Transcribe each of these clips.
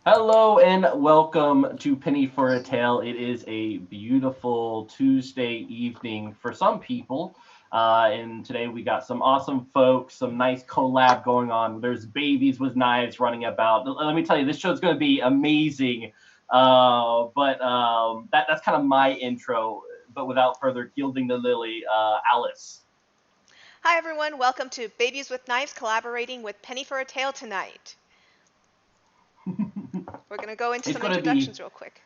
Hello and welcome to Penny for a Tale. It is a beautiful Tuesday evening for some people. And today we got some awesome folks, some nice collab going on. There's babies with knives running about. Let me tell you, this show's going to be amazing. That's kind of my intro. But without further gilding the lily, Alice. Hi, everyone. Welcome to Babies with Knives collaborating with Penny for a Tale tonight. We're going to go into It's some going to be introductions real quick.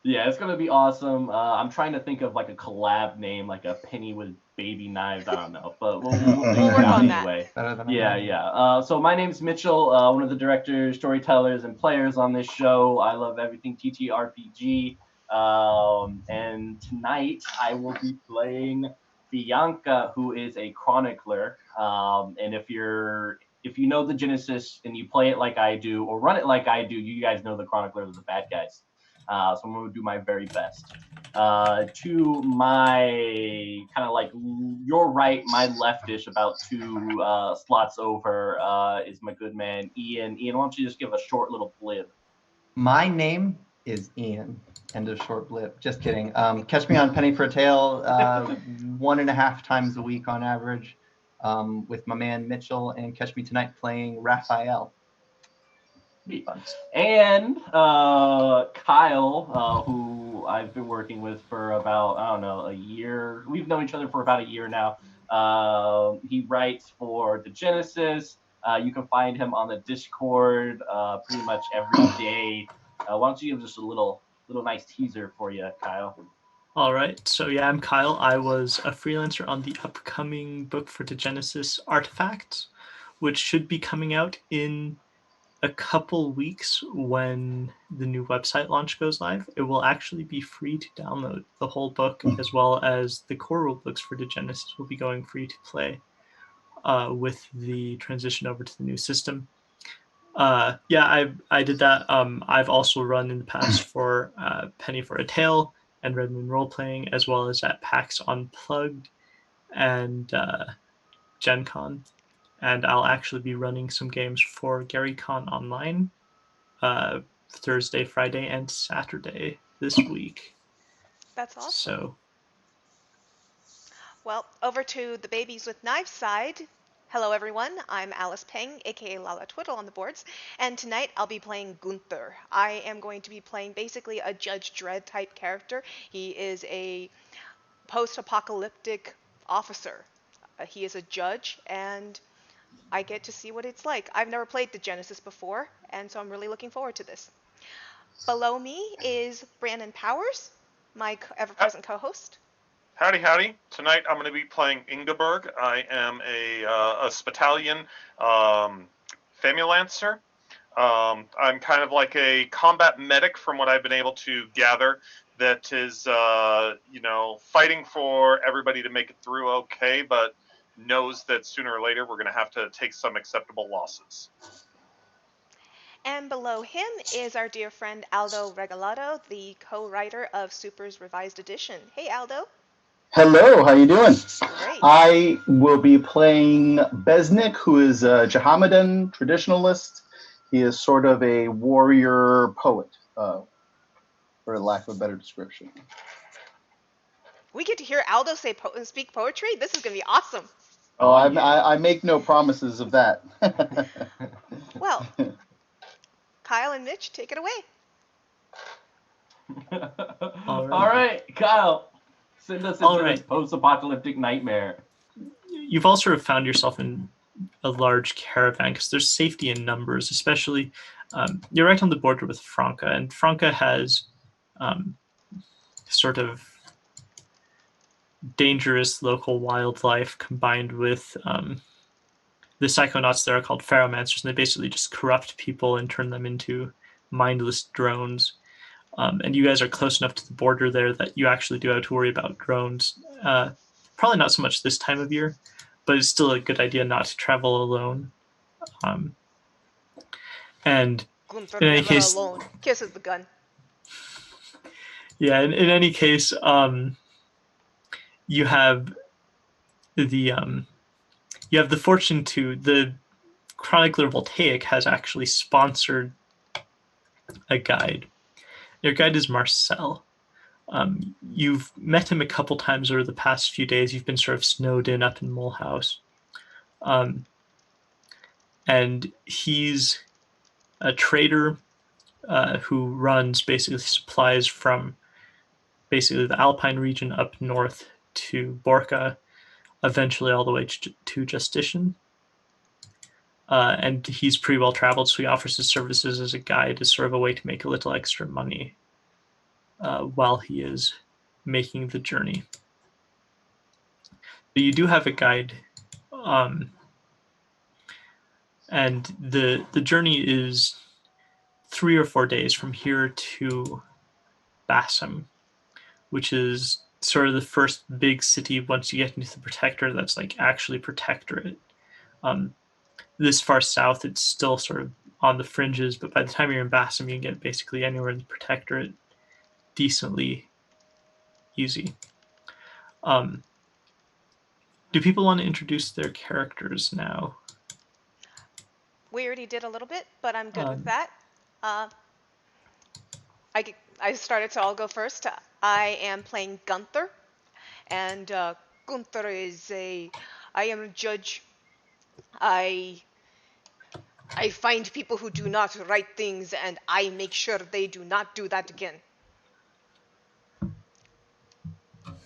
Yeah, it's gonna be awesome. I'm trying to think of like a collab name, like a penny with baby knives. I don't know, but we'll We'll figure it work out on that. anyway. Better than a Yeah, name. yeah. So my name's Mitchell, one of the directors, storytellers, and players on this show. I love everything TTRPG. And tonight I will be playing Bianca, who is a chronicler. And if you know the Genesis and you play it like I do or run it like I do, you guys know the chroniclers are the bad guys. So I'm going to do my very best. To my kind of like your right, my leftish, about two slots over, is my good man Ian. Ian, why don't you just give a short little blib? My name is Ian. End of short blip. Just kidding. Catch me on Penny for a Tale 1.5 times a week on average with my man Mitchell, and catch me tonight playing Raphael. Be fun. And Kyle, who I've been working with for about, I don't know, a year. We've known each other for about a year now. He writes for Degenesis. You can find him on the Discord pretty much every day. Why don't you give just a little nice teaser for you, Kyle? All right. So yeah, I'm Kyle. I was a freelancer on the upcoming book for Degenesis Artifacts, which should be coming out in a couple weeks when the new website launch goes live. It will actually be free to download. The whole book, as well as the core rulebooks for Degenesis, will be going free to play with the transition over to the new system. Yeah, I did that. I've also run in the past for Penny for a Tale and Red Moon Role Playing, as well as at PAX Unplugged and Gen Con. And I'll actually be running some games for GaryCon Online Thursday, Friday, and Saturday this week. That's awesome. So, Well, over to the Babies with Knives side. Hello, everyone. I'm Alice Peng, aka Lala Twiddle on the boards, and tonight I'll be playing Gunther. I am going to be playing basically a Judge Dredd type character. He is a post apocalyptic officer. He is a judge, and I get to see what it's like. I've never played the Genesis before, and so I'm really looking forward to this. Below me is Brandon Powers, my ever present co host. Howdy, howdy. Tonight I'm going to be playing Ingeborg. I am a Spitalian Famulancer. I'm kind of like a combat medic from what I've been able to gather that is, fighting for everybody to make it through okay, but knows that sooner or later we're going to have to take some acceptable losses. And below him is our dear friend Aldo Regalado, the co-writer of Super's Revised Edition. Hey, Aldo. Hello, how you doing? Great. I will be playing Besnik, who is a Jahamadan traditionalist. He is sort of a warrior poet, for lack of a better description. We get to hear Aldo speak poetry. This is going to be awesome. Oh, I make no promises of that. Well, Kyle and Mitch, take it away. All right, Kyle, send us into this post-apocalyptic nightmare. You've all sort of found yourself in a large caravan because there's safety in numbers, especially you're right on the border with Franca, and Franca has sort of dangerous local wildlife combined with the psychonauts there are called Pharomancers, and they basically just corrupt people and turn them into mindless drones. And you guys are close enough to the border there that you actually do have to worry about drones. Probably not so much this time of year, but it's still a good idea not to travel alone. And Gunther in any never case, alone. Kisses the gun. yeah, in any case, you have the fortune to the chronicler Voltaic has actually sponsored a guide. Your guide is Marcel. You've met him a couple times over the past few days. You've been sort of snowed in up in Mulhouse. And he's a trader who runs basically supplies from basically the Alpine region up north to Borca, eventually all the way to Justitian. And he's pretty well traveled, so he offers his services as a guide as sort of a way to make a little extra money while he is making the journey. But you do have a guide, and the journey is 3 or 4 days from here to Bassam, which is sort of the first big city once you get into the Protectorate that's like actually Protectorate. This far south, it's still sort of on the fringes, but by the time you're in Bassam, you can get basically anywhere in the Protectorate decently easy. Do people want to introduce their characters now? We already did a little bit, but I'm good with that. I started, so I'll go first. I am playing Gunther, and Gunther is I am a judge. I find people who do not right things, and I make sure they do not do that again.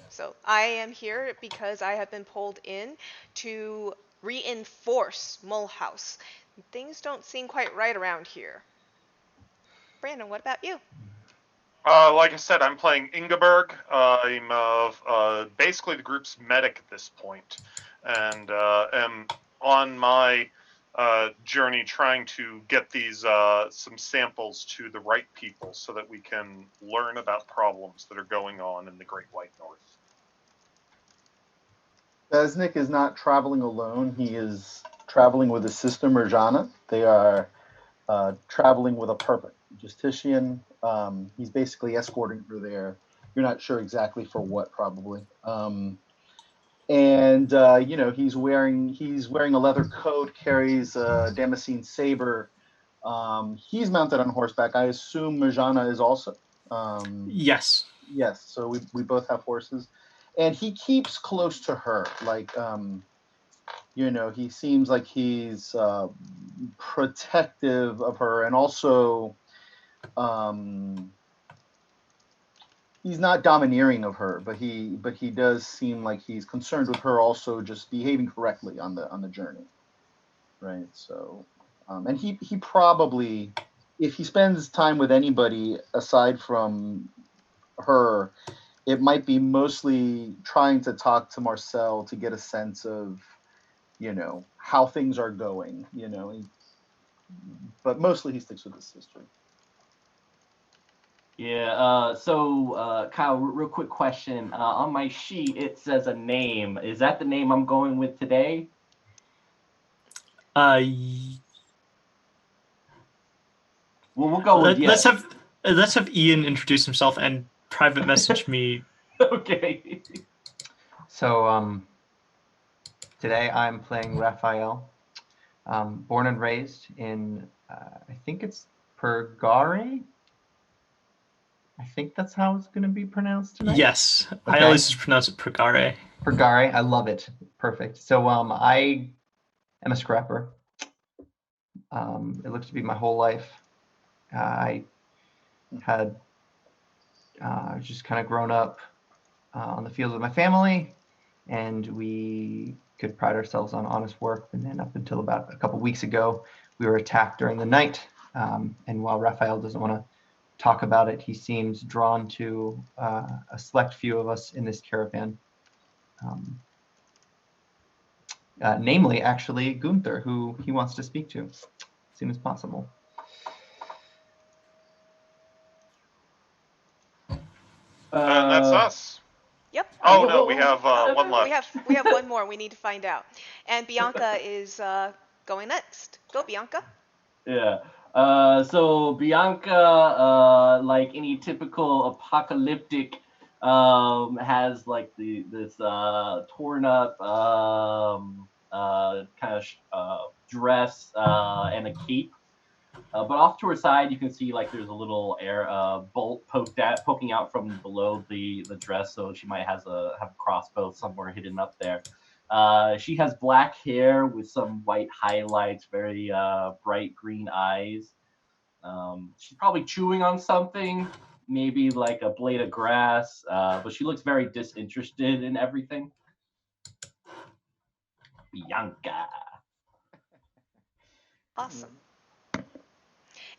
So I am here because I have been pulled in to reinforce Mulhouse. Things don't seem quite right around here. Brandon, what about you? Like I said, I'm playing Ingeborg. I'm basically the group's medic at this point, and am on my journey trying to get these some samples to the right people so that we can learn about problems that are going on in the Great White North. Besnik is not traveling alone. He is traveling with his sister Mirjana. They are traveling with a purpose. Justitian, he's basically escorting her there. You're not sure exactly for what, probably. He's wearing a leather coat, carries a Damascene saber. He's mounted on horseback. I assume Mirjana is also. Yes. Yes. So we both have horses, and he keeps close to her. Like he seems like he's protective of her, and also he's not domineering of her, but he does seem like he's concerned with her also just behaving correctly on the journey, right? So and he probably, if he spends time with anybody aside from her, it might be mostly trying to talk to Marcel to get a sense of how things are going, but mostly he sticks with his sister. Yeah. So Kyle, real quick question. On my sheet, it says a name. Is that the name I'm going with today? Well, we'll go with yes. Let's have Ian introduce himself and private message me. Okay. So today I'm playing Raphael, born and raised in I think it's Purgare. I think that's how it's going to be pronounced tonight. Yes, okay. I always just pronounce it Purgare. Purgare, I love it. Perfect. So I am a scrapper. It looks to be my whole life. I had just kind of grown up on the fields with my family, and we could pride ourselves on honest work. And then up until about a couple weeks ago, we were attacked during the night. And while Raphael doesn't want to talk about it, he seems drawn to a select few of us in this caravan. Namely, actually, Gunther, who he wants to speak to as soon as possible. And that's us. Yep. Oh no, we have one left. We have one more. We need to find out. And Bianca is going next. Go, Bianca. Yeah. So Bianca, like any typical apocalyptic, has like this torn up kind of dress and a cape. But off to her side, you can see like there's a little air bolt poking out from below the dress, so she might have a crossbow somewhere hidden up there. She has black hair with some white highlights, very bright green eyes. She's probably chewing on something, maybe like a blade of grass, but she looks very disinterested in everything. Bianca. Awesome.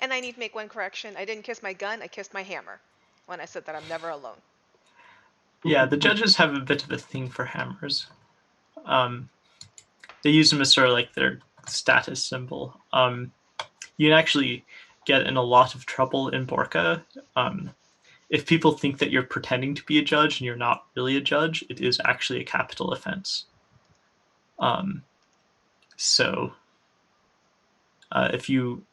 And I need to make one correction. I didn't kiss my gun, I kissed my hammer when I said that I'm never alone. Yeah, the judges have a bit of a thing for hammers. They use them as sort of like their status symbol. You can actually get in a lot of trouble in Borca. If people think that you're pretending to be a judge and you're not really a judge, it is actually a capital offense. So if you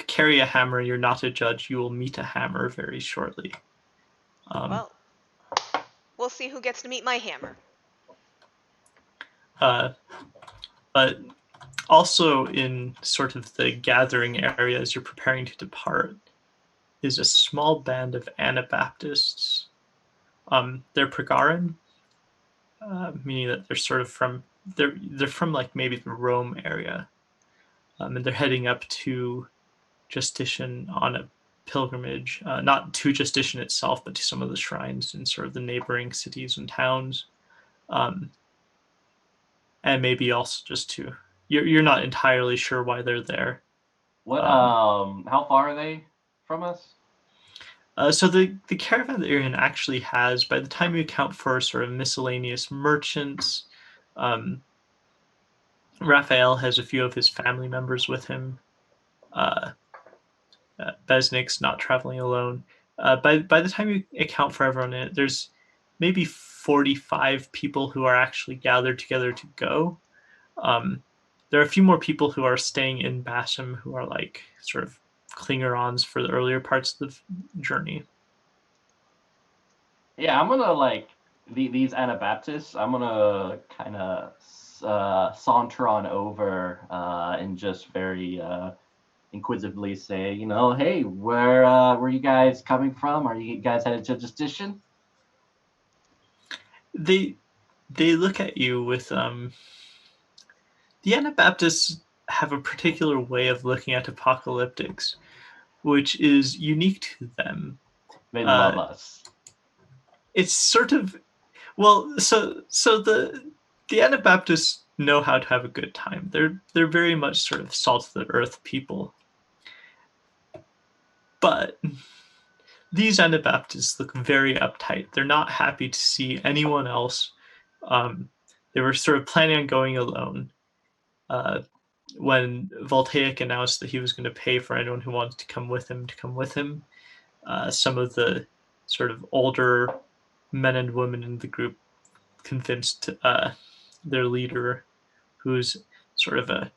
carry a hammer and you're not a judge, you will meet a hammer very shortly. Well, we'll see who gets to meet my hammer. But also in sort of the gathering area as you're preparing to depart is a small band of Anabaptists. They're Pragaran, meaning that they're sort of from they're from like maybe the Rome area, and they're heading up to Justitian on a pilgrimage, not to Justitian itself, but to some of the shrines in sort of the neighboring cities and towns, and maybe also just to you're not entirely sure why they're there. What? How far are they from us? So the caravan that you're in actually has, by the time you account for sort of miscellaneous merchants, Raphael has a few of his family members with him. Besnick's not traveling alone. By the time you account for everyone in it, there's maybe 45 people who are actually gathered together to go. There are a few more people who are staying in Bassam who are like sort of clinger-ons for the earlier parts of the journey. Yeah, I'm gonna like these Anabaptists. I'm gonna kind of saunter on over and just very inquisitively say, you know, hey, where you guys coming from? Are you guys headed to Justitian? They look at you with the Anabaptists have a particular way of looking at apocalyptics, which is unique to them. They love us. It's sort of so the Anabaptists know how to have a good time. They're very much sort of salt of the earth people. But these Anabaptists look very uptight. They're not happy to see anyone else. They were sort of planning on going alone. When Voltaic announced that he was going to pay for anyone who wanted to come with him, some of the sort of older men and women in the group convinced their leader, who's sort of a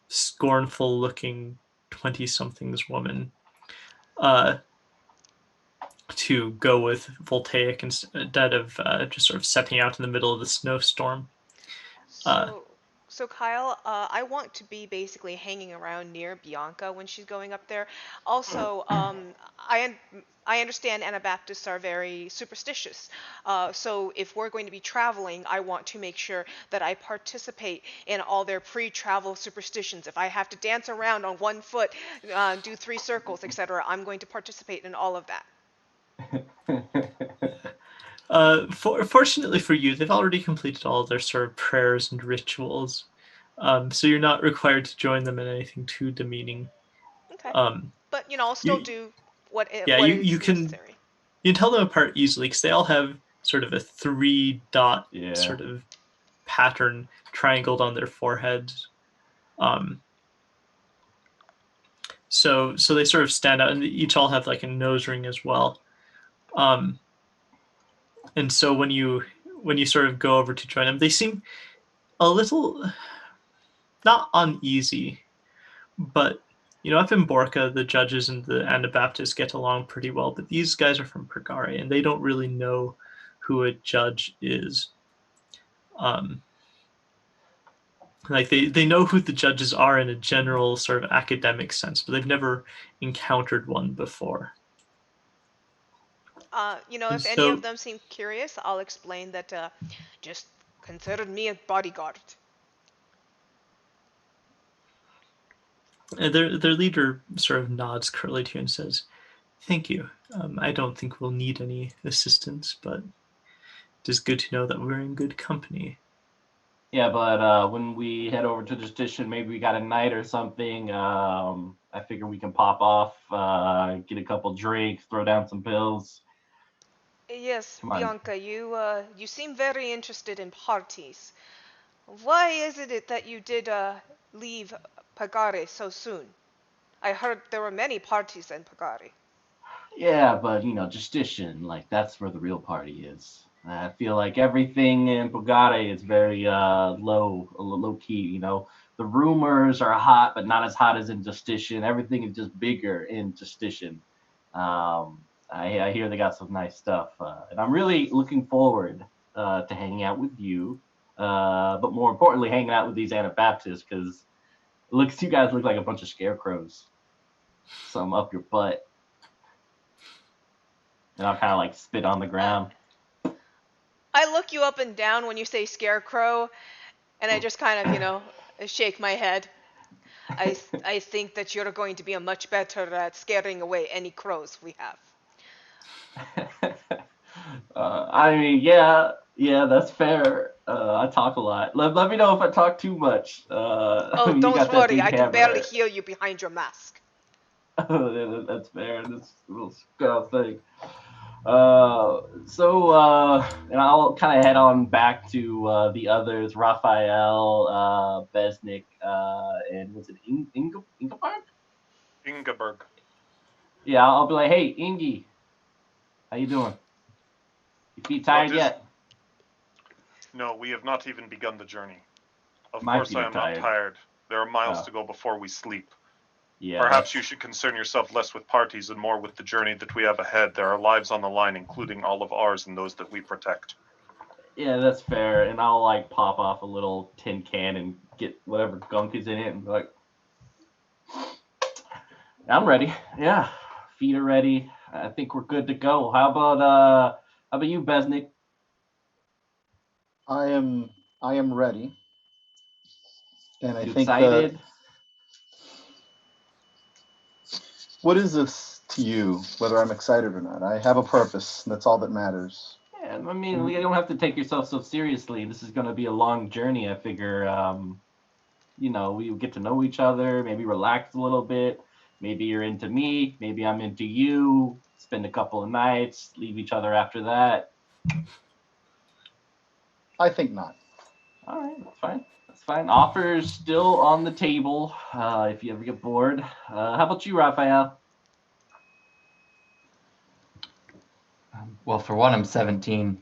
scornful-looking 20-somethings woman, to go with Voltaic instead of just sort of setting out in the middle of the snowstorm. So Kyle, I want to be basically hanging around near Bianca when she's going up there. Also, I understand Anabaptists are very superstitious. So if we're going to be traveling, I want to make sure that I participate in all their pre-travel superstitions. If I have to dance around on one foot, do 3 circles, etc., I'm going to participate in all of that. Fortunately for you, they've already completed all of their sort of prayers and rituals, so you're not required to join them in anything too demeaning. Okay. But I'll still do what is necessary. You can tell them apart easily because they all have sort of a 3-dot sort of pattern triangled on their foreheads. So they sort of stand out, and they each all have like a nose ring as well. And so when you sort of go over to join them, they seem a little not uneasy, but up in Borca, the judges and the Anabaptists get along pretty well, but these guys are from Purgare, and they don't really know who a judge is. Like they know who the judges are in a general sort of academic sense, but they've never encountered one before. And If any of so them seem curious, I'll explain that just consider me a bodyguard. their leader sort of nods curtly to you and says, "Thank you. I don't think we'll need any assistance, but it is good to know that we're in good company." Yeah, but when we head over to the station, maybe we got a night or something. I figure we can pop off, get a couple drinks, throw down some pills. Yes, Come on. Bianca, you seem very interested in parties. Why is it that you did leave Pagare so soon? I heard there were many parties in Pagare. Yeah, but Justitian, like that's where the real party is. I feel like everything in Bugatti is very low key. The rumors are hot, but not as hot as in Justitian. Everything is just bigger in Justitian. I hear they got some nice stuff, and I'm really looking forward to hanging out with you. But more importantly, hanging out with these Anabaptists because you guys look like a bunch of scarecrows. Some up your butt. And I'll kind of like spit on the ground. I look you up and down when you say scarecrow, and I just kind of, shake my head. I think that you're going to be much better at scaring away any crows we have. I mean, yeah, that's fair. I talk a lot. Let me know if I talk too much. Oh, you don't got that worry, big I can hammer. barely hear you behind your mask. That's fair. This little scout thing. And I'll kind of head on back to the others, Raphael, Besnick, and was it Ingeborg? Ingeborg. Yeah, I'll be like, hey, Ingy, how you doing? You feet tired yet? No, we have not even begun the journey. Of My course feet I are am tired. not tired. There are miles Oh. to go before we sleep. Yeah. Perhaps you should concern yourself less with parties and more with the journey that we have ahead. There are lives on the line, including all of ours and those that we protect. Yeah, that's fair. And I'll like pop off a little tin can and get whatever gunk is in it and be like, I'm ready. Yeah. Feet are ready. I think we're good to go. How about you, Besnick? I am ready, and I You think excited? what is this to you? Whether I'm excited or not, I have a purpose. And that's all that matters. Yeah, I mean, you don't have to take yourself so seriously. This is going to be a long journey. I figure, we get to know each other, maybe relax a little bit. Maybe you're into me. Maybe I'm into you. Spend a couple of nights, leave each other after that. I think not. All right, that's fine. That's fine. Offers still on the table if you ever get bored. How about you, Raphael? Well, for one, I'm 17.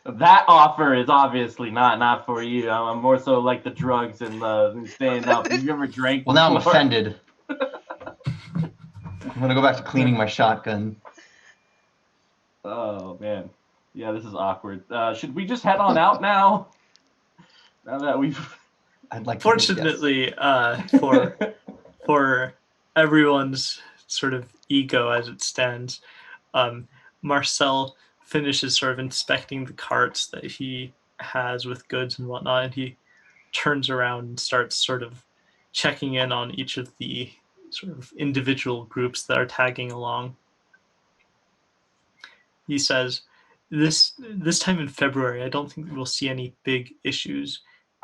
That offer is obviously not for you. I'm more so like the drugs and the staying up. Have you ever drank? Well, now I'm before? offended. I'm gonna go back to cleaning my shotgun. Oh man, yeah, this is awkward. Should we just head on out now? Now that we've. I'd like. Fortunately, for everyone's sort of ego as it stands, Marcel finishes sort of inspecting the carts that he has with goods and whatnot, and he turns around and starts sort of checking in on each of the sort of individual groups that are tagging along. He says, this time in February, I don't think we'll see any big issues,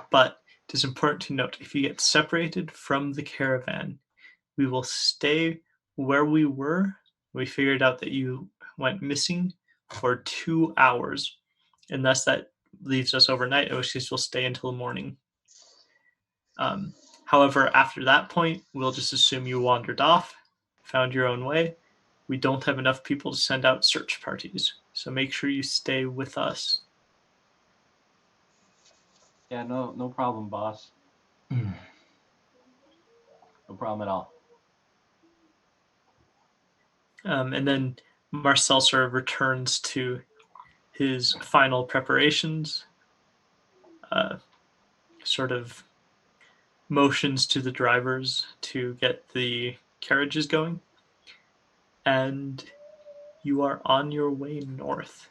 but it is important to note, if you get separated from the caravan, we will stay where we were. We figured out that you went missing for 2 hours, and thus that leaves us overnight, in which case we'll stay until morning. However, after that point, we'll just assume you wandered off, found your own way. We don't have enough people to send out search parties, so make sure you stay with us. Yeah, no problem, boss. No problem at all. And then Marcel sort of returns to his final preparations. sort of motions to the drivers to get the carriages going, and you are on your way north.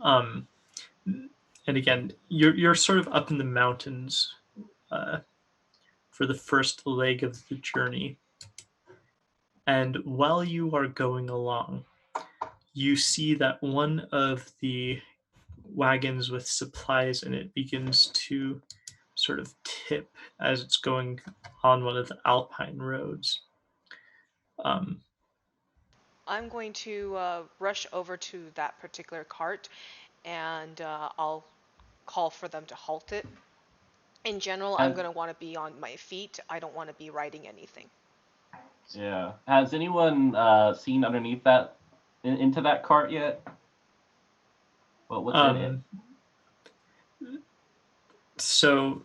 And again, you're sort of up in the mountains for the first leg of the journey. And while you are going along, you see that one of the wagons with supplies in it begins to sort of tip as it's going on one of the alpine roads. I'm going to rush over to that particular cart, and I'll call for them to halt it. In general, I'm going to want to be on my feet. I don't want to be riding anything. Yeah. Has anyone seen underneath that, into that cart yet? What's in it? So,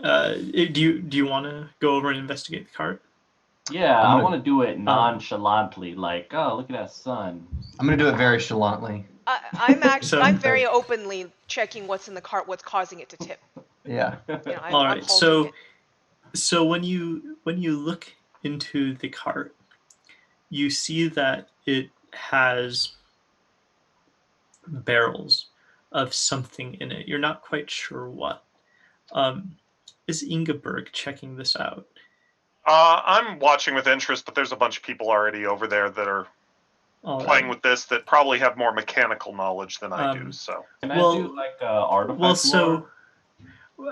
do you want to go over and investigate the cart? Yeah, I want to do it nonchalantly, like, oh, look at that sun. I'm gonna do it very chalantly. I'm very openly checking what's in the cart, what's causing it to tip. Yeah. All right. So when you look into the cart, you see that it has barrels of something in it. You're not quite sure what. Is Ingeborg checking this out? I'm watching with interest, but there's a bunch of people already over there that are playing with this that probably have more mechanical knowledge than I do. So can I do like artifact lore?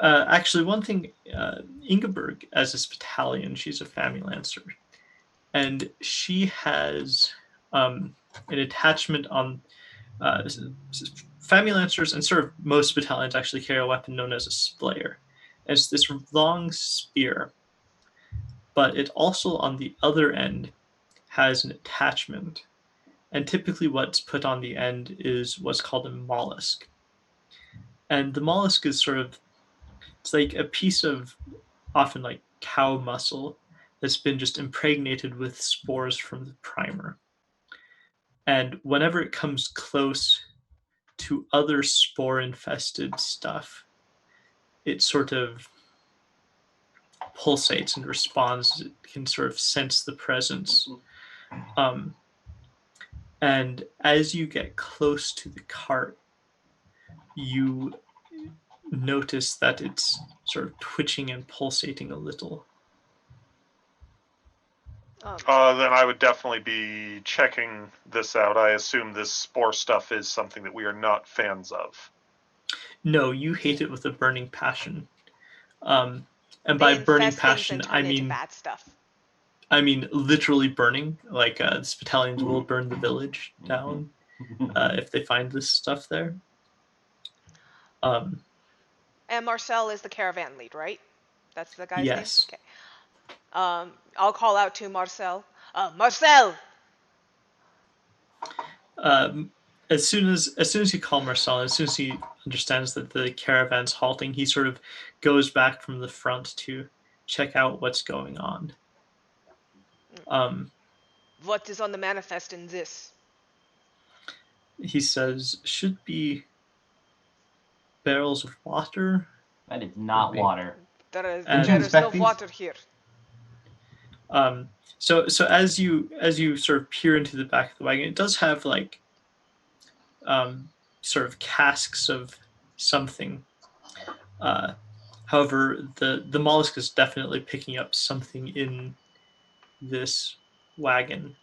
Actually, one thing, Ingeborg, as a Spitalian, she's a Familancer, and she has an attachment on Familancers, and sort of most Battalions actually carry a weapon known as a splayer. It's this long spear, but it also on the other end has an attachment, and typically what's put on the end is what's called a mollusk. And the mollusk is it's like a piece of often like cow muscle that's been just impregnated with spores from the primer. And whenever it comes close to other spore-infested stuff, it sort of pulsates and responds. It can sort of sense the presence. And as you get close to the cart, you notice that it's sort of twitching and pulsating a little. Then I would definitely be checking this out. I assume this spore stuff is something that we are not fans of. No, you hate it with a burning passion. And by burning passion, I mean bad stuff. I mean literally burning. Like the battalions will burn the village down if they find this stuff there. And Marcel is the caravan lead, right? That's the guy's name? Yes. Okay. I'll call out to Marcel. Marcel! As soon as you call Marcel, as soon as he understands that the caravan's halting, he sort of goes back from the front to check out what's going on. What is on the manifest in this? He says, should be barrels of water. That is not water. There is no water here. So as you sort of peer into the back of the wagon, it does have like sort of casks of something. However, the mollusk is definitely picking up something in this wagon.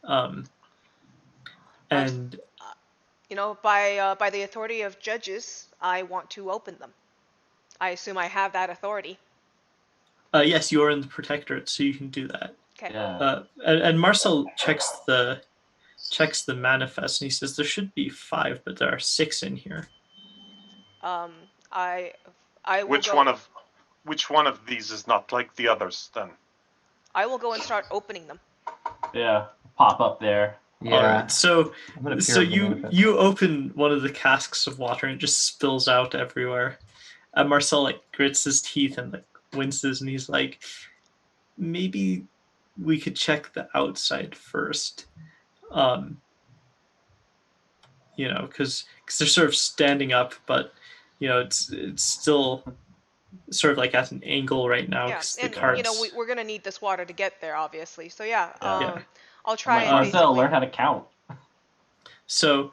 And by the authority of judges, I want to open them. I assume I have that authority. Yes, you are in the protectorate, so you can do that. Okay. Yeah. And Marcel checks the manifest, and he says there should be 5, but there are 6 in here. I will Which one of these is not like the others then? I will go and start opening them. Yeah, pop up there. Yeah. All right. So you open one of the casks of water and it just spills out everywhere. And Marcel like grits his teeth and like winces, and he's like, maybe we could check the outside first. you know, because they're sort of standing up, but you know, it's still sort of like at an angle right now Yeah, because the and cards. you know we're gonna need this water to get there, obviously. So yeah, Yeah. I'll I'm try like, and Marcel, basically. learn how to count. So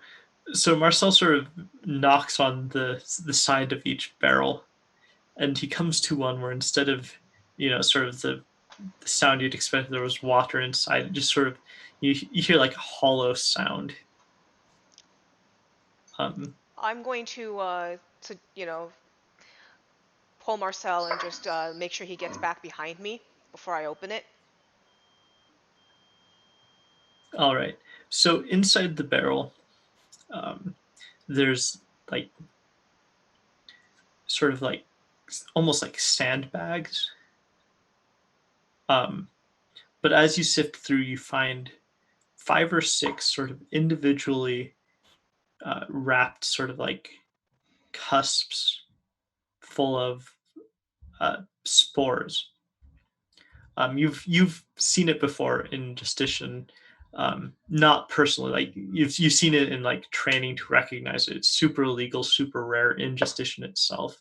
Marcel sort of knocks on the side of each barrel, and he comes to one where instead of, you know, sort of the sound you'd expect there was water inside, it just sort of you hear like a hollow sound. I'm going to you know pull Marcel and just make sure he gets back behind me before I open it. All right. So inside the barrel, there's like sort of like almost like sandbags. But as you sift through, you find 5 or 6 sort of individually wrapped sort of like cusps full of spores. You've seen it before in Justitian, not personally. Like you've seen it in like training to recognize it. It's super illegal, super rare in Justitian itself.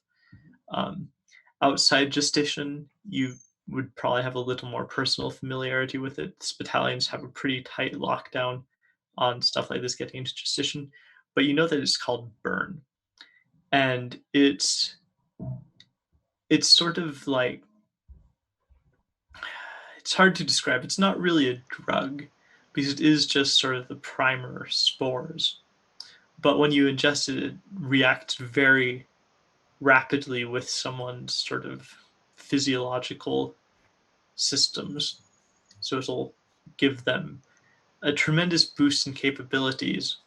Outside Justitian, you would probably have a little more personal familiarity with it. Battalions have a pretty tight lockdown on stuff like this getting into Justitian, but you know that it's called burn, and it's sort of like, it's hard to describe. It's not really a drug because it is just sort of the primer spores. But when you ingest it, it reacts very rapidly with someone's sort of physiological systems. So it'll give them a tremendous boost in capabilities,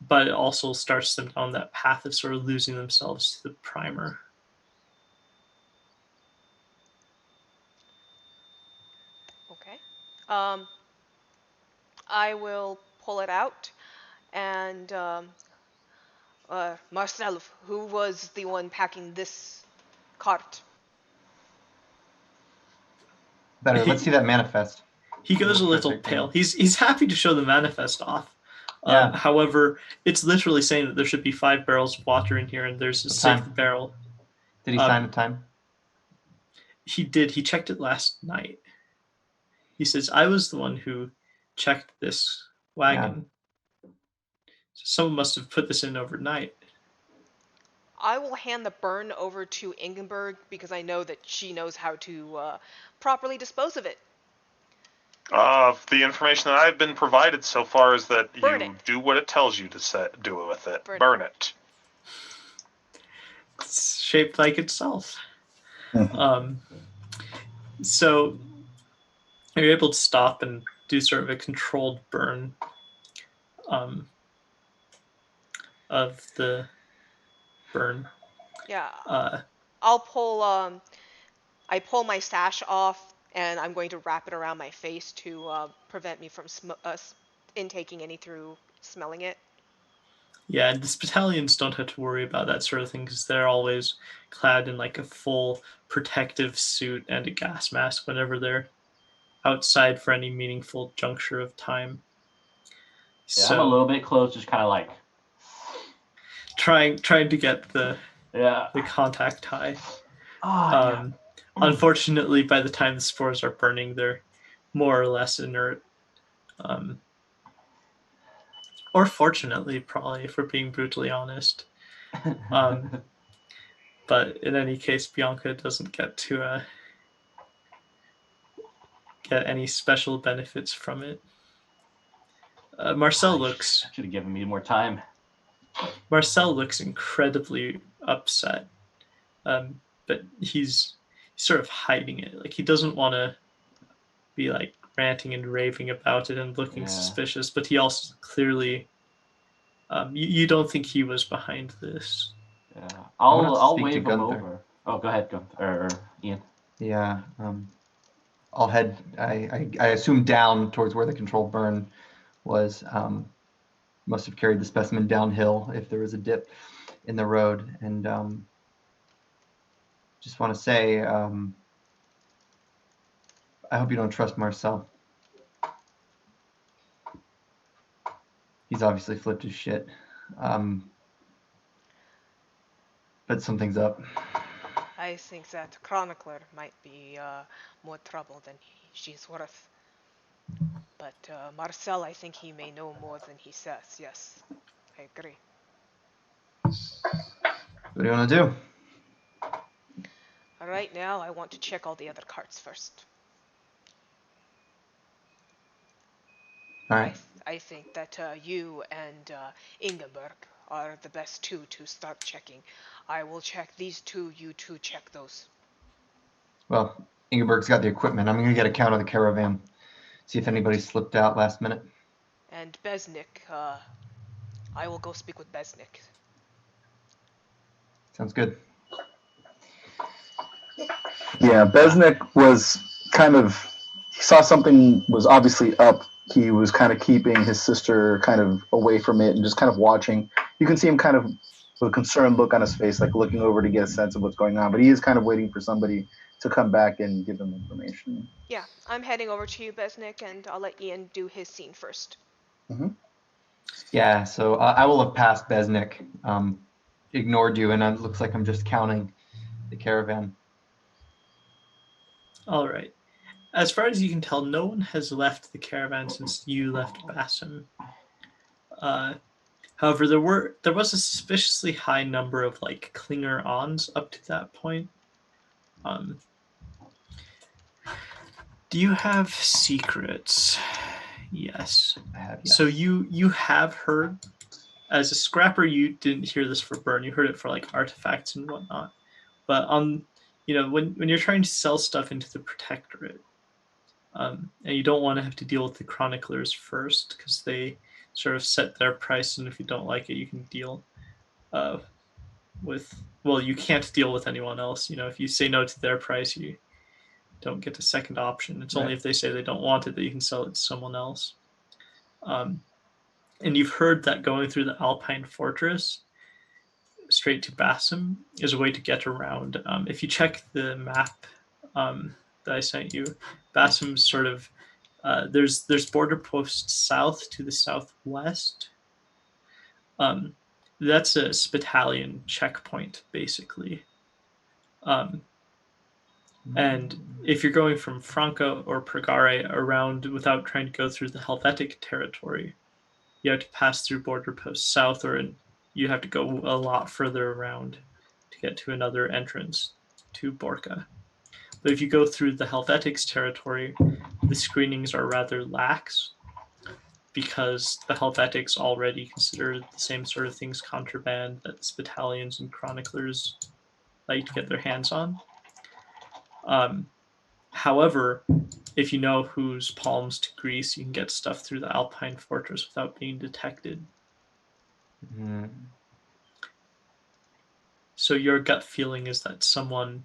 but it also starts them down that path of sort of losing themselves to the primer. Okay. I will pull it out and Marcel, who was the one packing this cart? Better. Let's see that manifest. He goes a little Perfect. pale. He's happy to show the manifest off. Yeah. However, it's literally saying that there should be 5 barrels of water in here, and there's a What 6th time? barrel. Did he sign the time? He did. He checked it last night. He says, I was the one who checked this wagon. Yeah. So someone must have put this in overnight. I will hand the burn over to Ingenberg because I know that she knows how to properly dispose of it. The information that I've been provided so far is that Burn you it. do what it tells you to do with it. Burn it. It's shaped like itself. So you're able to stop and do sort of a controlled burn of the burn. Yeah. I'll pull. I pull my sash off, and I'm going to wrap it around my face to prevent me from intaking any through smelling it. Yeah, the battalions don't have to worry about that sort of thing because they're always clad in like a full protective suit and a gas mask whenever they're outside for any meaningful juncture of time. Yeah, so, I'm a little bit close, just kind of like trying to get the contact high. Unfortunately, by the time the spores are burning, they're more or less inert. Or fortunately, probably, if we're being brutally honest. But in any case, Bianca doesn't get to get any special benefits from it. Marcel looks... should have given me more time. Marcel looks incredibly upset. But he's sort of hiding it. Like, he doesn't want to be, like, ranting and raving about it and looking suspicious, but he also clearly... you don't think he was behind this. Yeah, I'll wave him over. Oh, go ahead, Gunther, or Ian. Yeah, I'll head. I assume down towards where the controlled burn was. Must have carried the specimen downhill if there was a dip in the road, and just want to say, I hope you don't trust Marcel. He's obviously flipped his shit. But something's up. I think that Chronicler might be more trouble than she's worth. But Marcel, I think he may know more than he says. Yes, I agree. What do you want to do? All right, now I want to check all the other cards first. All right. I think that you and Ingeborg are the best two to start checking. I will check these two, you two check those. Well, Ingeborg's got the equipment. I'm going to get a count of the caravan. See if anybody slipped out last minute. And Besnik, I will go speak with Besnik. Sounds good. Yeah, Besnik was kind of, he saw something was obviously up. He was kind of keeping his sister kind of away from it and just kind of watching. You can see him kind of with a concerned look on his face, like looking over to get a sense of what's going on. But he is kind of waiting for somebody to come back and give him information. Yeah, I'm heading over to you, Besnik, and I'll let Ian do his scene first. Mm-hmm. Yeah, so I will have passed Besnik, ignored you, and it looks like I'm just counting the caravan. All right. As far as you can tell, no one has left the caravan since you left Bassam. However, there was a suspiciously high number of like clinger-ons up to that point. Do you have secrets? Yes. I have, yes. So you have heard, as a scrapper, you didn't hear this for burn. You heard it for like artifacts and whatnot. But when you're trying to sell stuff into the Protectorate, and you don't want to have to deal with the chroniclers first because they sort of set their price, and if you don't like it, you can deal you can't deal with anyone else. If you say no to their price, you don't get a second option. It's only if they say they don't want it that you can sell it to someone else. And you've heard that going through the Alpine Fortress straight to Bassam is a way to get around. If you check the map that I sent you, Bassam's sort of there's border posts south to the southwest. That's a Spitalian checkpoint, basically. And if you're going from Franca or Pregare around without trying to go through the Helvetic territory, you have to pass through border posts south, or you have to go a lot further around to get to another entrance to Borca. But if you go through the Helvetics territory, the screenings are rather lax because the Helvetics already consider the same sort of things contraband that Spitalians and Chroniclers like to get their hands on. However, if you know whose palms to grease, you can get stuff through the Alpine Fortress without being detected. Mm-hmm. So your gut feeling is that someone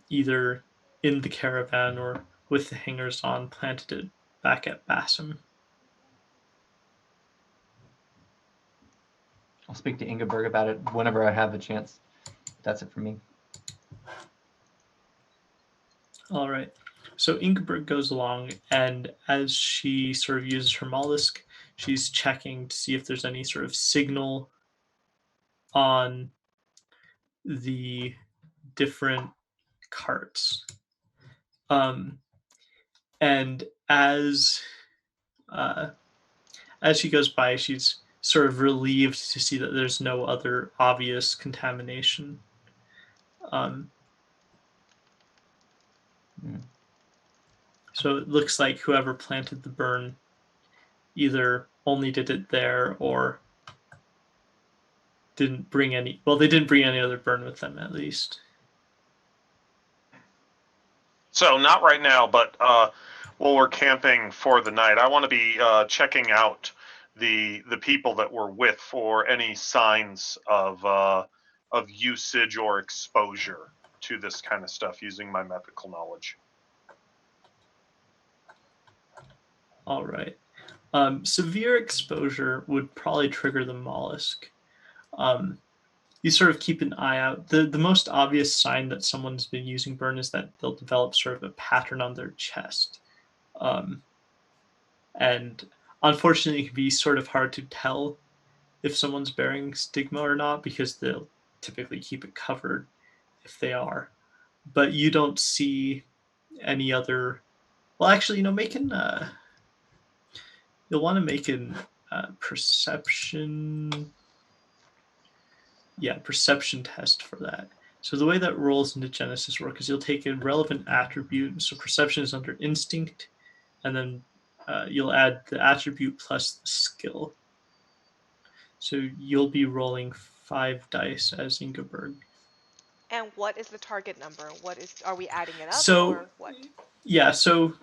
either in the caravan or with the hangers on planted it back at Bassam. I'll speak to Ingeborg about it whenever I have the chance. That's it for me. All right. So Ingeborg goes along, and as she sort of uses her mollusk, she's checking to see if there's any sort of signal on the different carts. And as she goes by, she's sort of relieved to see that there's no other obvious contamination. So it looks like whoever planted the burn either only did it there or didn't bring any. Well, they didn't bring any other burn with them, at least. So not right now, but while we're camping for the night, I want to be checking out the people that we're with for any signs of usage or exposure to this kind of stuff using my medical knowledge. All right. Severe exposure would probably trigger the mollusk. You sort of keep an eye out. The most obvious sign that someone's been using burn is that they'll develop sort of a pattern on their chest. And unfortunately, it can be sort of hard to tell if someone's bearing stigma or not, because they'll typically keep it covered if they are. But you don't see any other. Well, actually, you'll want to make an perception. Yeah, perception test for that. So the way that rolls into Degenesis work is you'll take a relevant attribute. So perception is under instinct, and then you'll add the attribute plus the skill. So you'll be rolling 5 dice as Ingeborg. And what is the target number? Are we adding it up So, or what? Yeah, so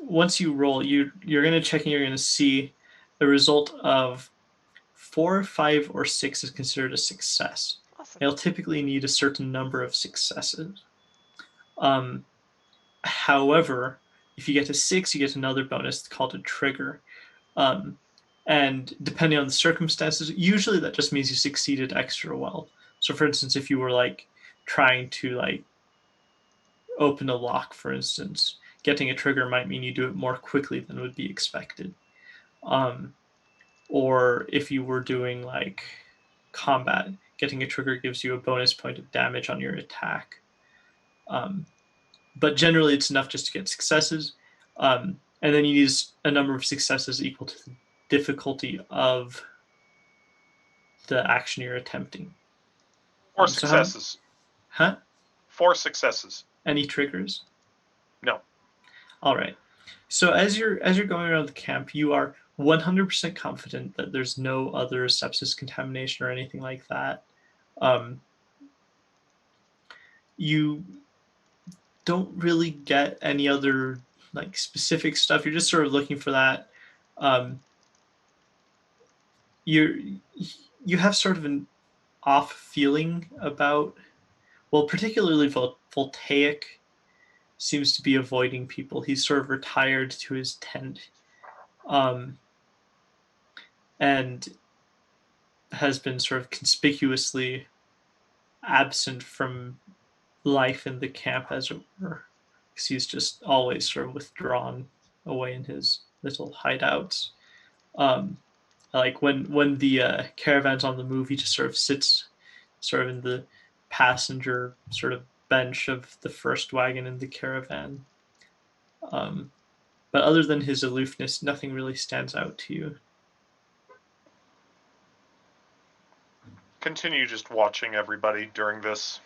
once you roll, you're going to check and you're going to see a result of 4, 5, or 6 is considered a success. Awesome. You'll typically need a certain number of successes. However, if you get to 6, you get another bonus called a trigger. And depending on the circumstances, usually that just means you succeeded extra well. So for instance, if you were like trying to like open a lock, for instance, getting a trigger might mean you do it more quickly than would be expected. Or if you were doing like combat, getting a trigger gives you a bonus point of damage on your attack. But generally it's enough just to get successes. And then you need a number of successes equal to the difficulty of the action you're attempting. 4 successes. Huh? 4 successes. Any triggers? No. All right. So as you're going around the camp, you are 100% confident that there's no other sepsis contamination or anything like that. You don't really get any other like specific stuff. You're just sort of looking for that. You have sort of an off feeling about, well, particularly Voltaic seems to be avoiding people. He's sort of retired to his tent, and has been sort of conspicuously absent from life in the camp, as it were, because he's just always sort of withdrawn away in his little hideouts. Like when the caravan's on the move, he just sort of sits sort of in the passenger sort of bench of the first wagon in the caravan. But other than his aloofness, nothing really stands out to you. Continue just watching everybody during this.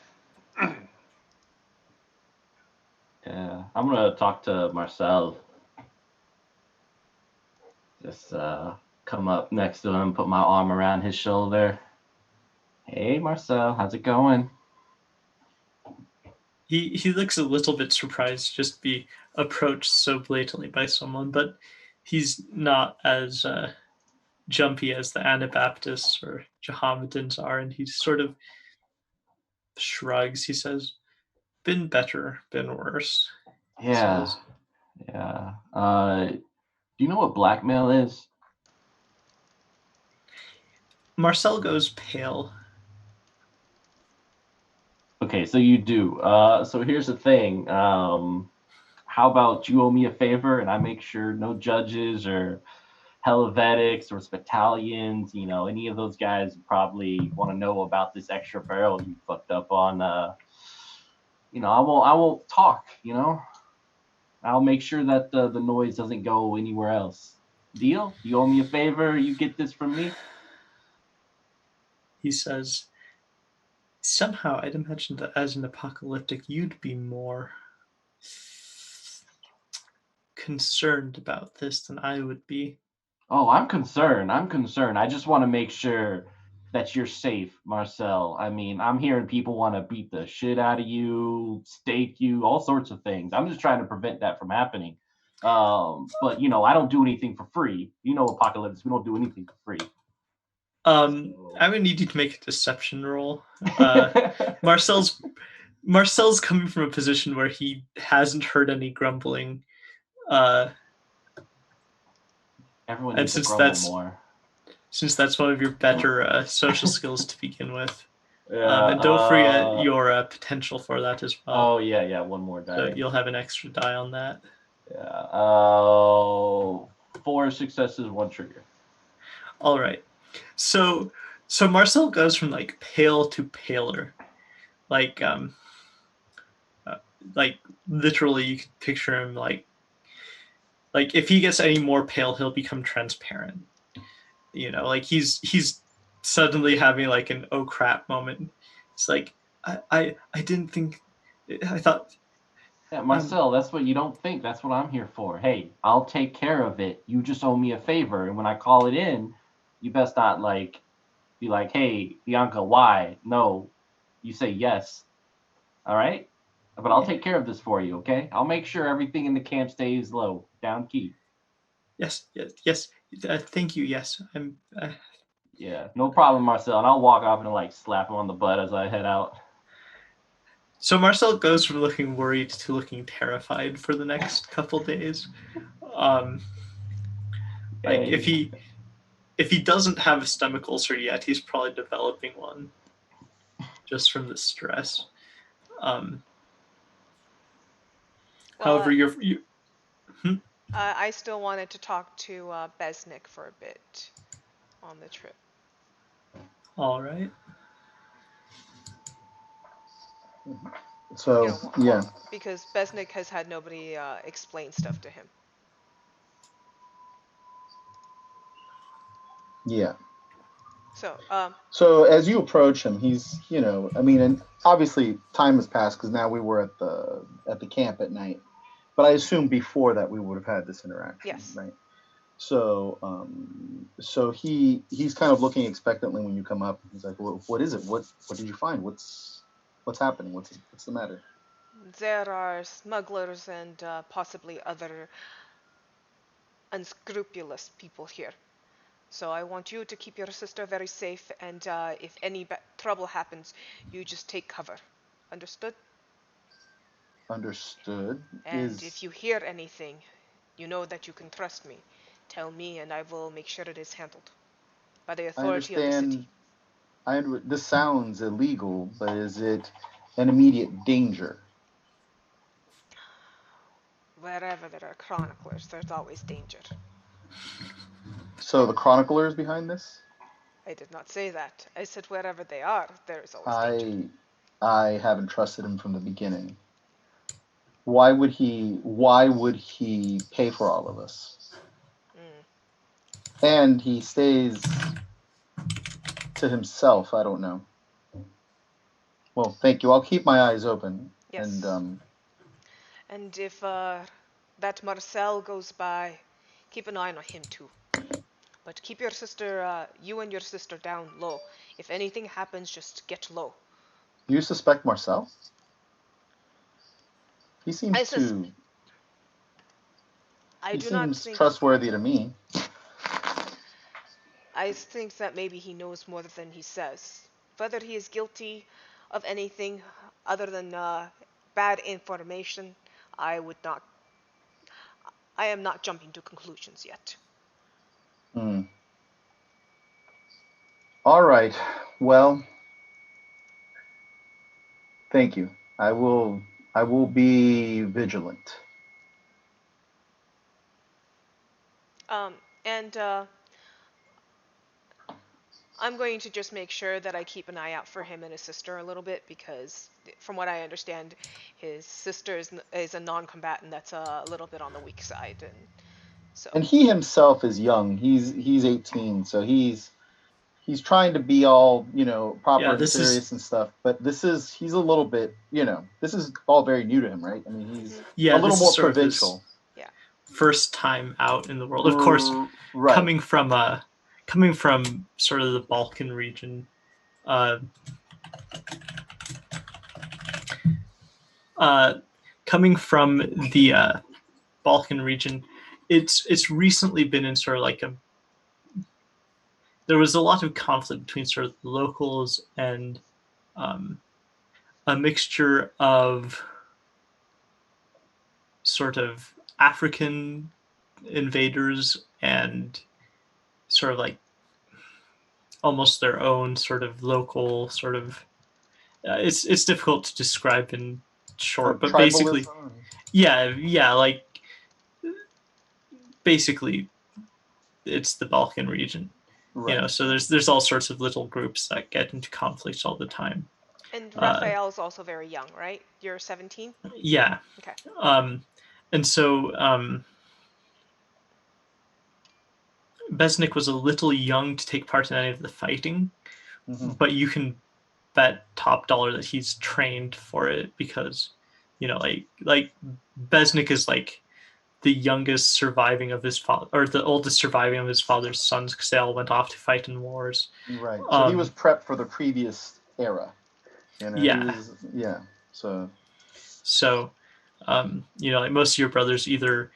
Yeah, I'm gonna talk to Marcel. Just come up next to him, put my arm around his shoulder. Hey, Marcel, how's it going? He looks a little bit surprised just to be approached so blatantly by someone, but he's not as jumpy as the Anabaptists or Mohammedans are, and he sort of shrugs. He says, "Been better, been worse." Yeah, Says, yeah. Do you know what blackmail is? Marcel goes pale. Okay, so you do. So here's the thing. How about you owe me a favor and I make sure no judges or Helvetics or Spitalians, any of those guys probably want to know about this extra barrel you fucked up on. I won't talk. I'll make sure that the noise doesn't go anywhere else. Deal? You owe me a favor. You get this from me. He says, somehow I'd imagine that as an apocalyptic, you'd be more concerned about this than I would be. Oh, I'm concerned. I just want to make sure that you're safe, Marcel. I mean, I'm hearing people want to beat the shit out of you, stake you, all sorts of things. I'm just trying to prevent that from happening. But I don't do anything for free. Apocalypse, we don't do anything for free. I'm gonna need you to make a deception roll. Marcel's coming from a position where he hasn't heard any grumbling. Everyone and needs to since grumble that's more. Since that's one of your better social skills to begin with. Yeah, and don't forget your potential for that as well. Oh yeah, one more die. So you'll have an extra die on that. Yeah. 4 successes, 1 trigger. All right. So Marcel goes from like pale to paler, like like literally you can picture him like if he gets any more pale, he'll become transparent. You know, like he's suddenly having like an oh crap moment. It's like I didn't think. I thought. Yeah, Marcel, that's what you don't think. That's what I'm here for. Hey, I'll take care of it. You just owe me a favor, and when I call it in, you best not like be like, "Hey, Bianca, why?" No, you say yes. All right, but I'll take care of this for you. Okay, I'll make sure everything in the camp stays low, down key. Yes. Thank you. Yes, I'm. Yeah, no problem, Marcel. And I'll walk off and like slap him on the butt as I head out. So Marcel goes from looking worried to looking terrified for the next couple days. Like Hey. if he doesn't have a stomach ulcer yet, he's probably developing one just from the stress. However, you I still wanted to talk to Besnik for a bit on the trip. all right. So You know, yeah, because Besnik has had nobody explain stuff to him. yeah. So, So as you approach him, he's, I mean, and obviously time has passed because now we were at the camp at night. But I assume before that we would have had this interaction, yes. right? So, so he's kind of looking expectantly when you come up. He's like, well, "What is it? What did you find? What's happening? What's the matter?" There are smugglers and possibly other unscrupulous people here. So I want you to keep your sister very safe, and if any trouble happens, you just take cover. Understood? Understood. And if you hear anything, you know that you can trust me. Tell me, and I will make sure it is handled by the I authority of the city. understand. This sounds illegal, but is it an immediate danger? Wherever there are chroniclers, there's always danger. So the chronicler is behind this? I did not say that. I said wherever they are, there is always danger. I haven't trusted him from the beginning. Why would he pay for all of us? And he stays to himself. I don't know. Well, thank you. I'll keep my eyes open. Yes. And if that Marcel goes by, keep an eye on him too. But keep your sister, you and your sister down low. If anything happens, just get low. You suspect Marcel? He seems I do seems not think trustworthy to me. I think that maybe he knows more than he says. Whether he is guilty of anything other than bad information, I am not jumping to conclusions yet. All right. Well, thank you. I will be vigilant. And I'm going to just make sure that I keep an eye out for him and his sister a little bit, because from what I understand, his sister is a non-combatant that's a little bit on the weak side, and so. And he himself is young. He's 18, so he's trying to be all, proper and serious and stuff. But he's a little bit, this is all very new to him, right? I mean, he's a little more provincial. Yeah. First time out in the world, of course, right. coming from sort of the Balkan region, coming from the Balkan region, it's recently been in sort of like there was a lot of conflict between sort of the locals and a mixture of sort of African invaders and sort of like almost their own sort of local sort of it's difficult to describe in short, but basically like basically it's the Balkan region. Right. So there's all sorts of little groups that get into conflicts all the time. And Raphael is also very young, right? You're 17? Yeah. Okay. And so Besnik was a little young to take part in any of the fighting, but you can bet top dollar that he's trained for it because, like Besnik is like the youngest surviving of his father, or the oldest surviving of his father's sons, because they all went off to fight in wars. Right. So he was prepped for the previous era. Yeah. So, like most of your brothers either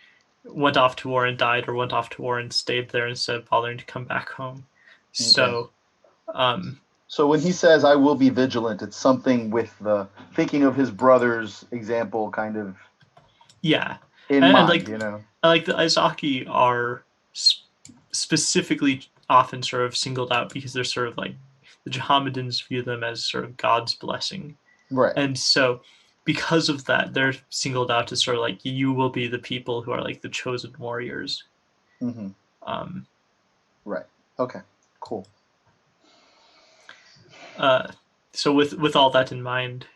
went off to war and died, or went off to war and stayed there instead of bothering to come back home. So, so when he says "I will be vigilant," it's something with the thinking of his brother's example, kind of. Yeah. In mind, like the Izaki are specifically often sort of singled out because they're sort of like the Mohammedans view them as sort of God's blessing. Right. And so because of that, they're singled out as sort of like, you will be the people who are like the chosen warriors. Right. Okay. Cool. So with all that in mind,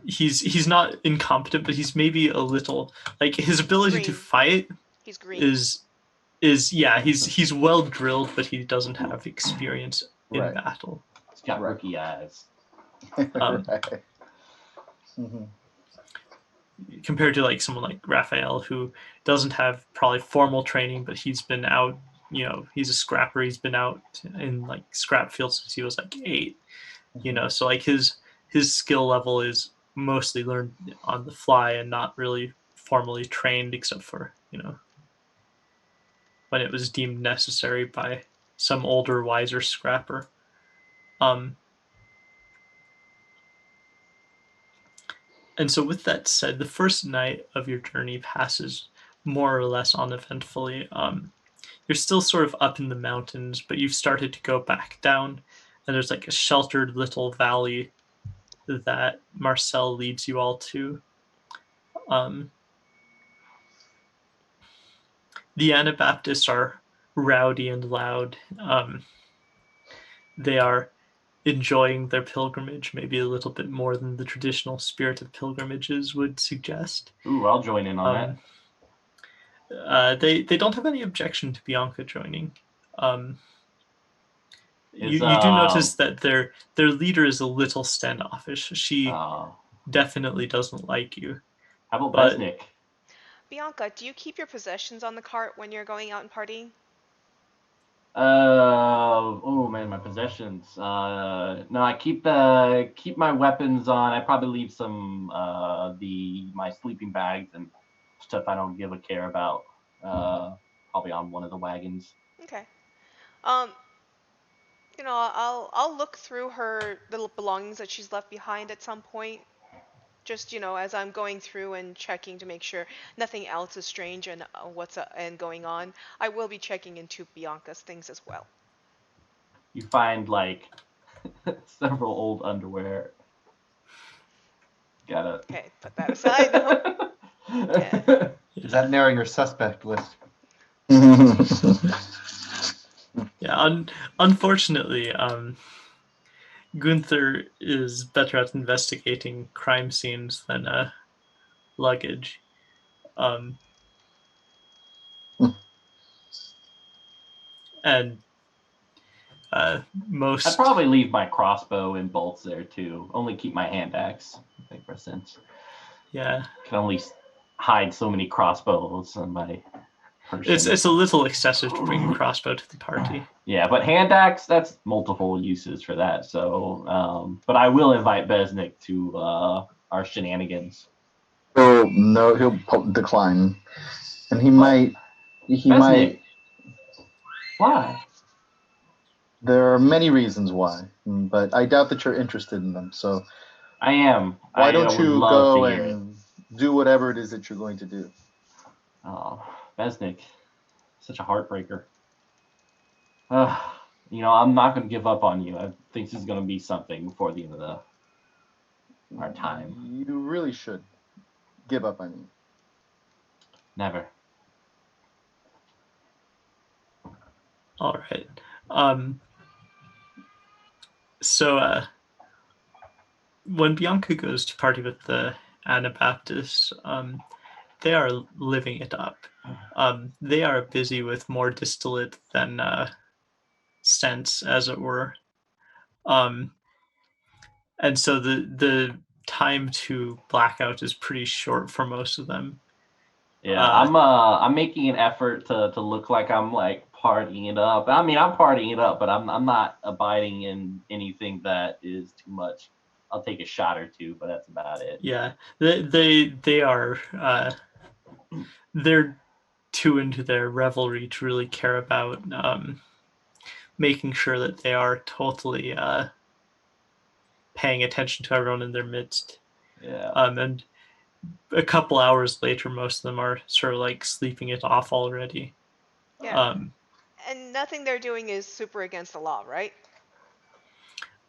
he's not incompetent, but he's maybe a little, like, his ability to fight he's green. he's well drilled, but he doesn't have experience in battle. He's got rookie eyes. Right. Compared to like someone like Raphael, who doesn't have probably formal training, but he's been out, he's a scrapper. He's been out in like scrap fields since he was like 8, so like his skill level is mostly learned on the fly and not really formally trained, except for, when it was deemed necessary by some older, wiser scrapper. And so with that said, the first night of your journey passes more or less uneventfully. You're still sort of up in the mountains, but you've started to go back down, and there's like a sheltered little valley that Marcel leads you all to. The Anabaptists are rowdy and loud. They are enjoying their pilgrimage maybe a little bit more than the traditional spirit of pilgrimages would suggest. Ooh, I'll join in on that. They don't have any objection to Bianca joining. You do notice that their leader is a little standoffish. She definitely doesn't like you. How about Besnik? Bianca, do you keep your possessions on the cart when you're going out and partying? Oh man, my possessions. No, I keep my weapons on. I probably leave some my sleeping bags and stuff I don't give a care about. Probably on one of the wagons. Okay. I'll look through her little belongings that she's left behind at some point. Just, as I'm going through and checking to make sure nothing else is strange and and going on. I will be checking into Bianca's things as well. You find like several old underwear. Got it. Okay, put that aside though. Yeah. Does that narrow your suspect list? Yeah, unfortunately, Gunther is better at investigating crime scenes than luggage. And most... I'd probably leave my crossbow and bolts there too. Only keep my hand axe. I think for sense. Yeah. Can only hide so many crossbows on my person. It's a little excessive to bring a crossbow to the party. Yeah, but hand axe, that's multiple uses for that. So, but I will invite Besnik to our shenanigans. Oh no, he'll decline, and he might. Besnik. Why? There are many reasons why, but I doubt that you're interested in them. So I am. Why don't you go and do whatever it is that you're going to do? Oh, Besnik, such a heartbreaker. I'm not going to give up on you. I think this is going to be something before the end of our time. You really should give up on me. Never. All right. So when Bianca goes to party with the Anabaptists, they are living it up. They are busy with more distillate than sense, as it were. And so the time to blackout is pretty short for most of them. Yeah, I'm making an effort to look like I'm like partying it up. I mean, I'm partying it up, but I'm not abiding in anything that is too much. I'll take a shot or two, but that's about it. Yeah, they are they're too into their revelry to really care about making sure that they are totally paying attention to everyone in their midst. Yeah. And a couple hours later, most of them are sort of like sleeping it off already. Yeah. And nothing they're doing is super against the law, right?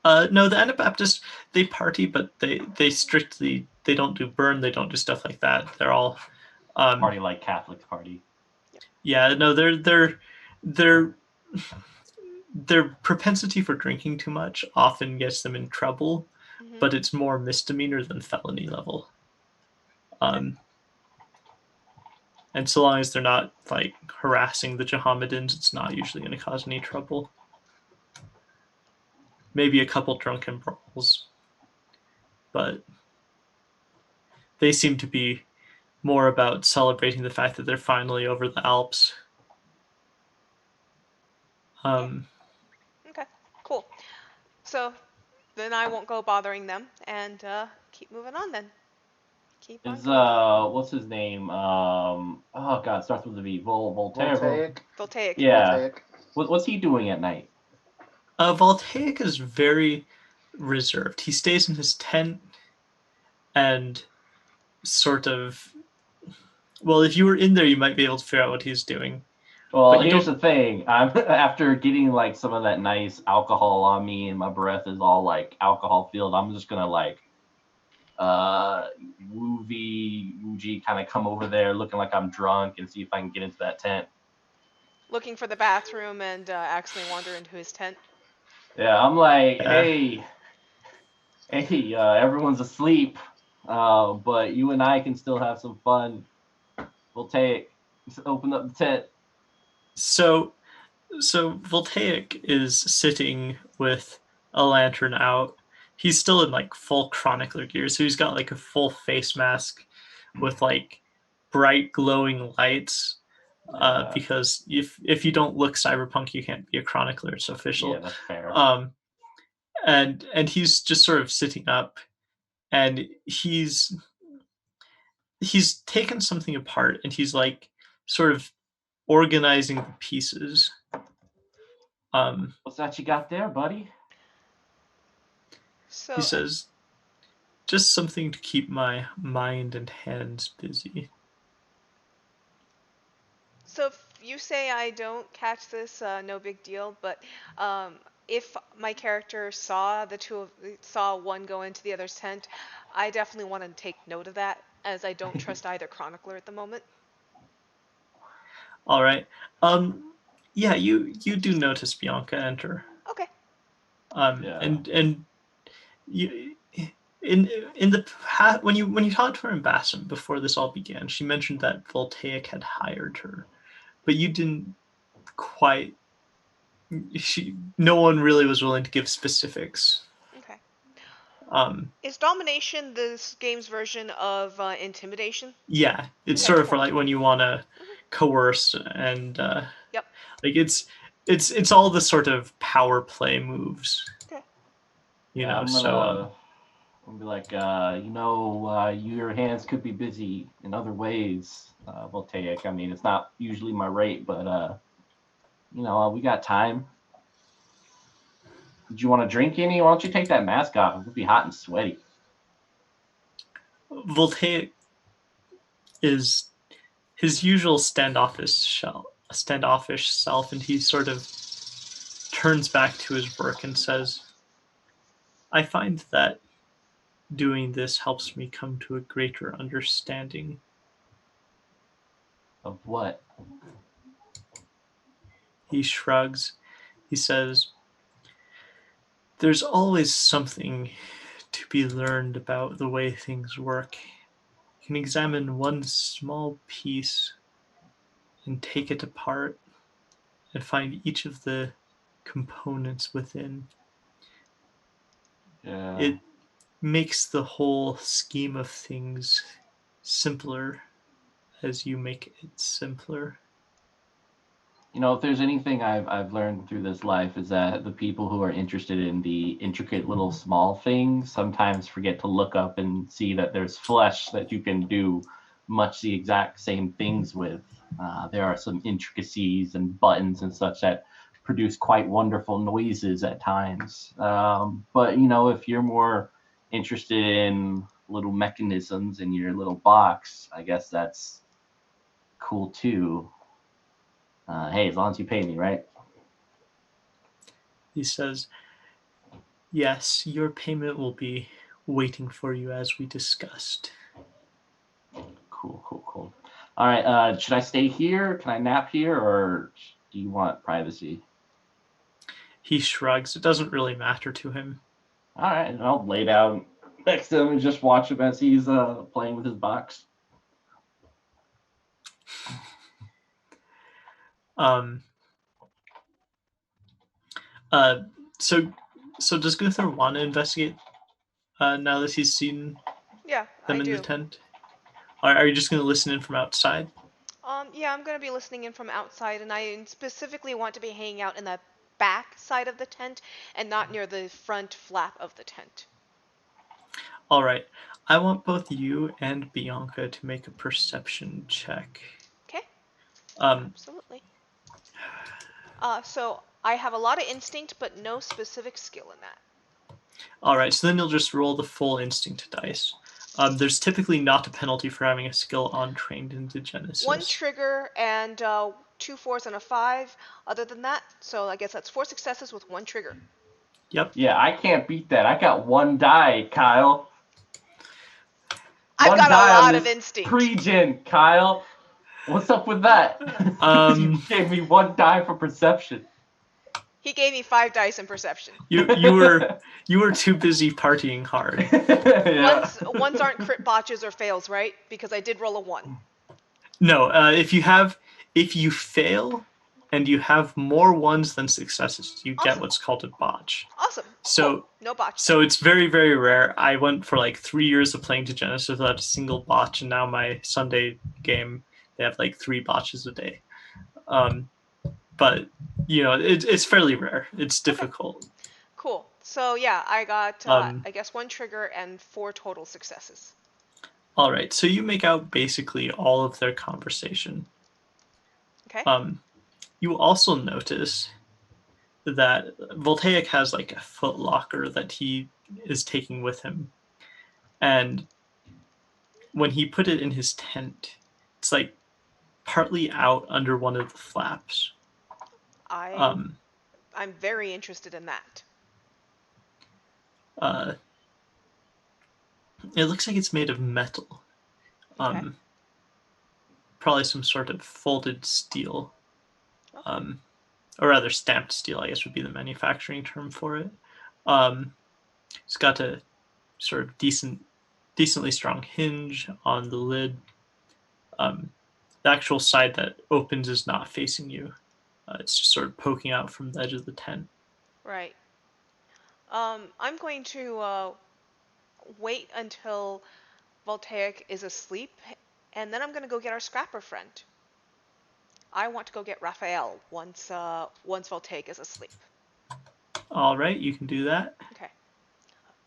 No, the Anabaptists, they party, but they strictly, they don't do burn, they don't do stuff like that. They're all Party like Catholics party. yeah, no, their propensity for drinking too much often gets them in trouble, but it's more misdemeanor than felony level. And so long as they're not like harassing the Mohammedans, it's not usually going to cause any trouble. Maybe a couple drunken brawls, but they seem to be more about celebrating the fact that they're finally over the Alps. Okay, cool. So then I won't go bothering them and keep moving on then. Keep on Is going. what's his name? Oh God, starts with a V. Voltaire. Voltaic. Yeah. Voltaic. What's he doing at night? Voltaic is very reserved. He stays in his tent and sort of. Well, if you were in there, you might be able to figure out what he's doing. Well, here's the thing. I'm after getting like some of that nice alcohol on me, and my breath is all like alcohol filled. I'm just gonna like woogee kind of come over there looking like I'm drunk and see if I can get into that tent. Looking for the bathroom and accidentally wander into his tent. Yeah, I'm like, hey, everyone's asleep, but you and I can still have some fun. We'll open up the tent. So Voltaic is sitting with a lantern out. He's still in like full chronicler gear, so he's got like a full face mask with like bright glowing lights. Because if you don't look cyberpunk, you can't be a chronicler. It's official. Yeah, that's fair. And he's just sort of sitting up, and he's taken something apart, and he's like sort of organizing the pieces. What's that you got there, buddy? So he says, just something to keep my mind and hands busy. So if you say I don't catch this, no big deal. But if my character saw saw one go into the other's tent, I definitely want to take note of that, as I don't trust either chronicler at the moment. All right. Yeah, you do notice Bianca enter. Okay. And you in the when you talked to her in Bassam before this all began, she mentioned that Voltaic had hired her, but you didn't quite. No one really was willing to give specifics. Okay. Is domination this game's version of intimidation? Yeah, it's sort of for like when you want to coerce and yep. Like it's all the sort of power play moves. Okay. You know, I'm gonna, so I'm gonna be like, your hands could be busy in other ways, Voltaic. I mean, it's not usually my rate, but we got time. Did you want to drink any? Why don't you take that mask off? It'll be hot and sweaty. Voltaic is his usual standoffish self, and he sort of turns back to his work and says, I find that doing this helps me come to a greater understanding. Of what? He shrugs. He says, "There's always something to be learned about the way things work. You can examine one small piece and take it apart and find each of the components within. Yeah. It makes the whole scheme of things simpler as you make it simpler." You know, if there's anything I've learned through this life is that the people who are interested in the intricate little small things sometimes forget to look up and see that there's flesh that you can do much the exact same things with. There are some intricacies and buttons and such that produce quite wonderful noises at times. But you know, if you're more interested in little mechanisms in your little box, I guess that's cool too. Hey, as long as you pay me, right? He says, "Yes, your payment will be waiting for you as we discussed." Cool. All right, should I stay here? Can I nap here, or do you want privacy? He shrugs. It doesn't really matter to him. All right, I'll lay down next to him and just watch him as he's playing with his box. Um. Uh. So does Gunther want to investigate? Now that he's seen Yeah, them I in do. the tent, are you just going to listen in from outside? Yeah, I'm gonna be listening in from outside, and I specifically want to be hanging out in the back side of the tent and not near the front flap of the tent. All right. I want both you and Bianca to make a perception check. Okay, Um. absolutely. So I have a lot of instinct, but no specific skill in that. All right. So then you'll just roll the full instinct dice. There's typically not a penalty for having a skill untrained in Degenesis. One trigger and 2 4s and a 5. Other than that, so I guess that's 4 successes with 1 trigger. Yep. Yeah, I can't beat that. I got one die, Kyle. I've One got a die on lot of this instinct. Pre-gen, Kyle. What's up with that? You gave me one die for perception. He gave me 5 dice in perception. You were too busy partying hard. Yeah. Ones aren't crit botches or fails, right? Because I did roll a 1. No, if you fail and you have more ones than successes, you get Awesome. what's called a botch. Awesome. So Cool. No botch. So it's very, very rare. I went for like 3 years of playing Degenesis without a single botch, and now my Sunday game, they have like 3 botches a day. But you know, it's fairly rare. It's difficult. Cool. So yeah, I got I guess 1 trigger and 4 total successes. All right. So you make out basically all of their conversation. Okay. You also notice that Voltaic has like a foot locker that he is taking with him, and when he put it in his tent, it's like partly out under one of the flaps. I'm very interested in that. It looks like it's made of metal. Okay. Probably some sort of folded steel. Or rather stamped steel, I guess would be the manufacturing term for it. It's got a sort of decently strong hinge on the lid. The actual side that opens is not facing you. It's just sort of poking out from the edge of the tent. Right. I'm going to wait until Voltaic is asleep, and then I'm going to go get our scrapper friend. I want to go get Raphael once Voltaic is asleep. All right, you can do that. Okay.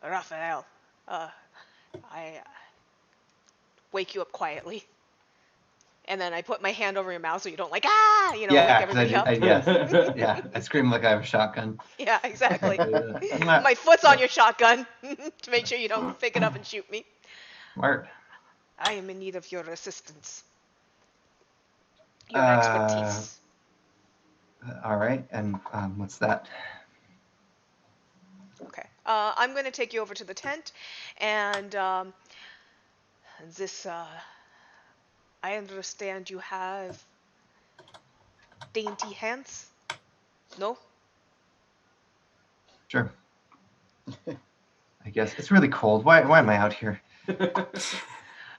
Raphael, I wake you up quietly. And then I put my hand over your mouth so you don't like, wake everybody up. I scream like I have a shotgun. Yeah, exactly. My foot's on your shotgun to make sure you don't pick it up and shoot me. Smart. I am in need of your assistance. Your expertise. All right, and what's that? Okay. I'm going to take you over to the tent, and this, I understand you have dainty hands. No? Sure. I guess it's really cold. Why am I out here?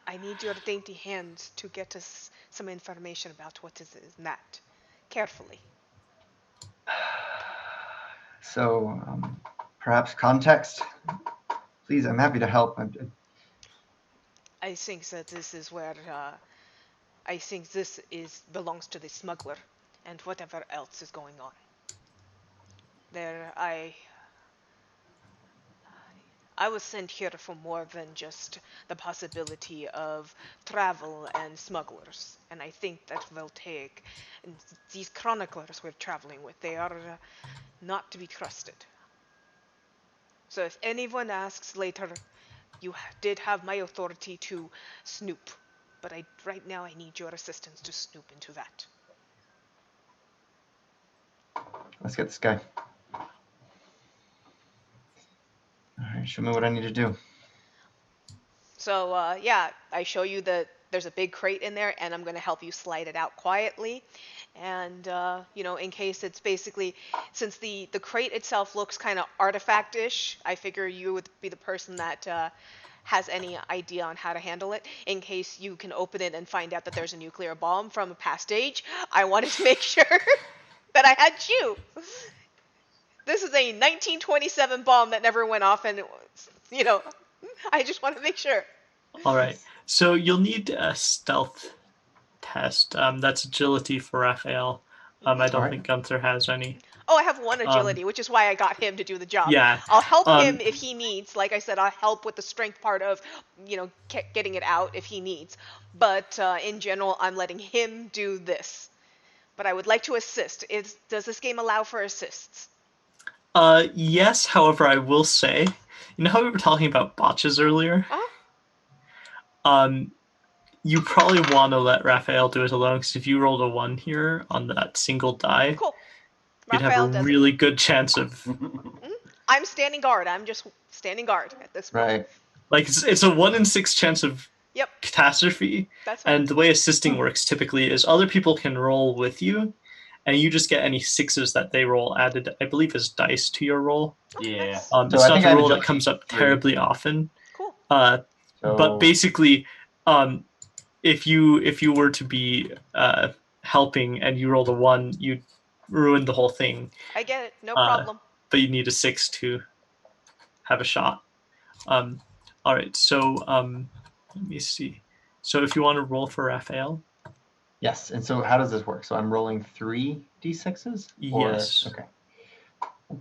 I need your dainty hands to get us some information about what is in that. Carefully. So, perhaps context? Please, I'm happy to help. I think that this is where I think this belongs to the smuggler and whatever else is going on. I was sent here for more than just the possibility of travel and smugglers, and I think that will take. And these chroniclers we're traveling with, they are not to be trusted. So if anyone asks later, you did have my authority to snoop, but right now I need your assistance to snoop into that. Let's get this guy. All right, show me what I need to do. So yeah, I show you that there's a big crate in there, and I'm going to help you slide it out quietly. And in case it's basically, since the crate itself looks kind of artifact-ish, I figure you would be the person that has any idea on how to handle it. In case you can open it and find out that there's a nuclear bomb from a past age, I wanted to make sure that I had you. This is a 1927 bomb that never went off, and I just want to make sure. All right. So you'll need a stealth test. That's agility for Raphael. I don't think Gunther has any. Oh, I have one agility, which is why I got him to do the job. Yeah. I'll help him if he needs. Like I said, I'll help with the strength part of, getting it out if he needs. But in general, I'm letting him do this. But I would like to assist. Does this game allow for assists? Yes. However, I will say, you know how we were talking about botches earlier? You probably want to let Raphael do it alone, because if you rolled a 1 here on that single die, cool. you'd have a really good chance of... I'm standing guard. I'm just standing guard at this point. Right. Like, it's a 1 in 6 chance of catastrophe. That's fine. And the way assisting works typically is other people can roll with you, and you just get any 6s that they roll added, I believe, as dice to your roll. Yeah. It's not a roll that comes up terribly often. Cool. But basically, if you were to be helping and you rolled a 1, you'd ruin the whole thing. I get it. No problem. But you need a 6 to have a shot. All right. So let me see. So if you want to roll for Raphael. Yes. And so how does this work? So I'm rolling 3 d6s? Yes. Okay.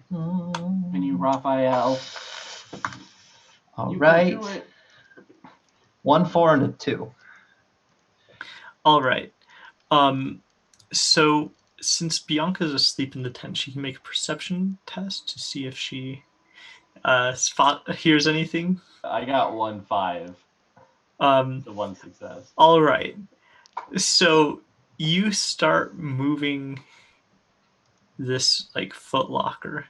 Can you, Raphael? All right. 1, 4, and a 2. All right. So since Bianca's asleep in the tent, she can make a perception test to see if she hears anything. I got 1 5. The 1 success. All right. So you start moving this foot locker,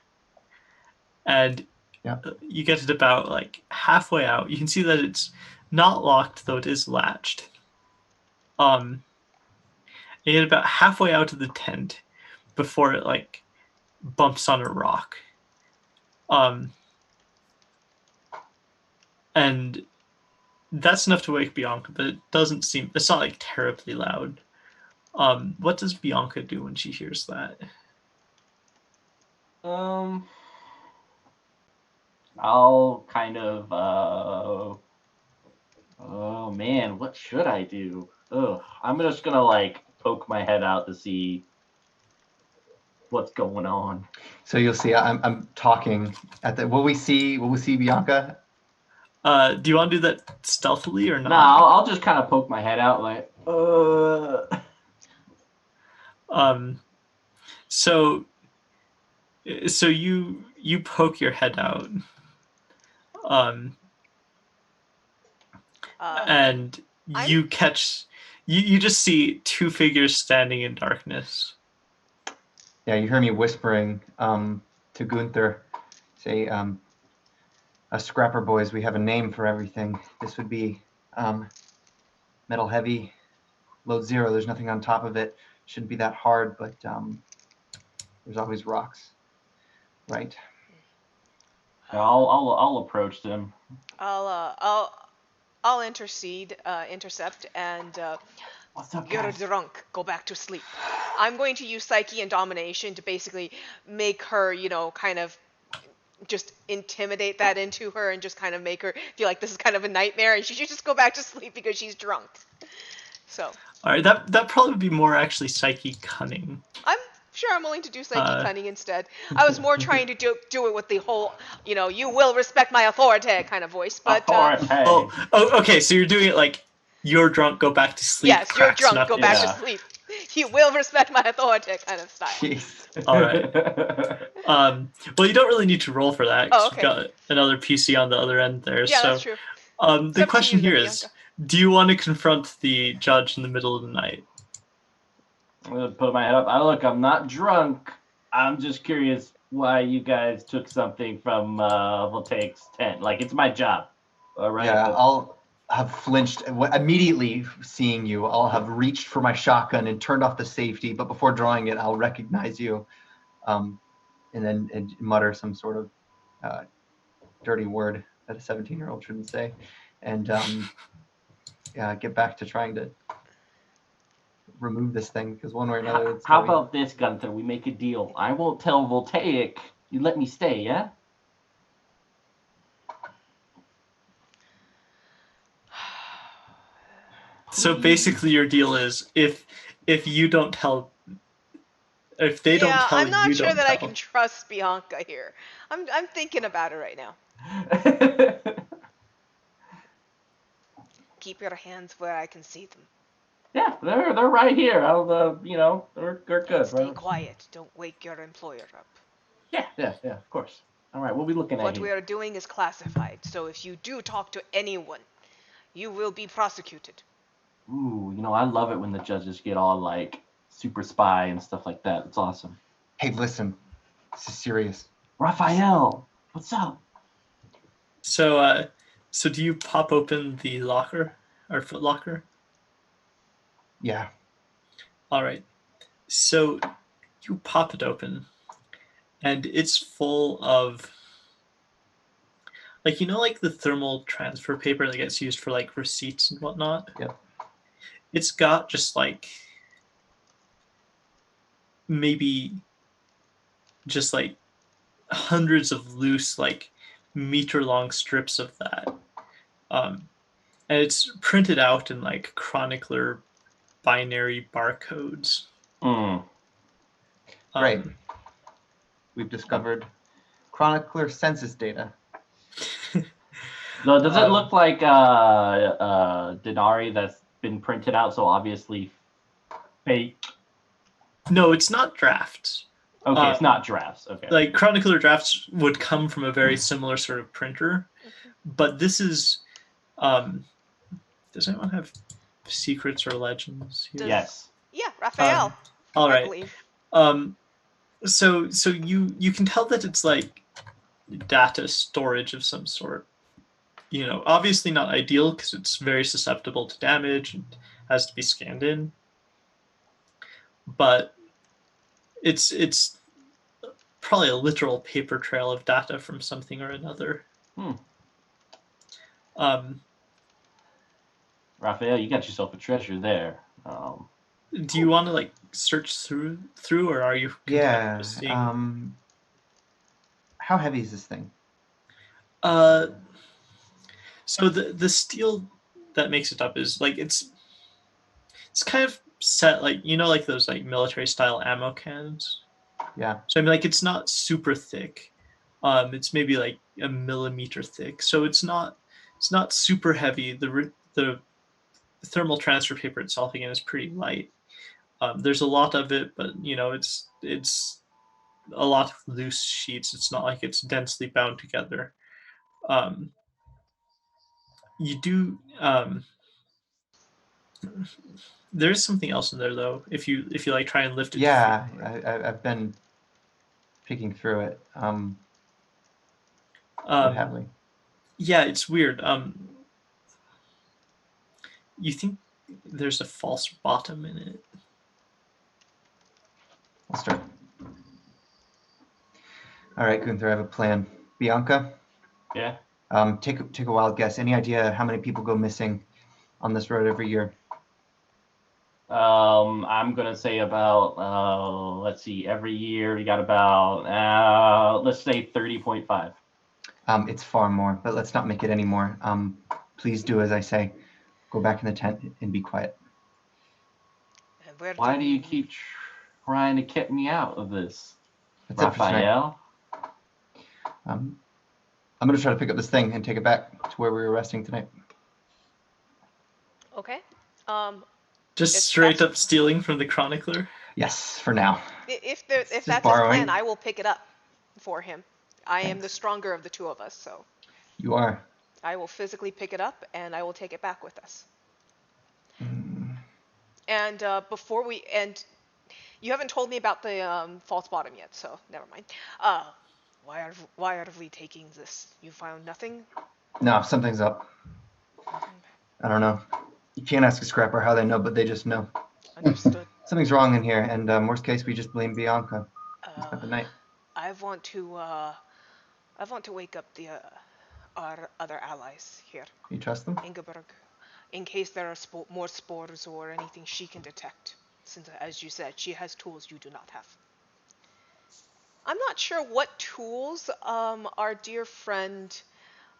and you get it about halfway out. You can see that it's not locked, though it is latched. You get about halfway out of the tent before it bumps on a rock. And that's enough to wake Bianca, but it's not terribly loud. What does Bianca do when she hears that? I'll kind of oh man, what should I do? I'm just gonna poke my head out to see what's going on. So you'll see I'm talking at the will we see Bianca? Do you want to do that stealthily or not? No, I'll just kind of poke my head out So you poke your head out. And you catch you just see 2 figures standing in darkness. Yeah, you hear me whispering to Gunther, say, us scrapper boys, we have a name for everything. This would be metal heavy, load 0. There's nothing on top of it. Shouldn't be that hard, but There's always rocks. Right. Yeah, I'll approach them. I'll intercept, and What's up, you're guys? drunk. Go back to sleep. I'm going to use psyche and domination to basically make her, kind of just intimidate that into her and just kind of make her feel like this is kind of a nightmare and she should just go back to sleep because she's drunk. So. All right, that probably would be more actually psyche cunning. I'm sure I'm willing to do psyche cunning instead. I was more trying to do it with the whole, you will respect my authority kind of voice, but okay, so you're doing it like you're drunk, go back to sleep. Yes, you're drunk, go back to sleep. You will respect my authority kind of style. Jeez. All right. Well, you don't really need to roll for that because okay. you've got another PC on the other end there. Yeah, so, that's true. The question here is, do you want to confront the judge in the middle of the night? I'm gonna put my head up. I'm not drunk. I'm just curious why you guys took something from Voltaic's tent. Like, it's my job. All right. Yeah, I'll have flinched immediately seeing you. I'll have reached for my shotgun and turned off the safety, but before drawing it, I'll recognize you, and then mutter some sort of dirty word that a 17-year-old shouldn't say, and get back to trying to remove this thing, because one way or another. How about this, Gunther? We make a deal. I won't tell Voltaic. You let me stay, yeah? So basically, your deal is if you don't tell, if they don't tell, I'm not you sure don't that tell. I can trust Bianca here. I'm thinking about it right now. Keep your hands where I can see them. Yeah, they're right here. They're good. Stay quiet. Don't wake your employer up. Yeah, of course. All right, we'll be looking at what we are doing is classified, so if you do talk to anyone, you will be prosecuted. Ooh, I love it when the judges get all like super spy and stuff like that. It's awesome. Hey, listen, this is serious. Raphael, what's up? So do you pop open the locker or foot locker? Yeah. All right. So you pop it open, and it's full of, like, like the thermal transfer paper that gets used for like receipts and whatnot. Yep. It's got just like maybe just like hundreds of loose, like meter-long strips of that. And it's printed out in like chronicler binary barcodes. Great. We've discovered chronicler census data. So does it look like Denari that's been printed out, so obviously fake? No, it's not drafts. Okay, it's not drafts. Okay. Like chronicler drafts would come from a very similar sort of printer, but this is. Does anyone have secrets or legends here? Yes. Yeah, Raphael. All right. So you can tell that it's like data storage of some sort. Obviously not ideal because it's very susceptible to damage and has to be scanned in. But it's probably a literal paper trail of data from something or another. Raphael, you got yourself a treasure there. Do you want to like search through, or are you? Yeah. How heavy is this thing? So the steel that makes it up is like it's kind of set like like those like military style ammo cans. Yeah. So I mean like it's not super thick. It's maybe like a millimeter thick. So it's not super heavy. The thermal transfer paper itself again is pretty light. There's a lot of it, but it's a lot of loose sheets. It's not like it's densely bound together. You do. There's something else in there though. If you like try and lift it. Yeah, I've been picking through it. What have we? Yeah, it's weird. You think there's a false bottom in it? I'll start All right, Gunther, I have a plan. Bianca, Yeah. take a wild guess. Any idea how many people go missing on this road every year? I'm gonna say about let's see, every year we got about let's say 30.5. It's far more, but let's not make it any more. Please do as I say. Go back in the tent and be quiet. And where Why do you we- keep trying to get me out of this, That's it for tonight. Raphael? I'm gonna try to pick up this thing and take it back to where we were resting tonight. Okay. Just If straight that's- up stealing from the chronicler. Yes, for now. If Just that's his borrowing. plan, I will pick it up for him. I am the Thanks. stronger of the two of us, so You are. I will physically pick it up and I will take it back with us. Mm, And you haven't told me about the false bottom yet, so never mind. Why are we taking this? You found nothing? No, something's up. I don't know. You can't ask a scrapper how they know, but they just know. Understood. Something's wrong in here, and worst case, we just blame Bianca. Spent the night. I want to wake up our other allies here, You trust them? Ingeborg, in case there are more spores or anything she can detect. Since, as you said, she has tools you do not have. I'm not sure what tools our dear friend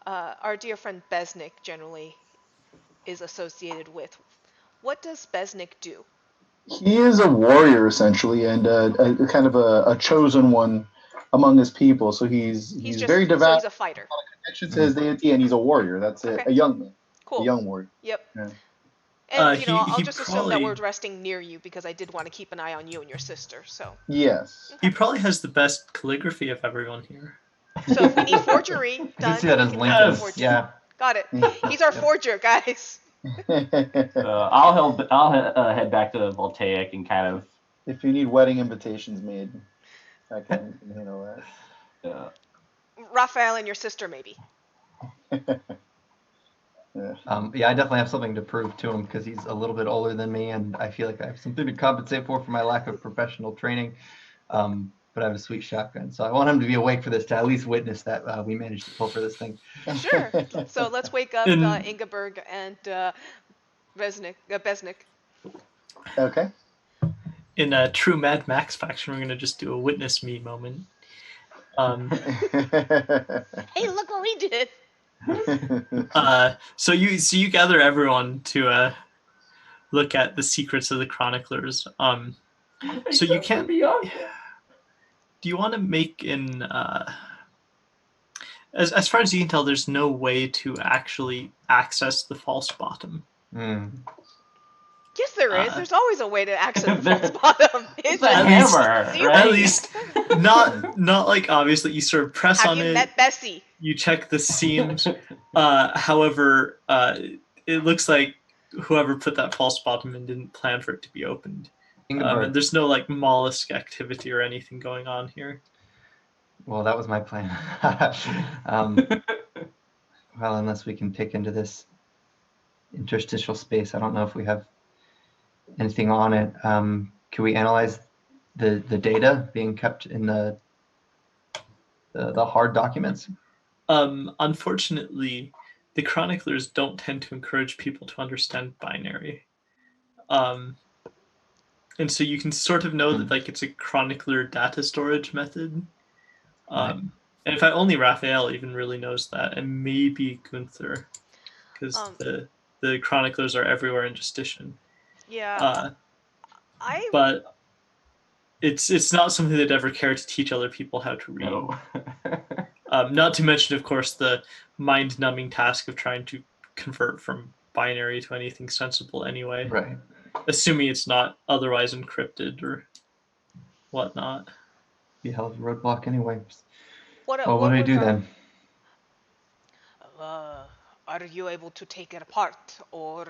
Besnik generally is associated with. What does Besnik do? He is a warrior essentially, and a kind of a chosen one among his people. So he's Just very so devout. he's a fighter. Connection to his deity, and he's a warrior. That's it. Okay. A young man. Cool. A young warrior. Yep. Yeah. And I'll He just assume that probably- we're resting near you because I did want to keep an eye on you and your sister. So Yes. He probably has the best calligraphy of everyone here. so if we need forgery I done, can see that we as can Lincoln. have forgery. Yeah. Got it. He's our forger, guys. I'll head back to Voltaic and kind of If you need wedding invitations made, I can handle Raphael and your sister, maybe. that. Yeah. Yeah, I definitely have something to prove to him because he's a little bit older than me, and I feel like I have something to compensate for my lack of professional training. But I have a sweet shotgun, so I want him to be awake for this to at least witness that we managed to pull for this thing. Sure. So let's wake up And- Ingeborg and Besnik. Okay. In a true Mad Max faction, we're gonna just do a witness me moment. Hey, look what we did! So you gather everyone to look at the secrets of the chroniclers. So you can't. Do you want to make an? As far as you can tell, there's no way to actually access the false bottom. Hmm. Yes, there is. There's always a way to access the false bottom. It's a At least- hammer, you- right? At least, not like obvious that you sort of press Have on you it. met Bessie? You check the seams. However, it looks like whoever put that false bottom in didn't plan for it to be opened. Ingeborg. And there's no like mollusk activity or anything going on here. Well, that was my plan. Well, unless we can take into this interstitial space, I don't know if we have anything on it. Can we analyze the data being kept in the hard documents? Unfortunately, the chroniclers don't tend to encourage people to understand binary. And so you can sort of know that like it's a chronicler data storage method. Right. And in fact, only Raphael even really knows that, and maybe Gunther, because the chroniclers are everywhere in Justitian. Yeah. But it's not something they'd ever care to teach other people how to read. No. Not to mention, of course, the mind-numbing task of trying to convert from binary to anything sensible anyway. Right. Assuming it's not otherwise encrypted or whatnot. Be a hell of a roadblock anyway. What Oh, what do we was do our- then? Are you able to take it apart or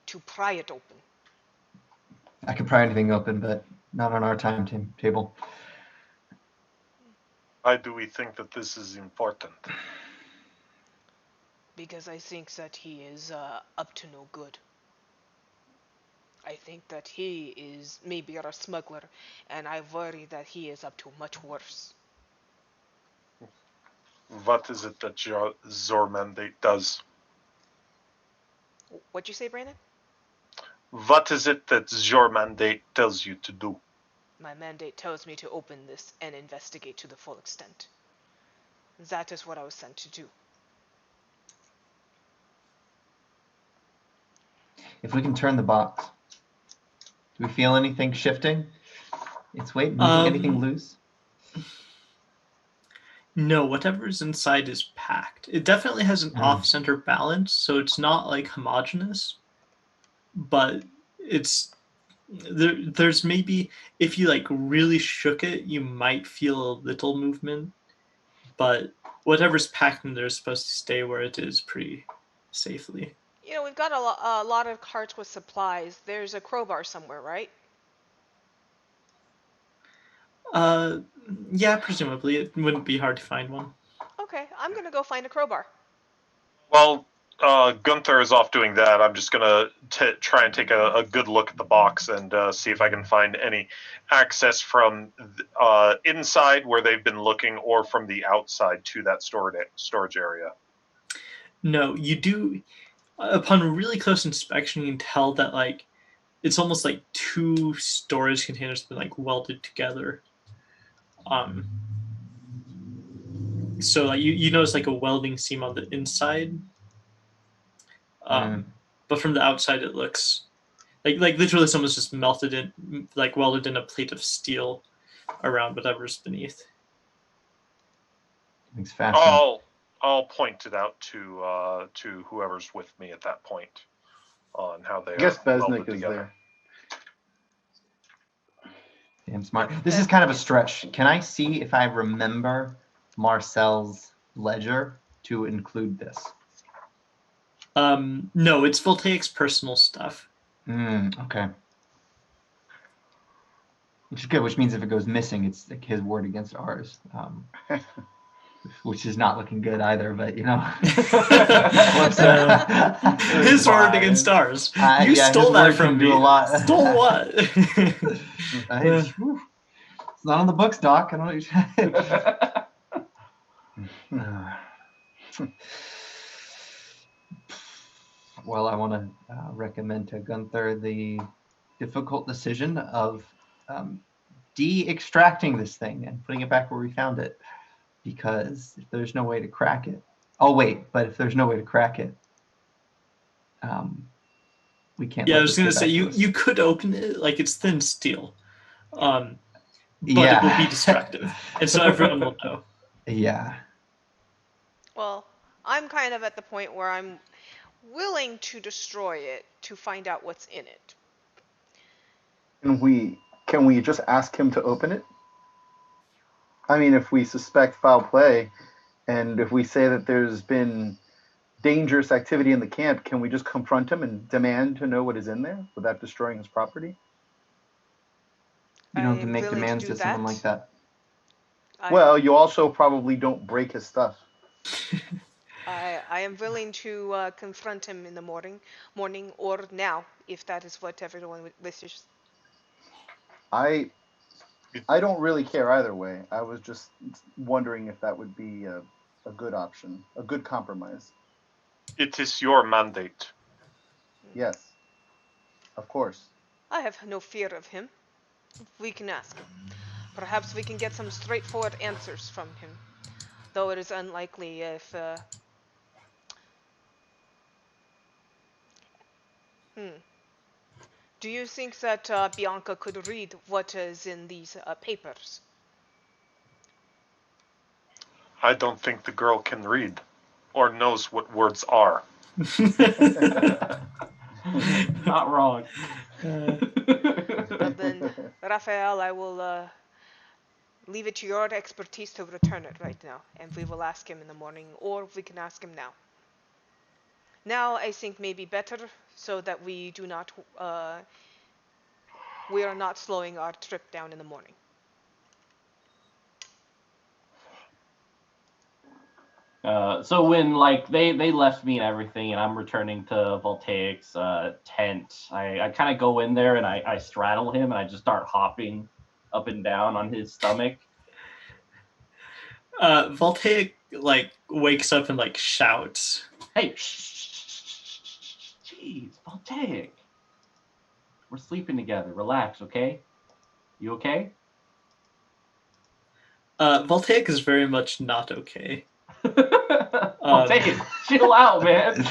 to pry it open? I can pry anything open, but not on our timetable. Why do we think that this is important? Because I think that he is up to no good. I think that he is maybe a smuggler, and I worry that he is up to much worse. What is it that your mandate does? What'd you say, Brandon? What is it that your mandate tells you to do? My mandate tells me to open this and investigate to the full extent. That is what I was sent to do. If we can turn the box, do we feel anything shifting? Its weight moving anything loose? No, whatever's inside is packed. It definitely has an off-center balance, so it's not like homogeneous, but it's there's maybe if you like really shook it, you might feel a little movement, but whatever's packed in there is supposed to stay where it is pretty safely. You know, we've got a lot of carts with supplies. There's a crowbar somewhere, right? Yeah, presumably it wouldn't be hard to find one. Okay, I'm gonna go find a crowbar. Well, Gunther is off doing that. I'm just gonna try and take a good look at the box and see if I can find any access from inside where they've been looking or from the outside to that storage area. No, you do. Upon really close inspection, you can tell that like it's almost like two storage containers been like welded together. So like you notice like a welding seam on the inside, but from the outside it looks like literally someone's just melted in, like welded in a plate of steel around whatever's beneath. It's fascinating. I'll point it out to whoever's with me at that point on how they. I guess are Besnick is together. there. Damn smart. This is kind of a stretch. Can I see if I remember Marcel's ledger to include this? No, it's Voltaic's personal stuff. Okay. Which is good, which means if it goes missing, it's like his word against ours. Which is not looking good either, but you know. His word against ours. You stole that from me. A lot. Stole what? It's not on the books, Doc. I don't know. Well, I want to recommend to Gunther the difficult decision of de-extracting this thing and putting it back where we found it. Because if there's no way to crack it, if there's no way to crack it, we can't. Yeah, I was gonna say you could open it, like it's thin steel, but it will be destructive, and so everyone will know. Yeah. Well, I'm kind of at the point where I'm willing to destroy it to find out what's in it. Can we just ask him to open it? I mean, if we suspect foul play, and if we say that there's been dangerous activity in the camp, can we just confront him and demand to know what is in there without destroying his property? You don't have to make demands to someone like that. Well, you also probably don't break his stuff. I am willing to confront him in the morning or now, if that is what everyone wishes. I don't really care either way. I was just wondering if that would be a good option, a good compromise. It is your mandate. Yes, of course. I have no fear of him. We can ask him. Perhaps we can get some straightforward answers from him, though it is unlikely if... Do you think that Bianca could read what is in these papers? I don't think the girl can read or knows what words are. Not wrong. But then, Raphael, I will leave it to your expertise to return it right now, and we will ask him in the morning, or we can ask him now. Now, I think maybe better, so that we do not, we are not slowing our trip down in the morning. So when like they left me and everything, and I'm returning to Voltaic's tent, I kind of go in there and I straddle him and I just start hopping up and down on his stomach. Voltaic like wakes up and like shouts. Hey, jeez, Voltaic. We're sleeping together. Relax, okay? You okay? Voltaic is very much not okay. Voltaic, chill out, man.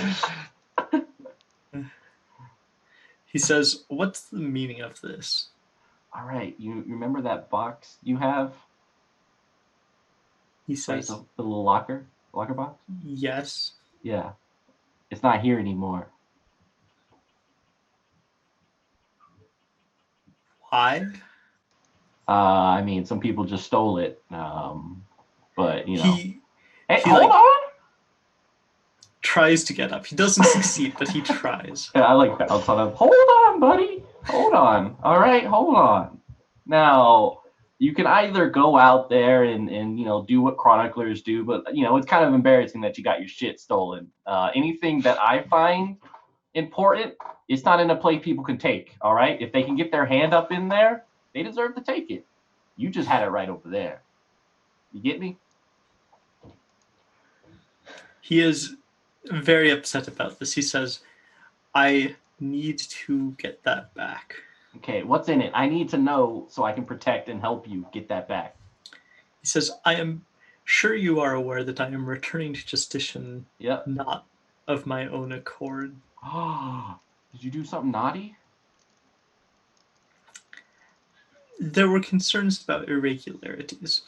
He says, "What's the meaning of this?" All right, you remember that box you have? He Right, says, the little locker box? "Yes." Yeah, it's not here anymore. Why? I mean, some people just stole it. But you know, He hey, he hold like on. tries to get up. He doesn't succeed, but he tries. Yeah, I like bounce on him. Hold on, buddy. Hold on. All right, hold on. Now, you can either go out there and do what chroniclers do, but it's kind of embarrassing that you got your shit stolen. Anything that I find important, it's not in a place people can take. All right, if they can get their hand up in there, they deserve to take it. You just had it right over there. You get me? He is very upset about this. He says, "I need to get that back." Okay, what's in it? I need to know so I can protect and help you get that back. He says, "I am sure you are aware that I am returning to Justitian, Yep. not of my own accord." Oh, did you do something naughty? There were concerns about irregularities.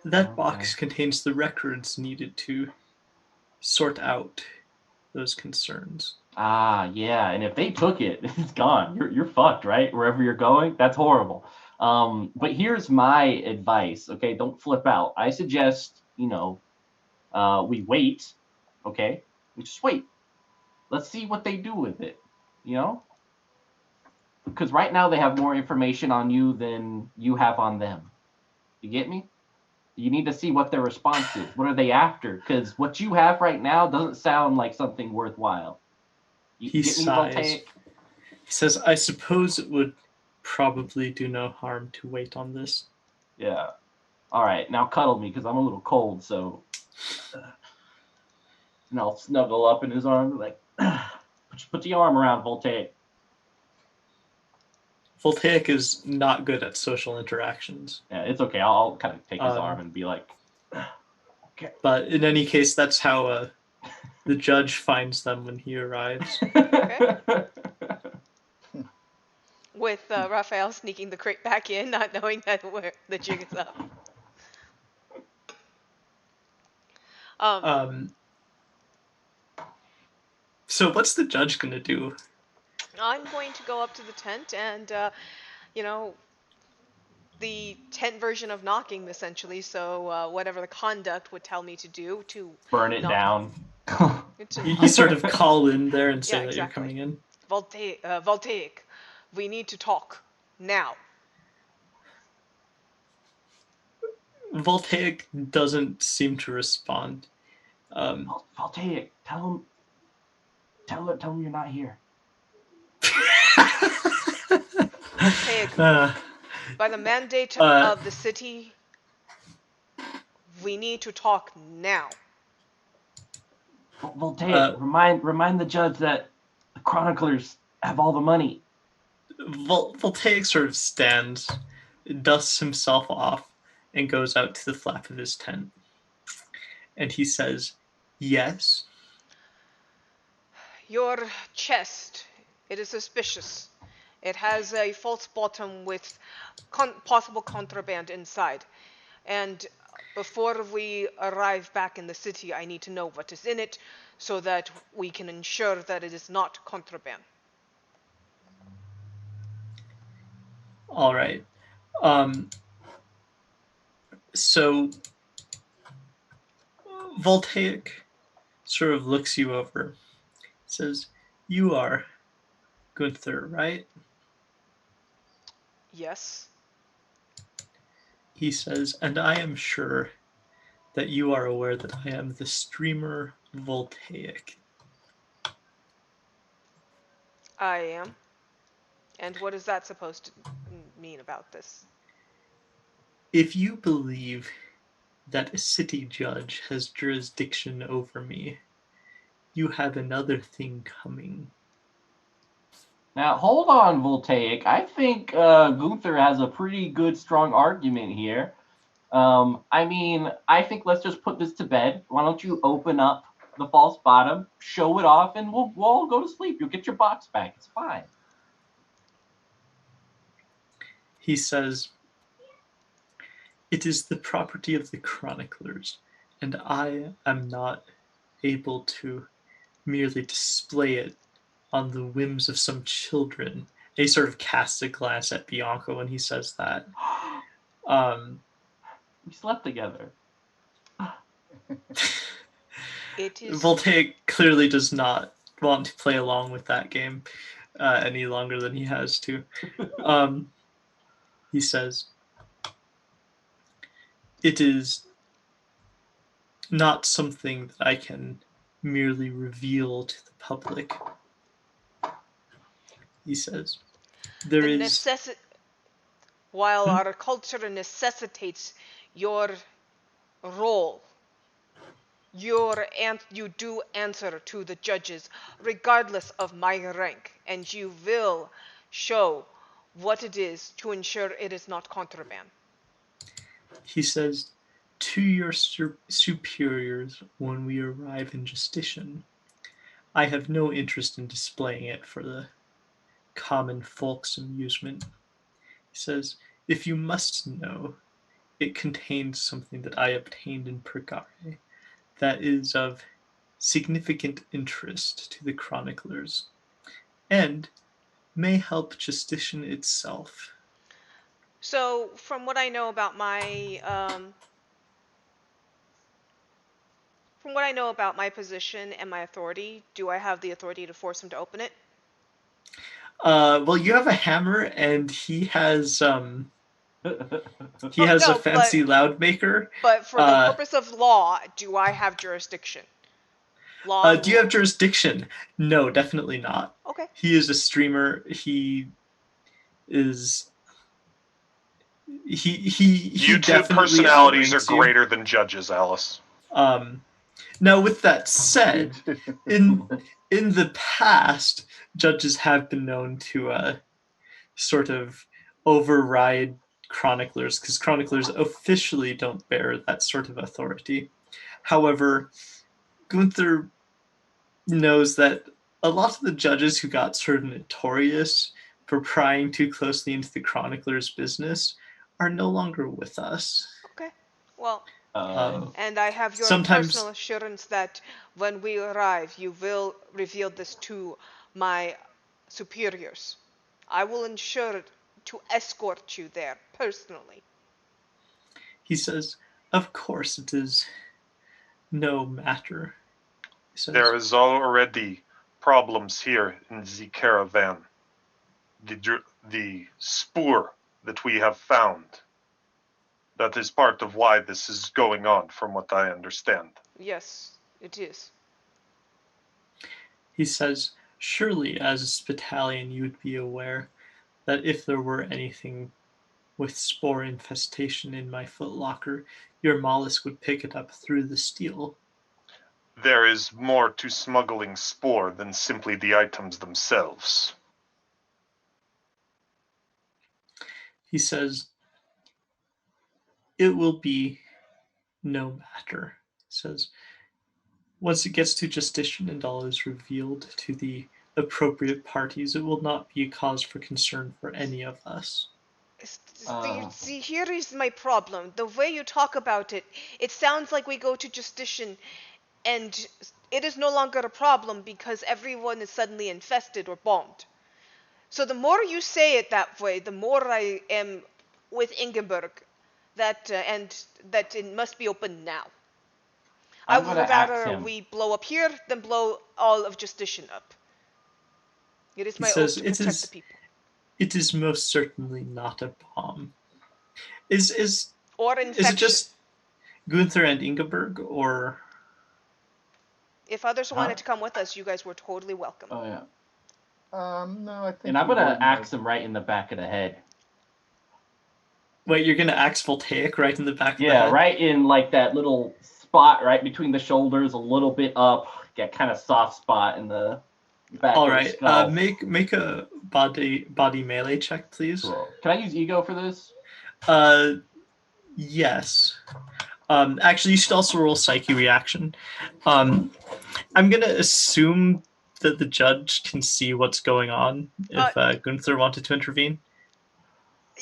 That Okay. box contains the records needed to sort out those concerns. Ah, yeah. And if they took it, it's gone. You're fucked, right? Wherever you're going, that's horrible. But here's my advice. Okay, don't flip out. I suggest we wait. Okay, we just wait. Let's see what they do with it. You know, because right now they have more information on you than you have on them. You get me? You need to see what their response is. What are they after? Because what you have right now doesn't sound like something worthwhile. You He get me, sighs. Voltaic? He says, "I suppose it would probably do no harm to wait on this." Yeah. All right. Now cuddle me because I'm a little cold. So, and I'll snuggle up in his arm like, put the arm around Voltaic. Voltaic is not good at social interactions. Yeah, it's okay. I'll kind of take his arm and be like, okay. But in any case, that's how the judge finds them when he arrives. Okay. With Raphael sneaking the crate back in, not knowing that the jig is up. So what's the judge gonna do? I'm going to go up to the tent and, the tent version of knocking, essentially. So whatever the conduct would tell me to do to Burn it knock. down. You sort of call in there and say Yeah, that exactly. you're coming in. Voltaic, we need to talk now. Voltaic doesn't seem to respond. Voltaic, tell him you're not here. Voltaic, by the mandate of the city, we need to talk now. Voltaic, remind the judge that the chroniclers have all the money. Voltaic sort of stands, dusts himself off, and goes out to the flap of his tent. And he says, "Yes." Your chest, it is suspicious. It has a false bottom with possible contraband inside. And before we arrive back in the city, I need to know what is in it so that we can ensure that it is not contraband. All right. So Voltaic sort of looks you over, says, "You are Gunther, right?" Yes. He says, "And I am sure that you are aware that I am the streamer Voltaic." I am. And what is that supposed to mean about this? If you believe that a city judge has jurisdiction over me. You have another thing coming. Now, hold on, Voltaic. I think Gunther has a pretty good, strong argument here. I mean, I think let's just put this to bed. Why don't you open up the false bottom, show it off, and we'll all go to sleep. You'll get your box back. It's fine. He says, "It is the property of the chroniclers, and I am not able to merely display it on the whims of some children." And he sort of casts a glance at Bianca when he says that. We slept together. It is Voltaic clearly does not want to play along with that game any longer than he has to. He says, "It is not something that I can merely reveal to the public." He says, "There the is..." while our culture necessitates your role, you do answer to the judges regardless of my rank, and you will show what it is to ensure it is not contraband. He says, "To your superiors when we arrive in Justitian. I have no interest in displaying it for the common folk's amusement." He says, "If you must know, it contains something that I obtained in Purgare that is of significant interest to the chroniclers, and may help Justitian itself." So, from what I know about my position and my authority, do I have the authority to force him to open it? Well, you have a hammer, and he has a fancy loud maker. But for the purpose of law, do I have jurisdiction? Do you have jurisdiction? No, definitely not. Okay. He is a streamer. He is. He YouTube personalities are greater than judges, Alice. Now, with that said, in the past, judges have been known to sort of override chroniclers, because chroniclers officially don't bear that sort of authority. However, Gunther knows that a lot of the judges who got sort of notorious for prying too closely into the chroniclers' business are no longer with us. Okay. Well, and I have your sometimes personal assurance that when we arrive, you will reveal this to my superiors. I will ensure to escort you there personally. He says, "Of course it is no matter." Says, "There is already problems here in the caravan. The spoor that we have found. That is part of why this is going on, from what I understand." Yes, it is. He says, "Surely as a Spitalian you would be aware that if there were anything with spore infestation in my footlocker, your mollusk would pick it up through the steel." There is more to smuggling spore than simply the items themselves. He says, "It will be no matter." He says, "Once it gets to Justitian and all is revealed to the appropriate parties, it will not be a cause for concern for any of us." See, here is my problem. The way you talk about it, it sounds like we go to Justitian and it is no longer a problem because everyone is suddenly infested or bombed. So the more you say it that way, the more I am with Ingeborg that it must be open now. I would rather we blow up here than blow all of Justitian up. It is my oath to protect the people. "It is most certainly not a bomb." Is it just Gunther and Ingeborg, or if others wanted to come with us, you guys were totally welcome. Oh yeah. No, I think. And I'm gonna axe him right in the back of the head. Wait, you're gonna axe Voltaic right in the back of the Yeah, head? right in like that little spot right between the shoulders, a little bit up, that kind of soft spot in the back All of the right. skull. Make a body melee check, please. Cool. Can I use ego for this? Yes. Actually, you should also roll psyche reaction. I'm gonna assume that the judge can see what's going on if Gunther wanted to intervene.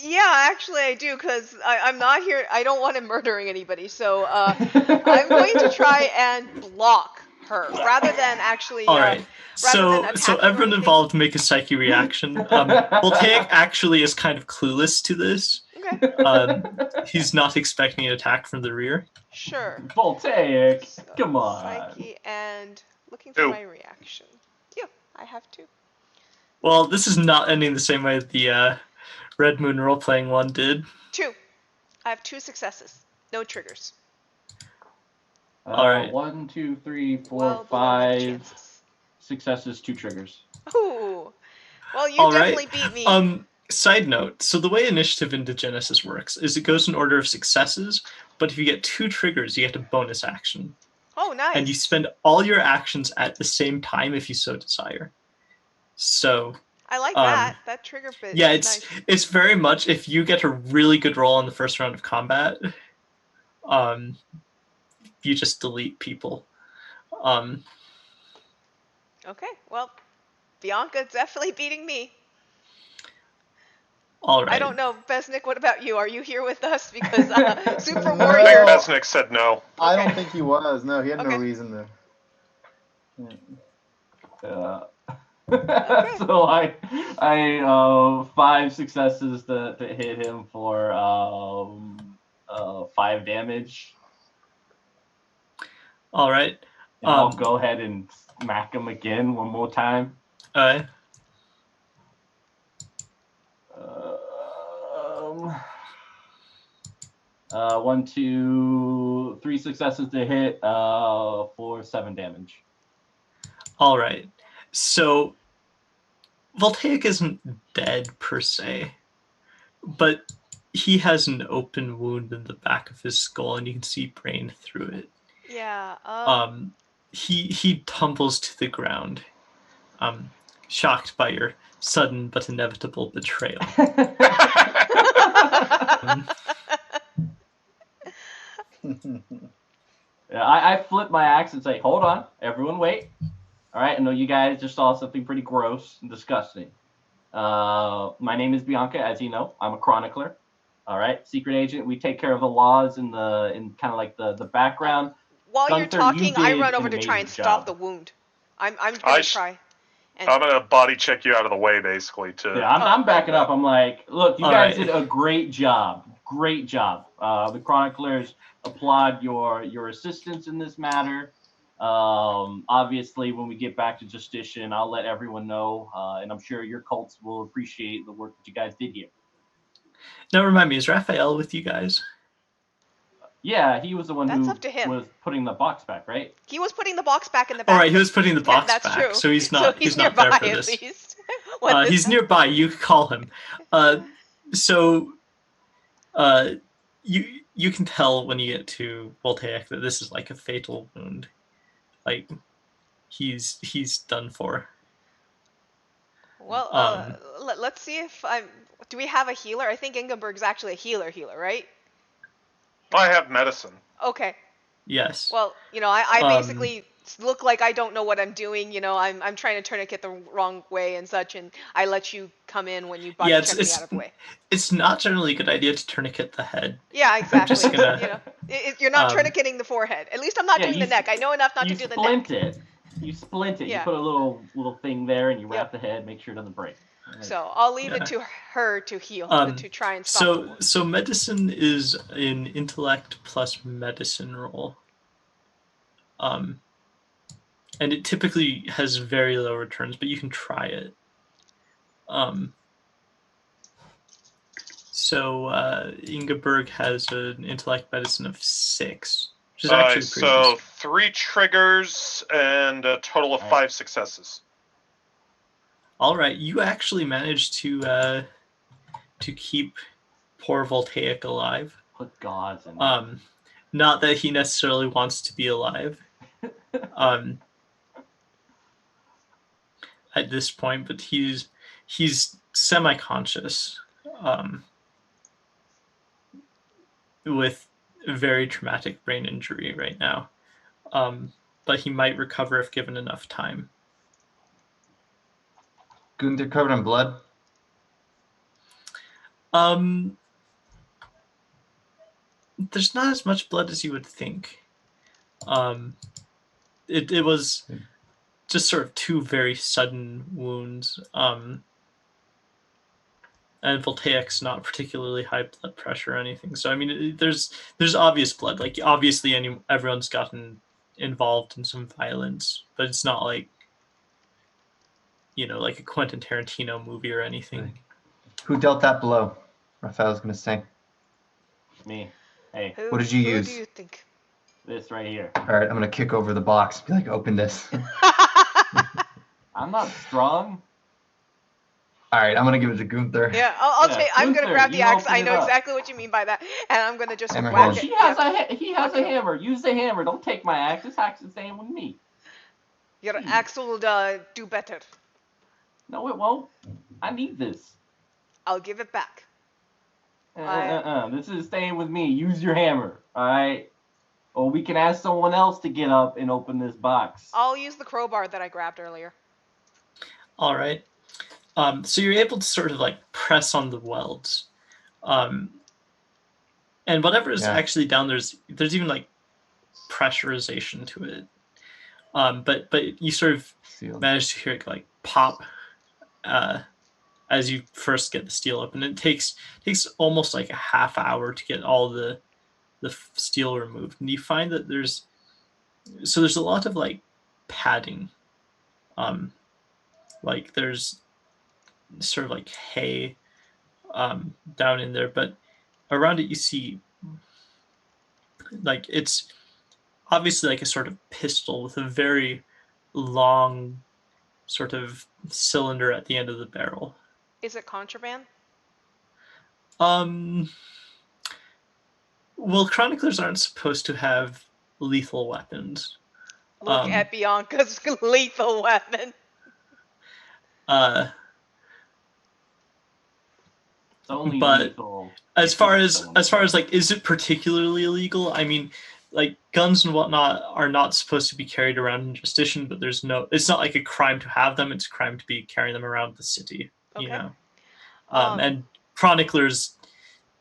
Yeah, actually I do, because I'm not here. I don't want him murdering anybody, so I'm going to try and block her rather than actually. All right. Rather than So attacking or everyone anything. involved make a psyche reaction. Voltaic actually is kind of clueless to this. Okay. He's not expecting an attack from the rear. Sure. Voltaic, So, come on. Psyche and looking for my reaction. Yeah, I have to. Well, this is not ending the same way the Red Moon role-playing one did. 2. I have 2 successes. No triggers. All right. 1, 2, 3, 4, Well below my 5 chances. successes, 2 triggers. Ooh. Well, you All definitely right. beat me. Side note, so the way initiative in Degenesis works is it goes in order of successes, but if you get 2 triggers, you get a bonus action. Oh, nice. And you spend all your actions at the same time if you so desire. So I like that. That trigger bit. Yeah, is nice. it's very much if you get a really good roll on the first round of combat, you just delete people. Okay, well, Bianca's definitely beating me. All right. I don't know, Besnick, what about you? Are you here with us? Because Super I Warrior... think Besnick said no. I don't think he was. No, he had Okay. no reason to. Okay. So I 5 successes to hit him for 5 damage. All right. And I'll go ahead and smack him again one more time. All right. 1, 2, 3 successes to hit for 7 damage. All right. So Voltaic isn't dead per se, but he has an open wound in the back of his skull, and you can see brain through it. Yeah. He tumbles to the ground, shocked by your sudden but inevitable betrayal. I flip my axe and say, "Hold on, everyone, wait. All right, I know you guys just saw something pretty gross and disgusting. My name is Bianca, as you know. I'm a chronicler. All right, secret agent. We take care of the laws in kind of like the background. While you're Gunther, talking, you I did run over an to try and amazing stop job. the wound. I'm going to try. And I'm gonna body check you out of the way, basically. Yeah, I'm backing up. I'm like, look, you All guys right. did a great job. Great job. The chroniclers applaud your assistance in this matter. Obviously, when we get back to Justitian, I'll let everyone know, and I'm sure your cults will appreciate the work that you guys did here. Now, remind me, is Raphael with you guys? Yeah, he was the one That's who up to him. was putting the box back, right? he was putting the box back in the back. All right, he was putting the box That's back, true. so he's not he's not nearby there for at this. least. When this He's nearby. You could call him. So you can tell when you get to Voltaic that this is like a fatal wound. Like he's done for. Well, let's see if do we have a healer? I think Ingeborg's actually a healer, right? I have medicine. Okay. Yes. Well, I basically look like I don't know what I'm doing. I'm trying to tourniquet the wrong way and such, and I let you come in when you body check me out of the way. It's not generally a good idea to tourniquet the head. Yeah, exactly. just gonna- You're not tourniqueting the forehead. At least I'm not doing the neck. I know enough not to do the neck. You splint it. Yeah. You put a little thing there, and you wrap the head. Make sure it doesn't break. Right. So I'll leave it to her to heal, to try and stop the wound. So medicine is an intellect plus medicine roll. And it typically has very low returns, but you can try it. So Ingeborg has an intellect medicine of 6, which is actually pretty So decent. 3 triggers and a total of 5 successes. All right, you actually managed to keep poor Voltaic alive. Put gauze in. Not that he necessarily wants to be alive. At this point, but he's semi-conscious, with a very traumatic brain injury right now. But he might recover if given enough time. Gunther covered in blood. There's not as much blood as you would think. It was just sort of two very sudden wounds. And Voltaic's not particularly high blood pressure or anything. So I mean, there's obvious blood. Like obviously, everyone's gotten involved in some violence, but it's not like, like a Quentin Tarantino movie or anything. Who dealt that blow? Raphael's gonna say. Me. Hey. What did you use? Who do you think? This right here. All right, I'm gonna kick over the box. Be like, open this. I'm not strong. All right, I'm gonna give it to Gunther. Yeah, I'll Yeah, take. I'm gonna Gunther, grab the you axe. open I it know up. exactly what you mean by that, and I'm gonna just Hammer whack hand. it. He has a hammer. Use the hammer. Don't take my axe. This axe is the same with me. Your axe will do better. No, it won't. I need this. I'll give it back. This is staying with me. Use your hammer. All right. Or we can ask someone else to get up and open this box. I'll use the crowbar that I grabbed earlier. All right. So you're able to sort of like press on the welds, and whatever is actually down there's even like pressurization to it. But you sort of manage to hear it like pop as you first get the steel open. It takes almost like a half hour to get all the steel removed, and you find that there's a lot of like padding, like there's sort of like hay down in there, but around it you see like it's obviously like a sort of pistol with a very long sort of cylinder at the end of the barrel. Is it contraband? Well, chroniclers aren't supposed to have lethal weapons. Look at Bianca's lethal weapon. But lethal as far as like, is it particularly illegal? I mean, like guns and whatnot are not supposed to be carried around in Justitian, but it's not like a crime to have them. It's a crime to be carrying them around the city, Okay. And chroniclers,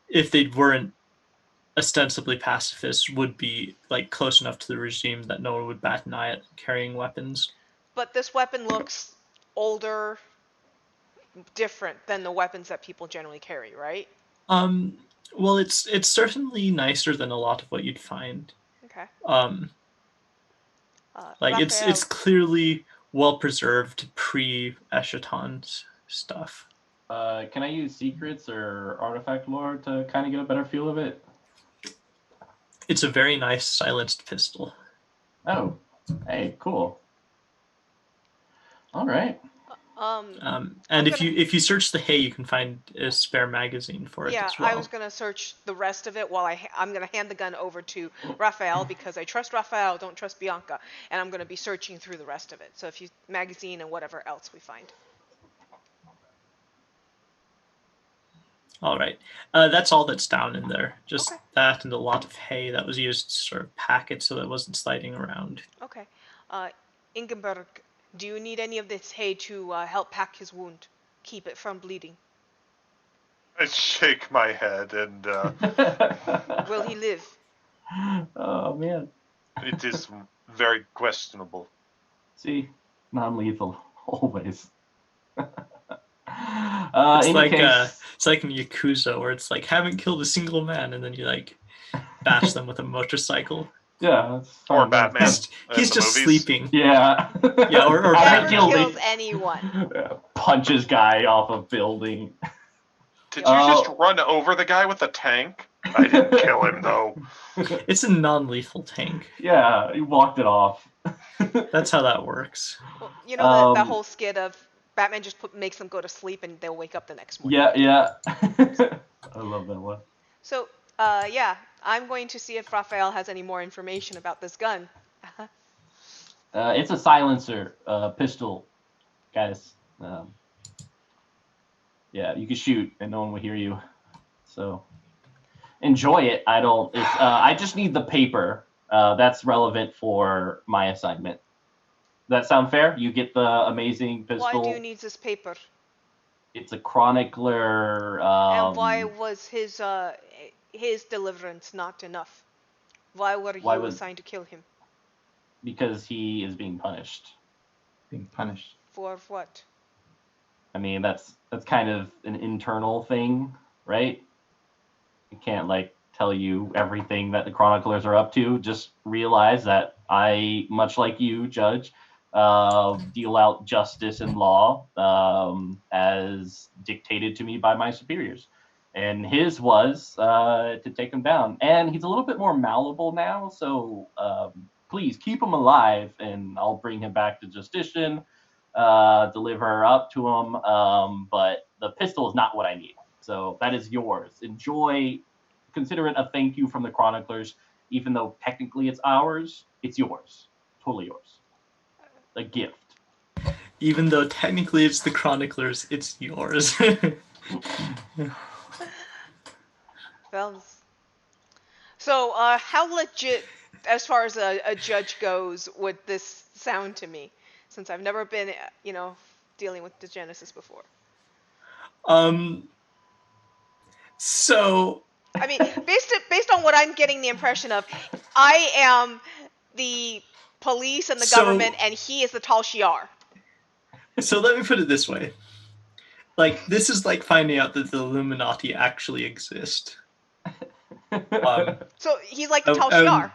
if they weren't ostensibly pacifists, would be like close enough to the regime that no one would bat an eye at carrying weapons. But this weapon looks older, different than the weapons that people generally carry, right? Well, it's certainly nicer than a lot of what you'd find. Okay. Like Raphael, it's clearly well preserved pre-Eschaton stuff. Can I use secrets or artifact lore to kind of get a better feel of it? It's a very nice silenced pistol. Oh, hey, cool. All right. And if you search the hay, you can find a spare magazine for it as well. I was gonna search the rest of it while I'm gonna hand the gun over to Raphael because I trust Raphael, don't trust Bianca, and I'm gonna be searching through the rest of it. So if you magazine and whatever else we find. All right, that's all that's down in there. Just Okay. that and a lot of hay that was used to sort of pack it so that it wasn't sliding around. Okay. Ingeborg, do you need any of this hay to help pack his wound, keep it from bleeding? I shake my head, and Will he live? Oh man. it is very questionable. See, non-lethal always. It's like in Yakuza where it's like haven't killed a single man, and then you like bash them with a motorcycle. Yeah, that's Or fine. Batman. He's the just movies. sleeping. Yeah. Yeah, or Never Batman. kills anyone. Punches guy off a building. Did you just run over the guy with a tank? I didn't kill him though. It's a non-lethal tank. Yeah, he walked it off. That's how that works. Well, you know that whole skit of Batman just makes them go to sleep and they'll wake up the next morning. Yeah. I love that one. So, yeah, I'm going to see if Raphael has any more information about this gun. It's a silencer, pistol, guys. Yeah, you can shoot and no one will hear you. So enjoy it. I just need the paper. That's relevant for my assignment. Does that sound fair? You get the amazing pistol. Why do you need this paper? It's a chronicler. And why was his deliverance not enough? Why were you assigned to kill him? Because he is being punished. Being punished. For what? I mean, that's kind of an internal thing, right? I can't like tell you everything that the chroniclers are up to. Just realize that I, much like you, Judge, deal out justice and law as dictated to me by my superiors. And his was to take him down. And he's a little bit more malleable now, so please keep him alive, and I'll bring him back to Justician, deliver up to him. But the pistol is not what I need. So that is yours. Enjoy. Consider it a thank you from the chroniclers. Even though technically it's ours, it's yours. Totally yours. A gift. Even though technically it's the chroniclers, it's yours. Well, so how legit, as far as a judge goes, would this sound to me? Since I've never been, dealing with Degenesis before. So. I mean, based on what I'm getting the impression of, I am the police and the government, and he is the Tal Shiar. So let me put it this way. Like, this is like finding out that the Illuminati actually exist. So he's like the Tal Shiar.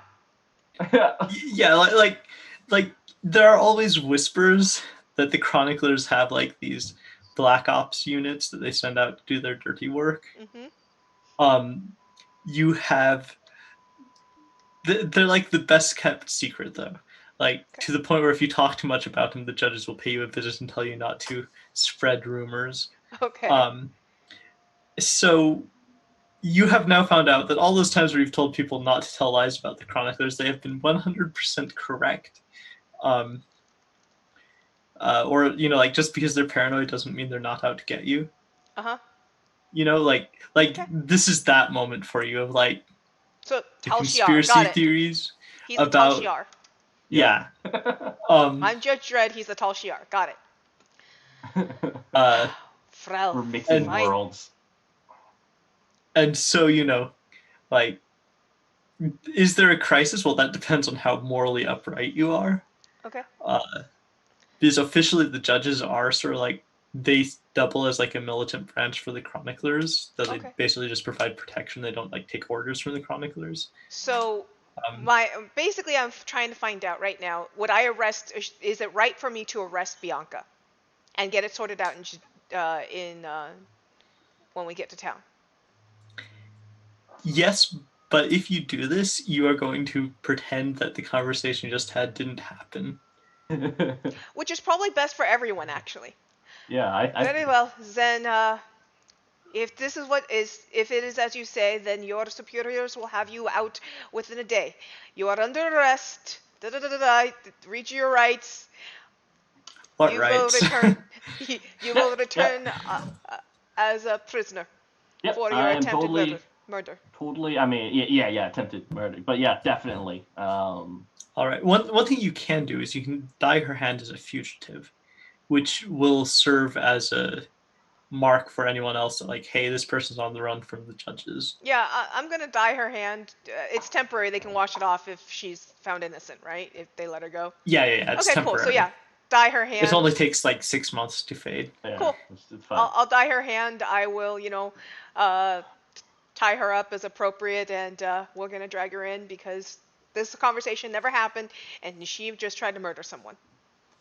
Yeah, like there are always whispers that the chroniclers have like these black ops units that they send out to do their dirty work. Mm-hmm. You have they're like the best kept secret though. Like to the point where if you talk too much about them, the judges will pay you a visit and tell you not to spread rumors. Okay. So you have now found out that all those times where you've told people not to tell lies about the chroniclers, they have been 100% correct. Or like just because they're paranoid doesn't mean they're not out to get you. Uh-huh. This is that moment for you of like so the Tal conspiracy Shiar. Got it. theories He's about the Tal Shiar. Yeah. I'm Judge Dredd, he's the Tal Shiar. Got it. We're mixing worlds. And so, like, is there a crisis? Well, that depends on how morally upright you are. Okay. Because officially the judges are sort of like, they double as like a militant branch for the chroniclers. That they basically just provide protection. They don't like take orders from the chroniclers. So basically I'm trying to find out right now, would I arrest, is it right for me to arrest Bianca and get it sorted out in when we get to town? Yes, but if you do this, you are going to pretend that the conversation you just had didn't happen. Which is probably best for everyone, actually. Yeah, Very well. Then, if this is if it is as you say, then your superiors will have you out within a day. You are under arrest. Read your rights. What rights? You will return as a prisoner for your attempted murder. Totally. I mean, yeah, attempted murder. But yeah, definitely. All right. One thing you can do is you can dye her hand as a fugitive, which will serve as a mark for anyone else that, like, hey, this person's on the run from the judges. Yeah, I'm gonna dye her hand. It's temporary. They can wash it off if she's found innocent, right? If they let her go. Yeah. It's temporary. Cool. So yeah, dye her hand. It only takes like 6 months to fade. Yeah, cool. It's fine. I'll dye her hand. I will, tie her up as appropriate, and we're gonna drag her in because this conversation never happened, and she just tried to murder someone.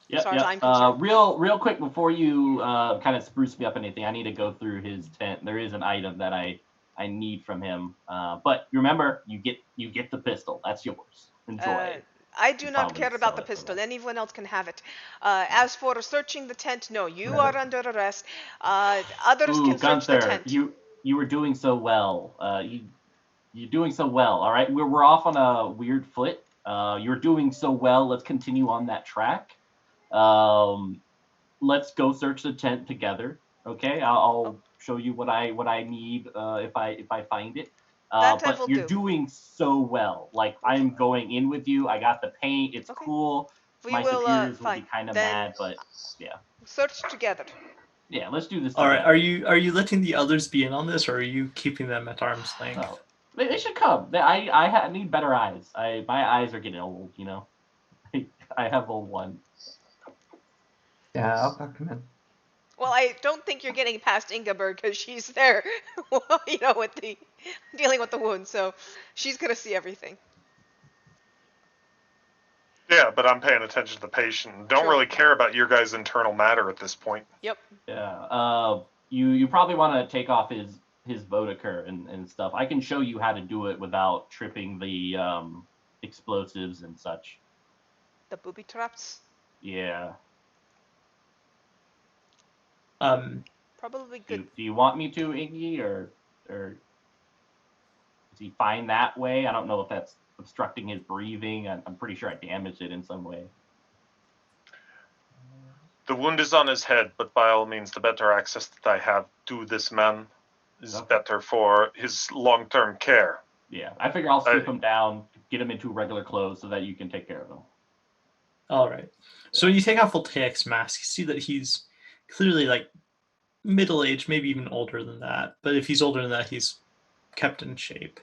Yeah. As far as I'm concerned. Real quick before you kind of spruce me up anything, I need to go through his tent. There is an item that I need from him. But remember, you get the pistol. That's yours. Enjoy. I do not Probably care about the sell it for pistol. less. Anyone else can have it. As for searching the tent, no, you No. are under arrest. Others Ooh, can search the Gunther, tent. you were doing so well. You're doing so well. All right, we're off on a weird foot. You're doing so well. Let's continue on that track. Let's go search the tent together. Okay, I'll show you what I need if I find it. That I But will you're do. doing so well. Like I'm going in with you. I got the paint. It's Okay. cool. We My will, superiors will fine. be kind of Then mad, but yeah, search together. yeah. Let's do this All right. together. Are you letting the others be in on this, or are you keeping them at arm's length? Oh, they should come. I need better eyes. My eyes are getting old. You know, I have old ones. Yeah, I'll come in. Well, I don't think you're getting past Ingeborg because she's there, with the dealing with the wound. So she's gonna see everything. Yeah, but I'm paying attention to the patient. Don't True. really care about your guys' internal matter at this point. Yep. Yeah. You probably want to take off his Vodacur and stuff. I can show you how to do it without tripping the explosives and such. The booby traps. Yeah. Probably Do good. you want me to, Iggy, or is he fine that way? I don't know if that's obstructing his breathing. I'm pretty sure I damaged it in some way. The wound is on his head, but by all means, the better access that I have to this man is Okay. better for his long-term care. Yeah, I figure I'll strip him down, get him into regular clothes so that you can take care of him. All right. So when you take off Voltaic's mask, you see that he's clearly like middle-aged, maybe even older than that. But if he's older than that, he's kept in shape.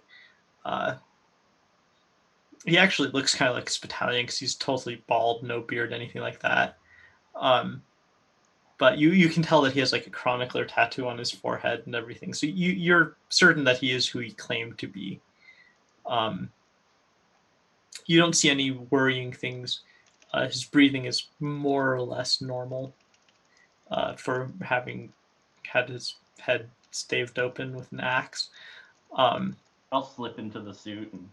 He actually looks kind of like Spitalion because he's totally bald, no beard, anything like that. But you can tell that he has like a chronicler tattoo on his forehead and everything. So you're certain that he is who he claimed to be. You don't see any worrying things. His breathing is more or less normal for having had his head staved open with an axe. I'll slip into the suit and.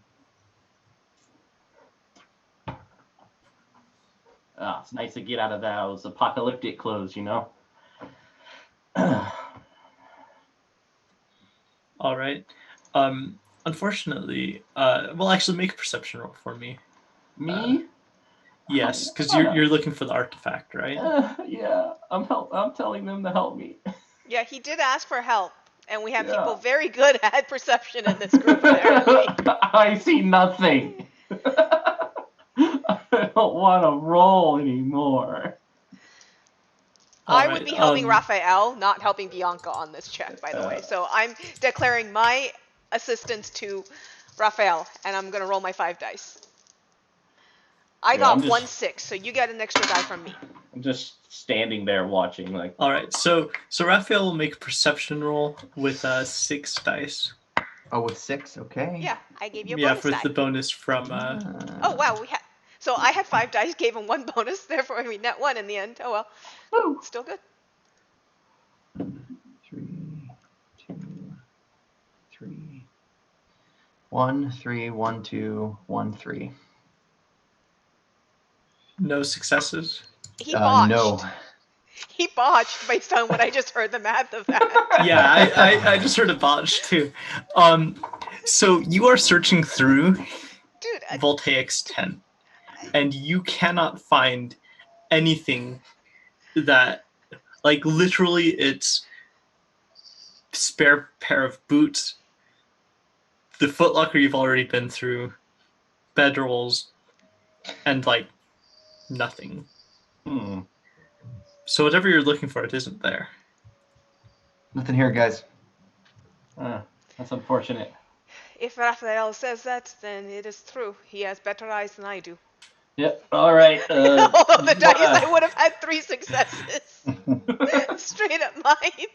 It's nice to get out of those apocalyptic clothes, you know. All right. Unfortunately, well, actually, make a perception roll for me. Me? Yes, because you're looking for the artifact, right? Yeah, I'm telling them to help me. Yeah, he did ask for help, and we have Yeah. people very good at perception in this group, apparently. I see nothing. I don't want to roll anymore. I All would right, be helping Raphael, not helping Bianca on this check, by the way. So I'm declaring my assistance to Raphael, and I'm going to roll my 5 dice. I got 1-6, so you get an extra die from me. I'm just standing there watching, like. All right, so Raphael will make a perception roll with 6 dice. Oh, with 6, okay. Yeah, I gave you a Yeah, bonus with die. the bonus from. Oh wow, so I had 5 dice, gave him 1 bonus, therefore we net 1 in the end. Oh well, Woo. still good. 3, 2, 3. 1, 3, 1, 2, 1, 3. No successes. He botched. No. He botched based on what I just heard the math of that. Yeah, I just heard a botch too. So you are searching through Dude, Voltaic's tent, and you cannot find anything that, like, literally, it's spare pair of boots, the footlocker you've already been through, bedrolls, and like nothing. So whatever you're looking for, it isn't there. Nothing here, guys. That's unfortunate. If Raphael says that, then it is true. He has better eyes than I do. Yep. All right. Although the dice, I would have had 3 successes. Straight up mine.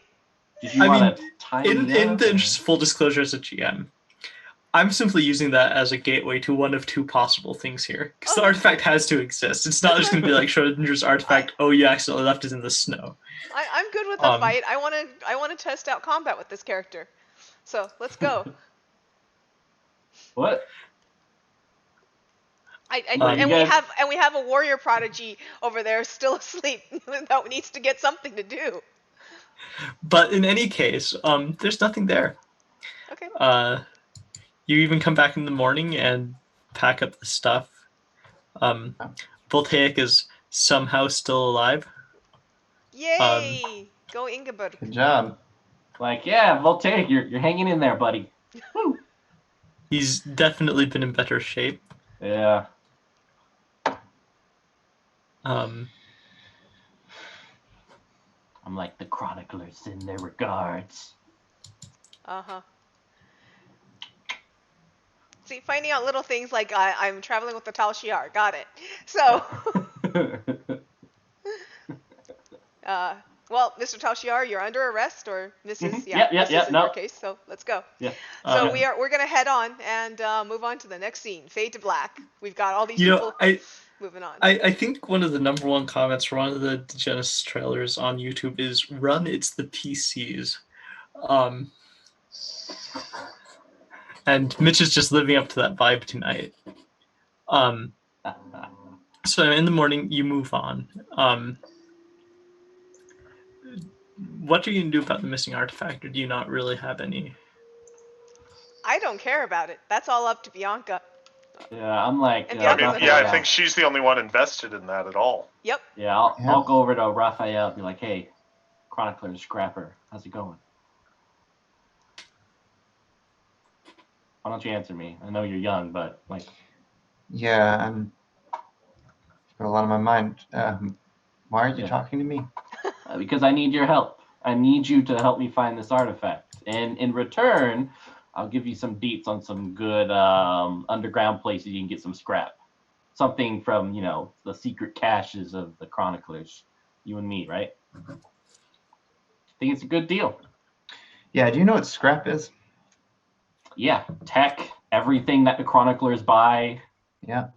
Did you want to tie in me up, the interest of full disclosure as a GM, I'm simply using that as a gateway to one of 2 possible things here. Because the artifact has to exist. It's not just going to be like Schrodinger's artifact, oh, you accidentally left it in the snow. I'm good with the fight. I want to test out combat with this character. So, let's go. What? And we have a warrior prodigy over there still asleep that needs to get something to do. But in any case, there's nothing there. Okay. You even come back in the morning and pack up the stuff. Voltaic is somehow still alive. Yay! Go Ingeborg. Good job. Like, yeah, Voltaic, you're hanging in there, buddy. Woo. He's definitely been in better shape. Yeah. Um, I'm like, the chroniclers send their regards. Uh-huh. See, finding out little things like I'm traveling with the Tal Shiar. Got it. So, well, Mr. Tal Shiar, you're under arrest, or Mrs. Yeah, This is in no. your case, so let's go. Yeah. So we're gonna head on and move on to the next scene. Fade to black. We've got all these people moving on. I think one of the number one comments for one of the Degenesis trailers on YouTube is "Run, it's the PCs." And Mitch is just living up to that vibe tonight. So in the morning, you move on. What are you going to do about the missing artifact, or do you not really have any? I don't care about it. That's all up to Bianca. Yeah, I'm like... I think she's the only one invested in that at all. Yep. Yeah, I'll go over to Raphael and be like, hey, Chronicler Scrapper, how's it going? Why don't you answer me? I know you're young, but like... Yeah, I'm... got a lot on my mind. Why aren't you talking to me? Because I need your help. I need you to help me find this artifact. And in return, I'll give you some deets on some good underground places you can get some scrap. Something from, the secret caches of the chroniclers. You and me, right? I think it's a good deal. Yeah, do you know what scrap is? Yeah, tech, everything that the chroniclers buy. Yeah.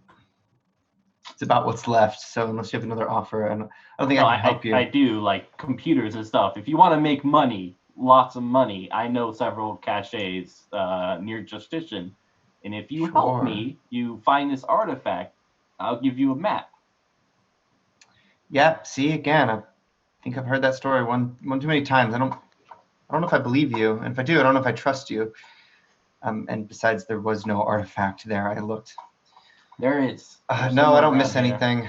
It's about what's left. So unless you have another offer, I don't think I can help you. I do, like computers and stuff. If you want to make money, lots of money, I know several caches near Justitian. And if you help me, you find this artifact, I'll give you a map. Yeah, see, again, I think I've heard that story one too many times. I don't know if I believe you. And if I do, I don't know if I trust you. And besides, there was no artifact there. I looked. There is. No, I don't miss anything.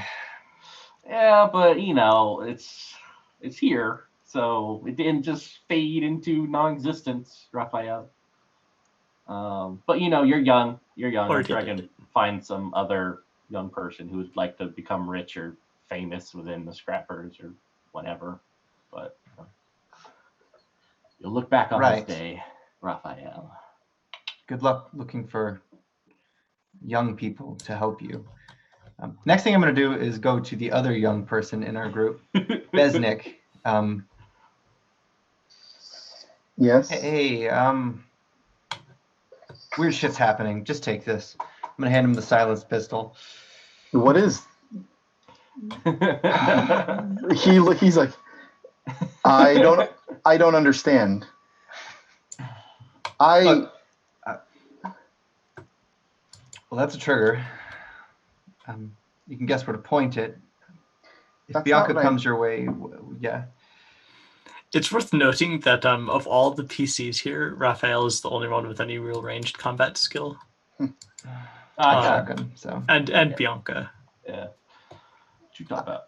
Yeah, but it's here, so it didn't just fade into non-existence, Raphael. But you're young. I'm sure I can find some other young person who would like to become rich or famous within the Scrappers or whatever. But you'll look back on this day, Raphael. Good luck looking for young people to help you. Next thing I'm going to do is go to the other young person in our group, Besnik. Yes. Hey, weird shit's happening. Just take this. I'm going to hand him the silenced pistol. What is? He's like, I don't understand. Look, well, that's a trigger. You can guess where to point it. If Bianca comes your way, yeah. It's worth noting that of all the PCs here, Raphael is the only one with any real ranged combat skill. Shotgun, so. And Bianca. Yeah. What you talk about?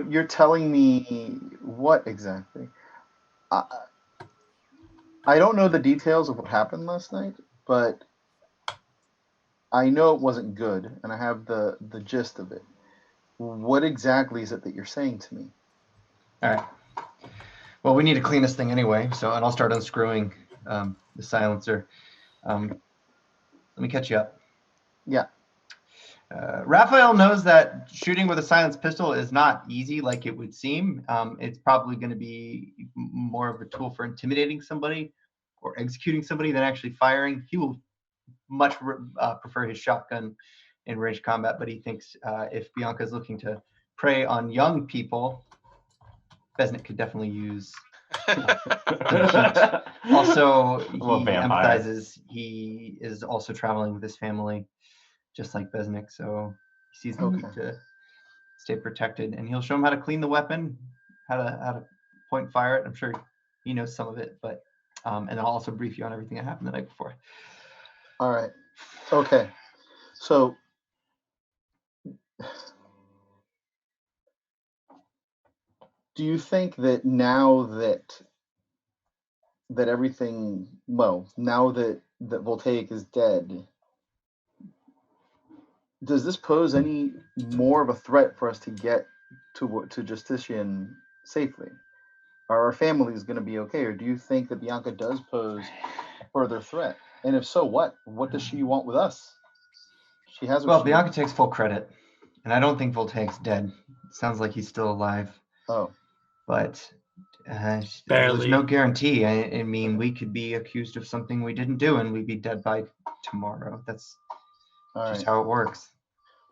You're telling me what exactly? I don't know the details of what happened last night, but I know it wasn't good, and I have the gist of it. What exactly is it that you're saying to me? All right. Well, we need to clean this thing anyway, and I'll start unscrewing the silencer. Let me catch you up. Yeah. Raphael knows that shooting with a silenced pistol is not easy like it would seem. It's probably going to be more of a tool for intimidating somebody or executing somebody than actually firing. He will much prefer his shotgun in range combat, but he thinks if Bianca is looking to prey on young people, Besnik could definitely use the heat. Also, he emphasizes he is also traveling with his family just like Besnik. So he sees no need to stay protected, and he'll show him how to clean the weapon, how to point and fire it. I'm sure he knows some of it, but and I'll also brief you on everything that happened the night before. All right. Okay. So do you think that now that everything, well, now that Voltaic is dead, does this pose any more of a threat for us to get to Justitian safely? Are our families going to be okay, or do you think that Bianca does pose a further threat? And if so, what? What does she want with us? She has. Well, Bianca takes full credit, and I don't think Voltaic's dead. It sounds like he's still alive. Oh, but there's Barely. no guarantee. I mean, we could be accused of something we didn't do, and we'd be dead by tomorrow. That's just how it works.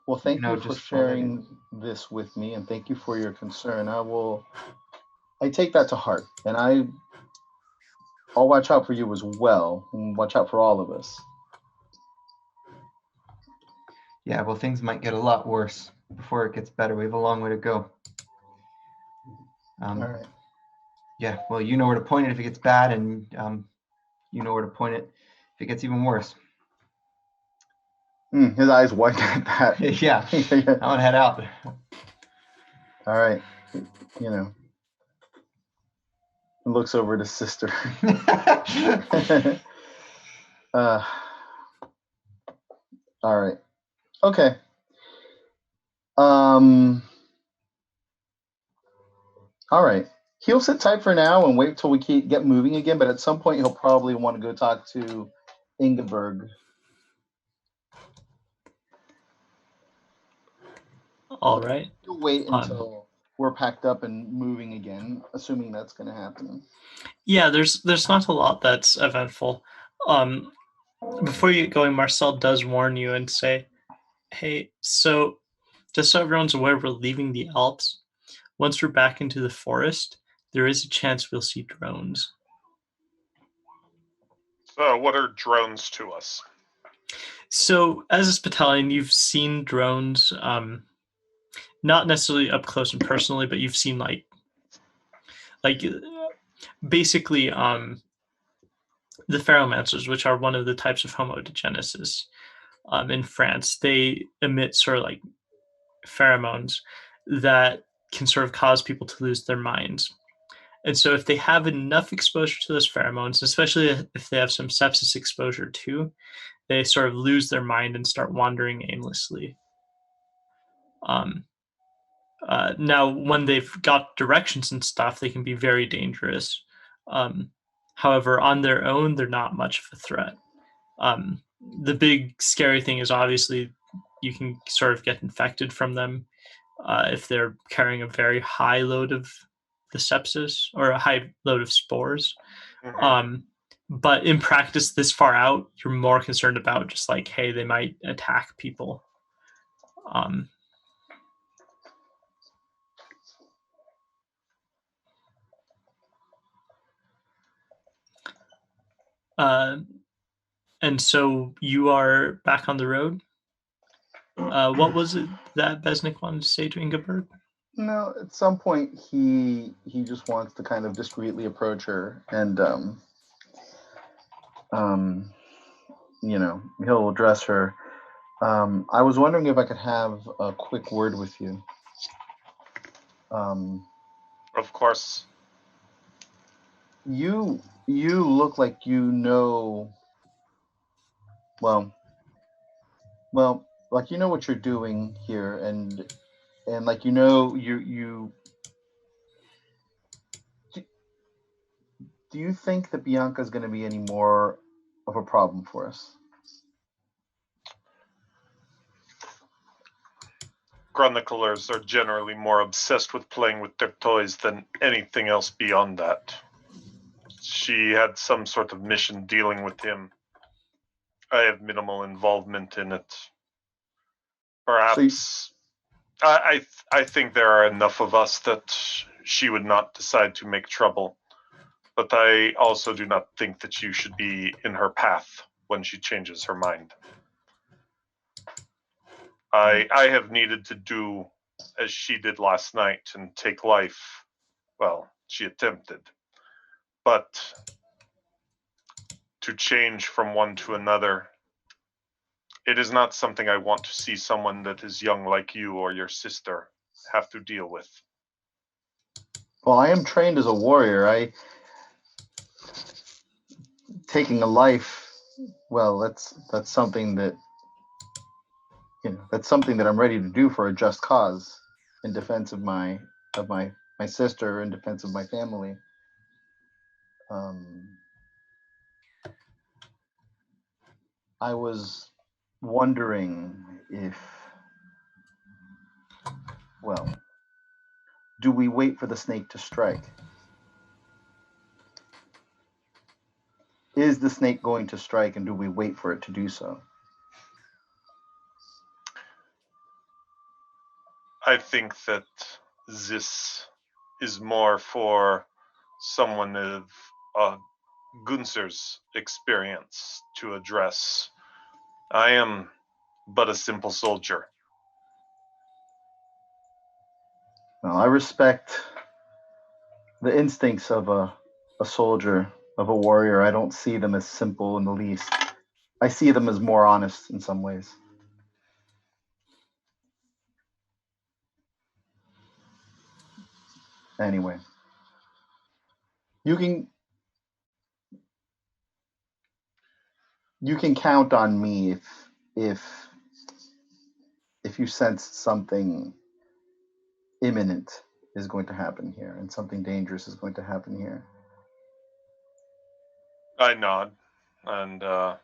Well, thank you for sharing this with me, and thank you for your concern. I take that to heart, and I'll watch out for you as well, and watch out for all of us. Yeah, well, things might get a lot worse before it gets better. We have a long way to go. All right. Yeah, well, you know where to point it if it gets bad, and you know where to point it if it gets even worse. His eyes widen at that. Yeah, I want to head out. All right. You know, looks over at his sister. All right. Okay. All right. He'll sit tight for now and wait till we get moving again, but at some point he'll probably want to go talk to Ingeborg. All right. He'll wait until we're packed up and moving again, assuming that's going to happen. Yeah, there's not a lot that's eventful. Before you get going, Marcel does warn you and say, hey, so just so everyone's aware, we're leaving the Alps. Once we're back into the forest, there is a chance we'll see drones. So what are drones to us? So as a battalion, you've seen drones, not necessarily up close and personally, but you've seen like basically the pheromancers, which are one of the types of Homo Degenesis in France. They emit sort of like pheromones that can sort of cause people to lose their minds. And so if they have enough exposure to those pheromones, especially if they have some sepsis exposure too, they sort of lose their mind and start wandering aimlessly. Now, when they've got directions and stuff, they can be very dangerous. However, on their own, they're not much of a threat. The big scary thing is obviously you can sort of get infected from them if they're carrying a very high load of the sepsis or a high load of spores. Mm-hmm. But in practice, this far out, you're more concerned about just like, hey, they might attack people. And so you are back on the road. What was it that Besnik wanted to say to Ingeborg? No, at some point he just wants to kind of discreetly approach her, and you know, he'll address her. I was wondering if I could have a quick word with you. Of course. You look like you know. Well, like you know what you're doing here, and like you know you. Do you think that Bianca is going to be any more of a problem for us? Chroniclers are generally more obsessed with playing with their toys than anything else beyond that. She had some sort of mission dealing with him. I have minimal involvement in it. Perhaps I think there are enough of us that she would not decide to make trouble. But I also do not think that you should be in her path when she changes her mind. I have needed to do as she did last night and take life. Well, she attempted. But to change from one to another, it is not something I want to see someone that is young like you or your sister have to deal with. Well, I am trained as a warrior. Taking a life, well, that's something that that's something that I'm ready to do for a just cause, in defense of my sister, in defense of my family. I was wondering if, well, do we wait for the snake to strike? Is the snake going to strike, and do we wait for it to do so? I think that this is more for someone of Gunther's experience to address. I am but a simple soldier. Well, I respect the instincts of a soldier, of a warrior. I don't see them as simple in the least. I see them as more honest in some ways. Anyway, you can count on me if you sense something imminent is going to happen here and something dangerous is going to happen here. I nod, and I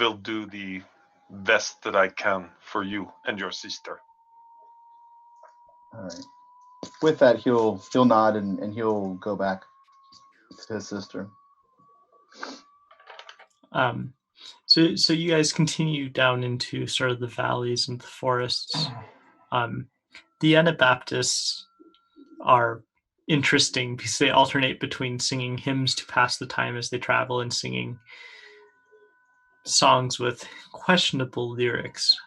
will do the best that I can for you and your sister. All right. With that, he'll nod and he'll go back to his sister. So you guys continue down into sort of the valleys and the forests. The Anabaptists are interesting because they alternate between singing hymns to pass the time as they travel and singing songs with questionable lyrics,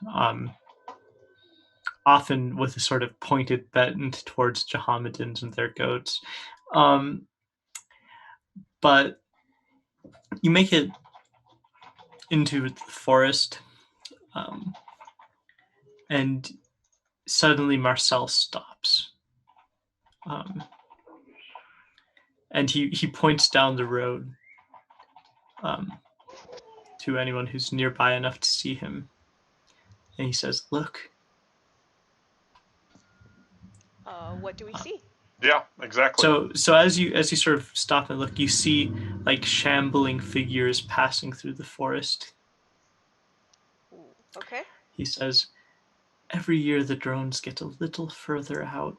often with a sort of pointed bent towards Mohammedans and their goats. But you make it into the forest, and suddenly Marcel stops. And he points down the road to anyone who's nearby enough to see him. And he says, "Look." What do we see? Yeah, exactly. So as you sort of stop and look, you see like shambling figures passing through the forest. Ooh, okay. He says, "Every year the drones get a little further out."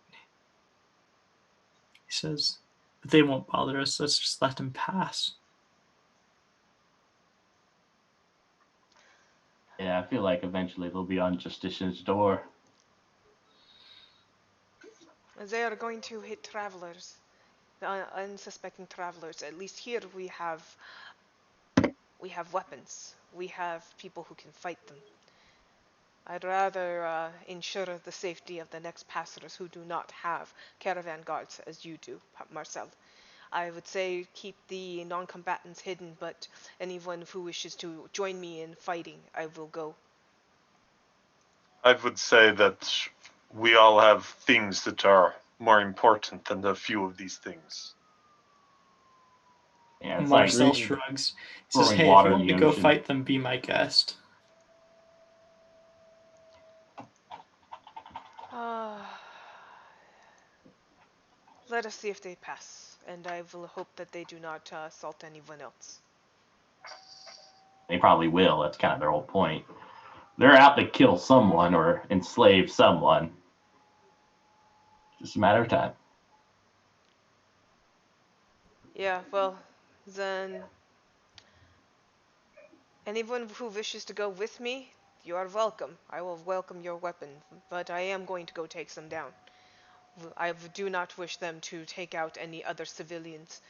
He says, "But they won't bother us. Let's just let them pass." Yeah, I feel like eventually they'll be on Justitian's door. They are going to hit travelers, the unsuspecting travelers. At least here we have weapons. We have people who can fight them. I'd rather ensure the safety of the next passengers who do not have caravan guards as you do, Marcel. I would say keep the non-combatants hidden, but anyone who wishes to join me in fighting, I will go. I would say that we all have things that are more important than a few of these things. Yeah, it's Marcel like shrugs. He says, throwing "Hey, if water you in want the to go ocean. fight them, be my guest." Let us see if they pass, and I will hope that they do not assault anyone else. They probably will. That's kind of their whole point. They're out to kill someone or enslave someone. Just a matter of time. Yeah, well, then anyone who wishes to go with me, you are welcome. I will welcome your weapon, but I am going to go take them down. I do not wish them to take out any other civilians.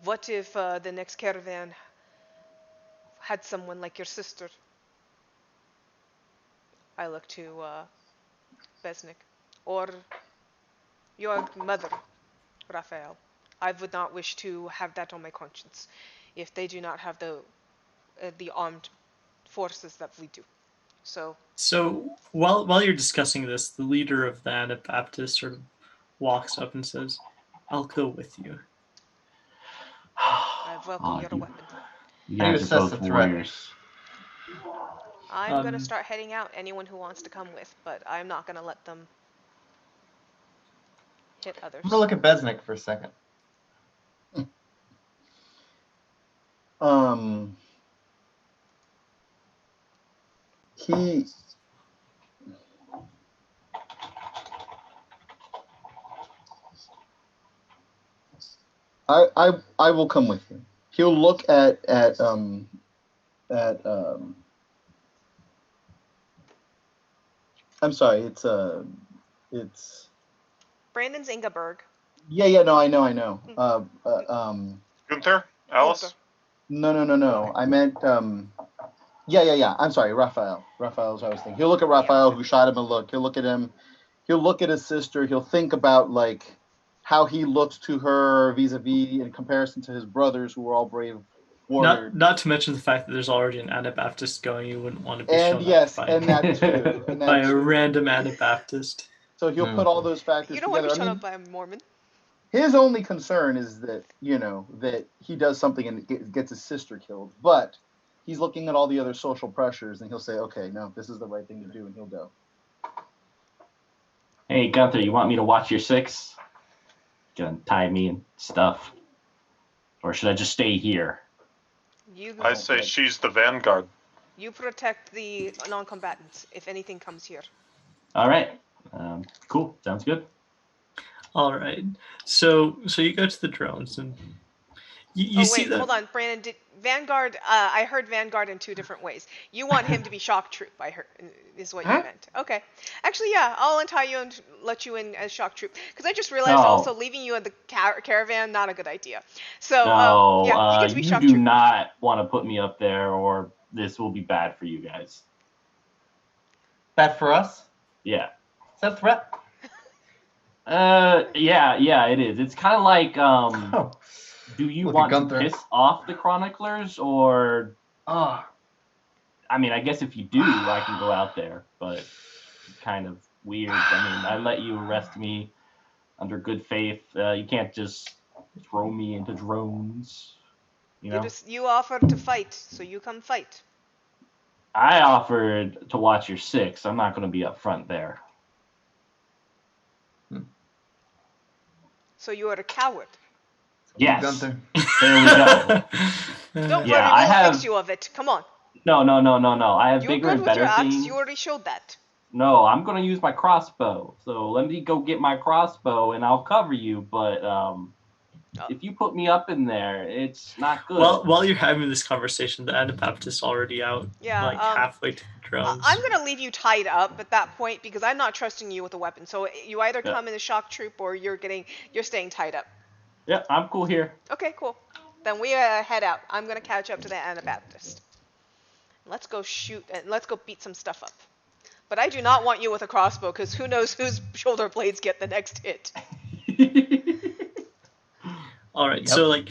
What if the next caravan had someone like your sister. I look to Besnik. Or your mother, Raphael. I would not wish to have that on my conscience if they do not have the armed forces that we do. So while you're discussing this, the leader of the Anabaptists sort of walks up and says, "I'll go with you." I welcome your weapon. You How do you guys are assess both the threat? warriors. I'm gonna start heading out. Anyone who wants to come with, but I'm not gonna let them hit others. I'm gonna look at Besnik for a second. He. I will come with you. He'll look at I'm sorry, it's Brandon's Ingeberg. yeah, no, I know. Gunther? Alice? No. I meant yeah. I'm sorry, Raphael. Raphael's what I was thinking. He'll look at Raphael who shot him a look. He'll look at him. He'll look at his sister. He'll think about like how he looks to her vis-a-vis in comparison to his brothers who were all brave warriors. Not to mention the fact that there's already an Anabaptist going. You wouldn't want to be And shown yes, up and that too. by a random Anabaptist. So he'll put all those factors You don't together. want to be shown up by a Mormon. His only concern is that, that he does something and gets his sister killed. But he's looking at all the other social pressures and he'll say, okay, no, this is the right thing to do, and he'll go. Hey, Gunther, you want me to watch your six? Gonna tie me and stuff? Or should I just stay here? I say she's the vanguard. You protect the non-combatants if anything comes here. All right. Cool. Sounds good. All right. So you go to the drones and you see that. Hold on, Brandon. Did Vanguard? I heard Vanguard in two different ways. You want him to be shock troop, I heard, is what you meant. Okay. Actually, yeah, I'll untie you and let you in as shock troop. Because I just realized also leaving you in the caravan, not a good idea. So, no, yeah, you get to be you shock do troop. not want to put me up there or this will be bad for you guys. Bad for us? Yeah. Is that a threat? Yeah, it is. It's kind of like, do you Look want at to Gunther. piss off the chroniclers or? I mean, I guess if you do, I can go out there, but it's kind of weird. I mean, I let you arrest me under good faith. You can't just throw me into drones. You offered to fight, so you come fight. I offered to watch your six. I'm not going to be up front there. So you are a coward. Yes. Gunther. There we go. Don't Yeah, worry, we'll fix you of it. Come on. No. I have You're bigger good and with better your axe. things. You already showed that. No, I'm going to use my crossbow. So let me go get my crossbow and I'll cover you. But if you put me up in there, it's not good. Well, while you're having this conversation, the Anabaptist's already out, halfway to the drones. I'm going to leave you tied up at that point because I'm not trusting you with a weapon. So you either come in a shock troop or you're staying tied up. Yeah, I'm cool here. Okay, cool. Then we head out. I'm going to catch up to the Anabaptist. Let's go shoot and let's go beat some stuff up. But I do not want you with a crossbow because who knows whose shoulder blades get the next hit. All right, so like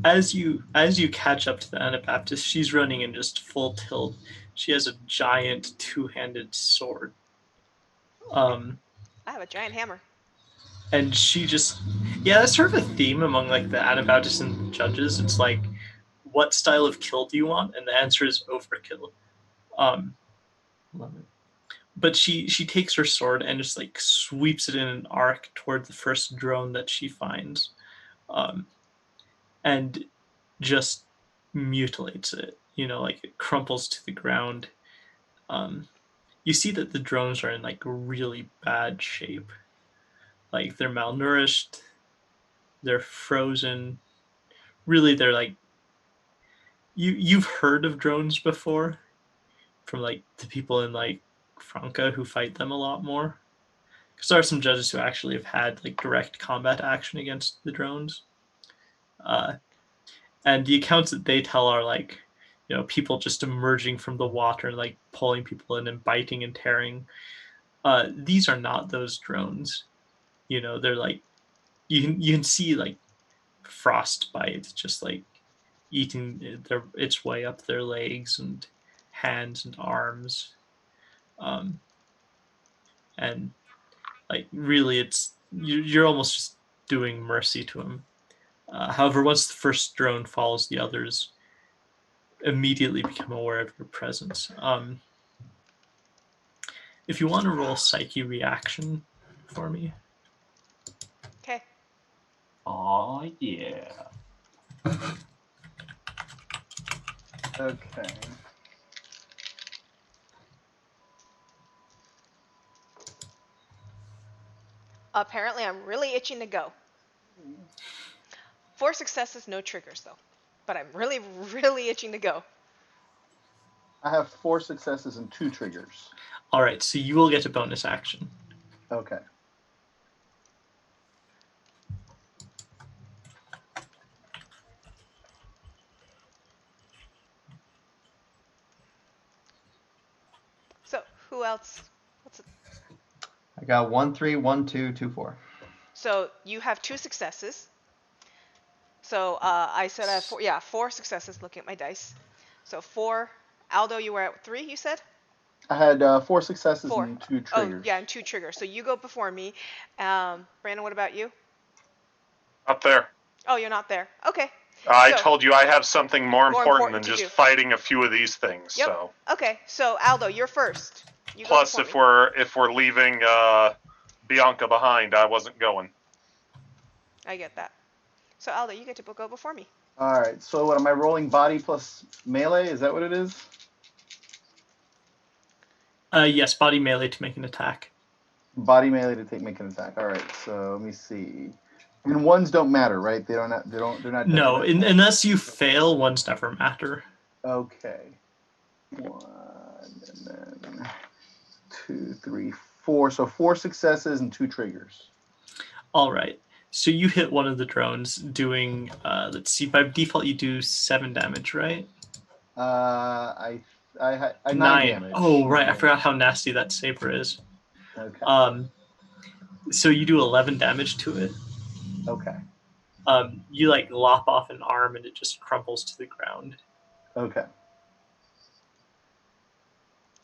as you catch up to the Anabaptist, she's running in just full tilt. She has a giant two-handed sword. I have a giant hammer. And she just that's sort of a theme among like the Anabaptists and the judges. It's like, what style of kill do you want? And the answer is overkill. Love it. But she takes her sword and just like sweeps it in an arc toward the first drone that she finds. And just mutilates it, like it crumples to the ground. You see that the drones are in like really bad shape. Like they're malnourished, they're frozen. Really, they're like, you've heard of drones before from like the people in like Franca who fight them a lot more. Because there are some judges who actually have had like direct combat action against the drones. And the accounts that they tell are like people just emerging from the water, like pulling people in and biting and tearing. These are not those drones. They're like, you can see like frostbite just like eating its way up their legs and hands and arms, and like really, you're almost just doing mercy to them. However, once the first drone falls, the others immediately become aware of your presence. If you want to roll psyche reaction for me. Okay. Oh yeah. Okay. Apparently, I'm really itching to go. 4 successes, no triggers though. But I'm really, really itching to go. I have 4 successes and 2 triggers. All right, so you will get a bonus action. Okay. So, who else? I got 1, 3, 1, 2, 2, 4. So, you have 2 successes. So, I said I have 4. Yeah, 4 successes looking at my dice. So, 4. Aldo, you were at 3, you said? I had 4 successes 4. and 2 triggers. Oh, yeah, and 2 triggers. So, you go before me. Brandon, what about you? Up there. Oh, you're not there. Okay. I So- told you I have something more important than important to just do. fighting a few of these things. Yep. So Okay, so Aldo, you're first. You go plus, before me. if we're leaving Bianca behind, I wasn't going. I get that. So Aldo, you get to go before me. All right. So what am I rolling? Body plus melee? Is that what it is? Yes, body melee to make an attack. Body melee to make an attack. All right. So let me see. And ones don't matter, right? They're not. No, unless you fail, ones never matter. Okay. 1 and then 2, 3, 4. So 4 successes and 2 triggers. All right. So you hit one of the drones doing, let's see, by default you do 7 damage, right? I 9 damage. Oh, right. 9 I forgot how nasty that saber is. Okay. So you do 11 damage to it. Okay. You like lop off an arm and it just crumbles to the ground. Okay.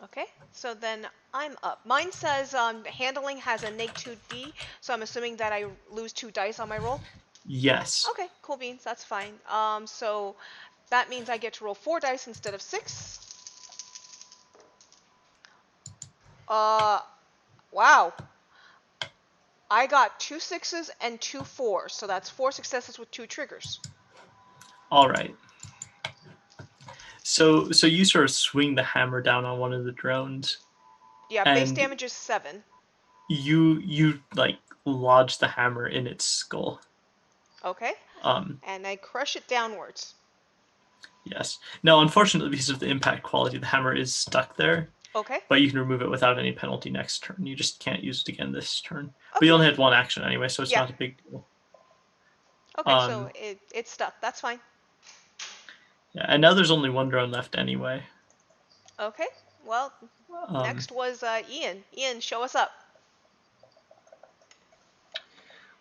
Okay, so then I'm up. Mine says handling has a -2d, so I'm assuming that I lose 2 dice on my roll. Yes. Okay, cool beans, that's fine. So that means I get to roll 4 dice instead of 6. Wow. I got 2 6s and 2 4s, so that's 4 successes with 2 triggers. All right. So you sort of swing the hammer down on one of the drones. Yeah, base And damage is 7. You like lodge the hammer in its skull. Okay. And I crush it downwards. Yes. Now, unfortunately, because of the impact quality, the hammer is stuck there. Okay. But you can remove it without any penalty next turn. You just can't use it again this turn. Okay. But you only had 1 action anyway, so it's not a big deal. Okay, so it's stuck. That's fine. Yeah, and now there's only 1 drone left anyway. Okay. Well, next was Ian. Ian, show us up.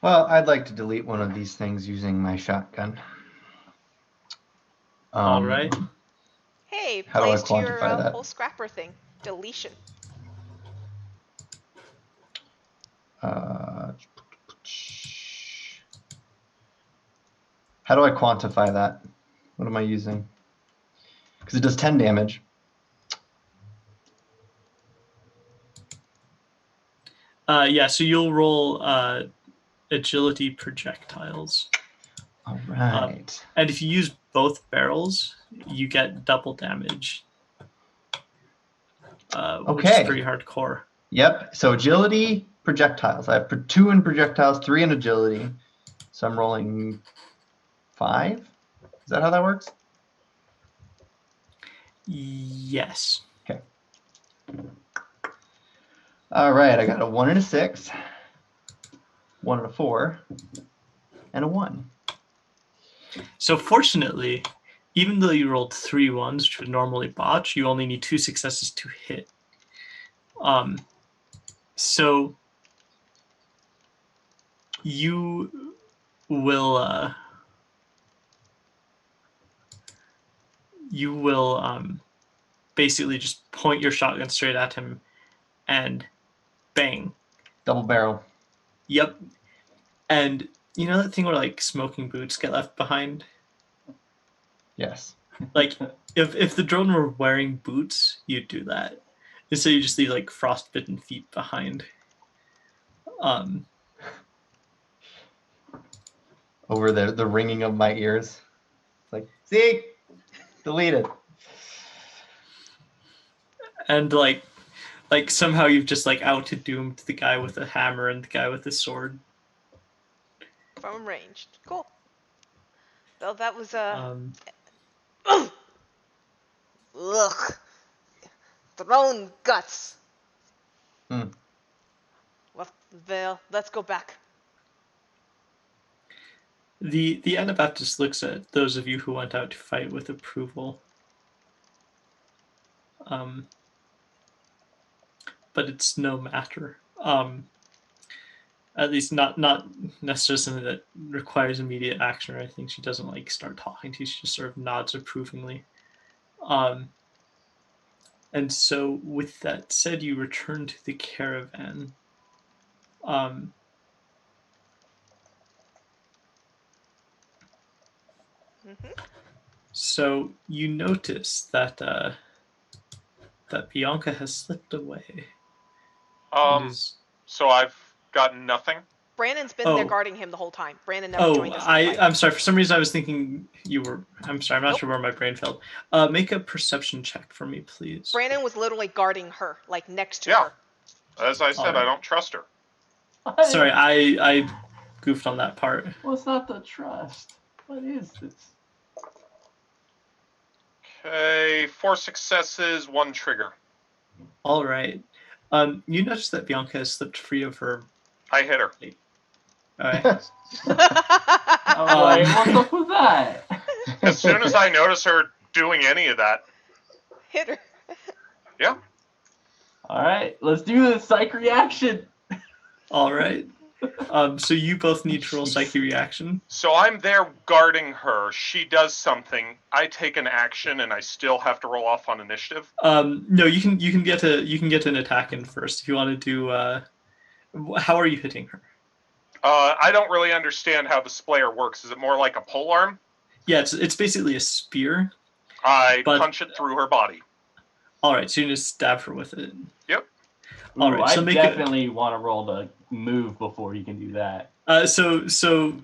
Well, I'd like to delete one of these things using my shotgun. All right. Hey, How do I plays to your quantify that? whole scrapper thing. Deletion. How do I quantify that? What am I using? Because it does 10 damage. Yeah, so you'll roll agility projectiles. All right. And if you use both barrels, you get double damage. Which is pretty hardcore. Yep. So agility, projectiles. I have 2 in projectiles, 3 in agility. So I'm rolling 5. Is that how that works? Yes. Okay. All right. I got a 1 and a 6, 1 and a 4, and a 1. So fortunately, even though you rolled 3 ones, which would normally botch, you only need 2 successes to hit. So you will basically just point your shotgun straight at him and bang. Double barrel. Yep. And you know that thing where like smoking boots get left behind? Yes. Like if the drone were wearing boots, you'd do that. And so you just leave like frostbitten feet behind. Over the ringing of my ears. It's like, see? Deleted. And like somehow you've just like out-doomed the guy with the hammer and the guy with the sword. From ranged. Cool. Well, that was ugh. Thrown guts. Well, let's go back. The Anabaptist looks at those of you who went out to fight with approval. But it's no matter. At least not necessarily something that requires immediate action or anything. She doesn't like start talking to you. She just sort of nods approvingly. And so with that said, you return to the caravan. So you notice that that Bianca has slipped away. So I've gotten nothing. Brandon's been there guarding him the whole time. Brandon never joined us. I'm sorry. For some reason, I was thinking you were. I'm sorry. I'm not sure where my brain failed. Make a perception check for me, please. Brandon was literally guarding her, like next to Yeah. her. As I said, I don't trust her. Sorry, I goofed on that part. Well, it's not the trust. What is this? Okay, 4 successes, 1 trigger. All right. You notice that Bianca has slipped free of her. I hit her. All right. What's up with that? As soon as I notice her doing any of that. Hit her. Yeah. All right, let's do this psych reaction. All right. So you both need to roll psyche reaction. So I'm there guarding her. She does something. I take an action, and I still have to roll off on initiative. No, you can get an attack in first if you want to do. How are you hitting her? I don't really understand how the splayer works. Is it more like a polearm? Yeah, it's basically a spear. I punch it through her body. All right, so you just stab her with it. Yep. All right, so I definitely want to roll to move before you can do that. So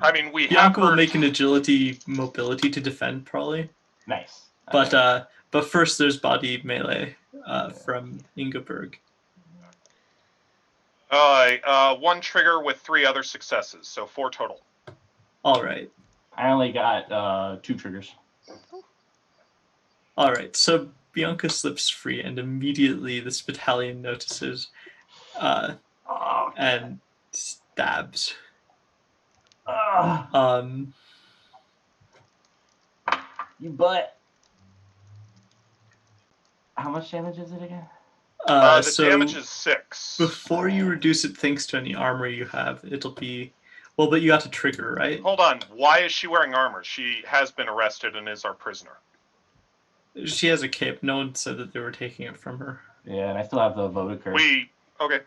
I mean, Bianca will make an agility mobility to defend probably. Nice. But first there's body melee from Ingeborg. 1 trigger with 3 other successes, so 4 total. All right. I only got 2 triggers. All right, so Bianca slips free, and immediately this battalion notices and stabs. You butt. How much damage is it again? The damage is 6. Before you reduce it, thanks to any armor you have, it'll be... Well, but you got to trigger, right? Hold on. Why is she wearing armor? She has been arrested and is our prisoner. She has a cape. No one said that they were taking it from her. Yeah, and I still have the Voda curse. Okay.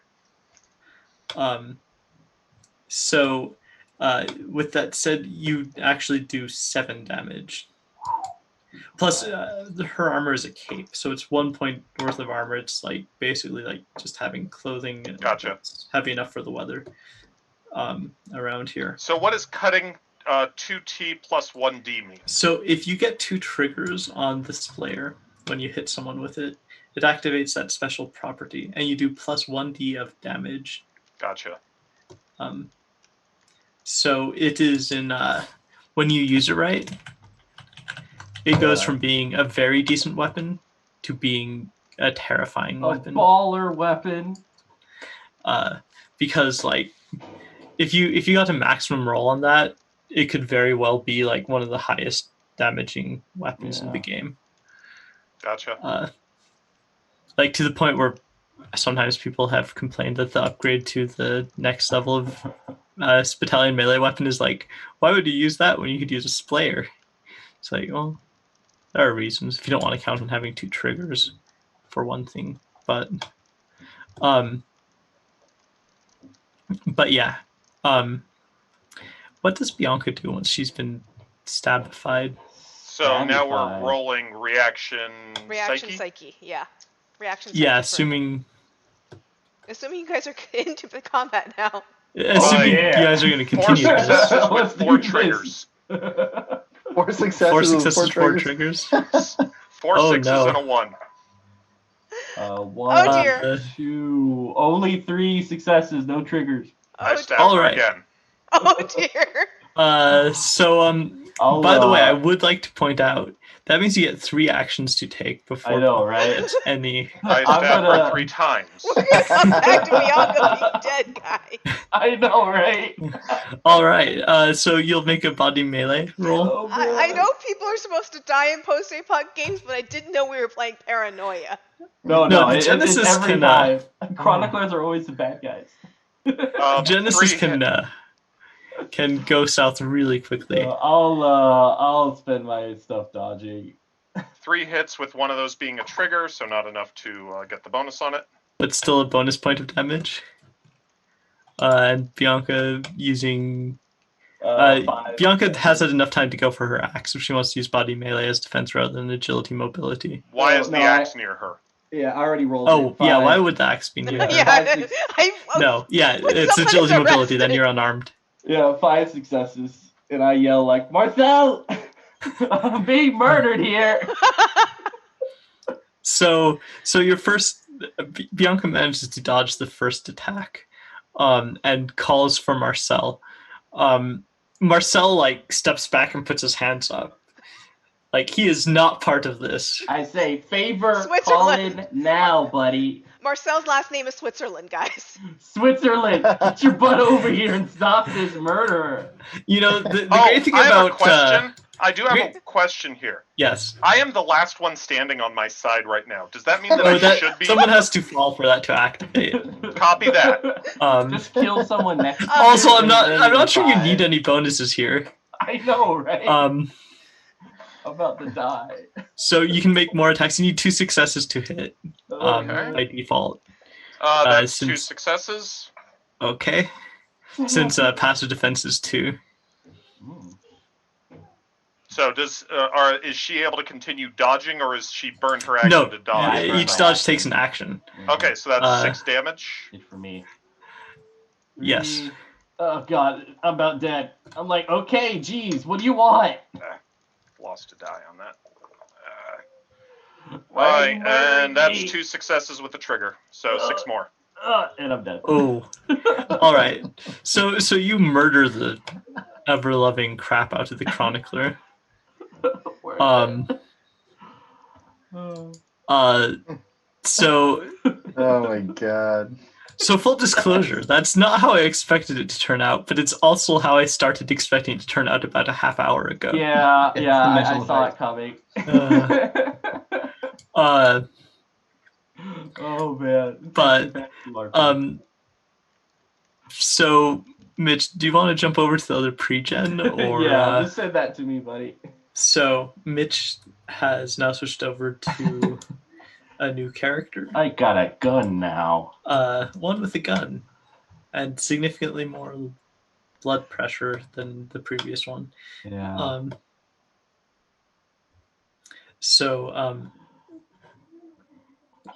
So, with that said, you actually do 7 damage. Plus, her armor is a cape, so it's 1 point worth of armor. It's like basically like just having clothing. Gotcha. Heavy enough for the weather around here. So what is cutting 2T plus 1D mean? So if you get 2 triggers on the splayer when you hit someone with it, it activates that special property, and you do plus 1D of damage. Gotcha. So it is in when you use it right, it goes from being a very decent weapon to being a terrifying weapon. A baller weapon. Because like if you got a maximum roll on that, it could very well be like one of the highest damaging weapons in the game. Gotcha. Like to the point where sometimes people have complained that the upgrade to the next level of Spitalion melee weapon is like, why would you use that when you could use a Splayer? It's like, well, there are reasons. If you don't want to count on having 2 triggers, for one thing. But yeah. What does Bianca do once she's been stabified? So now we're rolling reaction psyche. Yeah. Reaction psyche. Yeah, assuming you guys are into the combat now. Assuming you guys are going to continue 4 this. successes with 4 triggers. 4 successes, 4 triggers. 4 sixes and a 1. 1, Oh dear. 2, only 3 successes, no triggers. I stabbed All her right. again. Oh dear. By the way, I would like to point out that means you get 3 actions to take before I know, right? gets any. I stabbed her 3 times. We're gonna come back to Bianca being dead, guy. I know, right? All right. So you'll make a body melee roll. Oh, I know people are supposed to die in post-apoc games, but I didn't know we were playing Paranoia. No, it's Genesis every time. Chroniclers are always the bad guys. Genesis can go south really quickly. I'll spend my stuff dodging. 3 hits with one of those being a trigger, so not enough to get the bonus on it. But still a bonus point of damage. And Bianca using... 5. Bianca has had enough time to go for her axe if she wants to use body melee as defense rather than agility mobility. Why is the axe near her? Yeah, I already rolled. Oh, yeah, why would the axe be near her? It's agility mobility, then you're unarmed. Yeah, 5 successes. And I yell like, Marcel! I'm being murdered here! So your first... Bianca manages to dodge the first attack and calls for Marcel. Marcel, like, steps back and puts his hands up. Like, he is not part of this. I say, favor Colin now, buddy. Marcel's last name is Switzerland, guys. Switzerland, get your butt over here and stop this murderer. You know, the great thing about... I do have a question here. Yes. I am the last one standing on my side right now. Does that mean that I should be? Someone has to fall for that to activate. Copy that. Just kill someone next to you. Also, I'm not sure you need any bonuses here. I know, right? I'm about to die. So you can make more attacks. You need 2 successes to hit by default. That's 2 successes. Okay. Since passive defense is 2. So is she able to continue dodging, or is she burned her action to dodge? No, each dodge takes an action. Okay, so that's 6 damage. Good for me. Yes. Oh god, I'm about dead. I'm like, okay, geez, what do you want? Lost to die on that. Alright, and that's 2 successes with the trigger, so 6 more. And I'm dead. Oh. Alright. So you murder the ever-loving crap out of the chronicler. So oh my god. So full disclosure, that's not how I expected it to turn out, but it's also how I started expecting it to turn out about a half hour ago. Yeah, I saw it coming. Oh man. But so Mitch, do you want to jump over to the other pre-gen or yeah, just send that to me, buddy. So Mitch has now switched over to a new character. I got a gun now. One with a gun and significantly more blood pressure than the previous one. Yeah.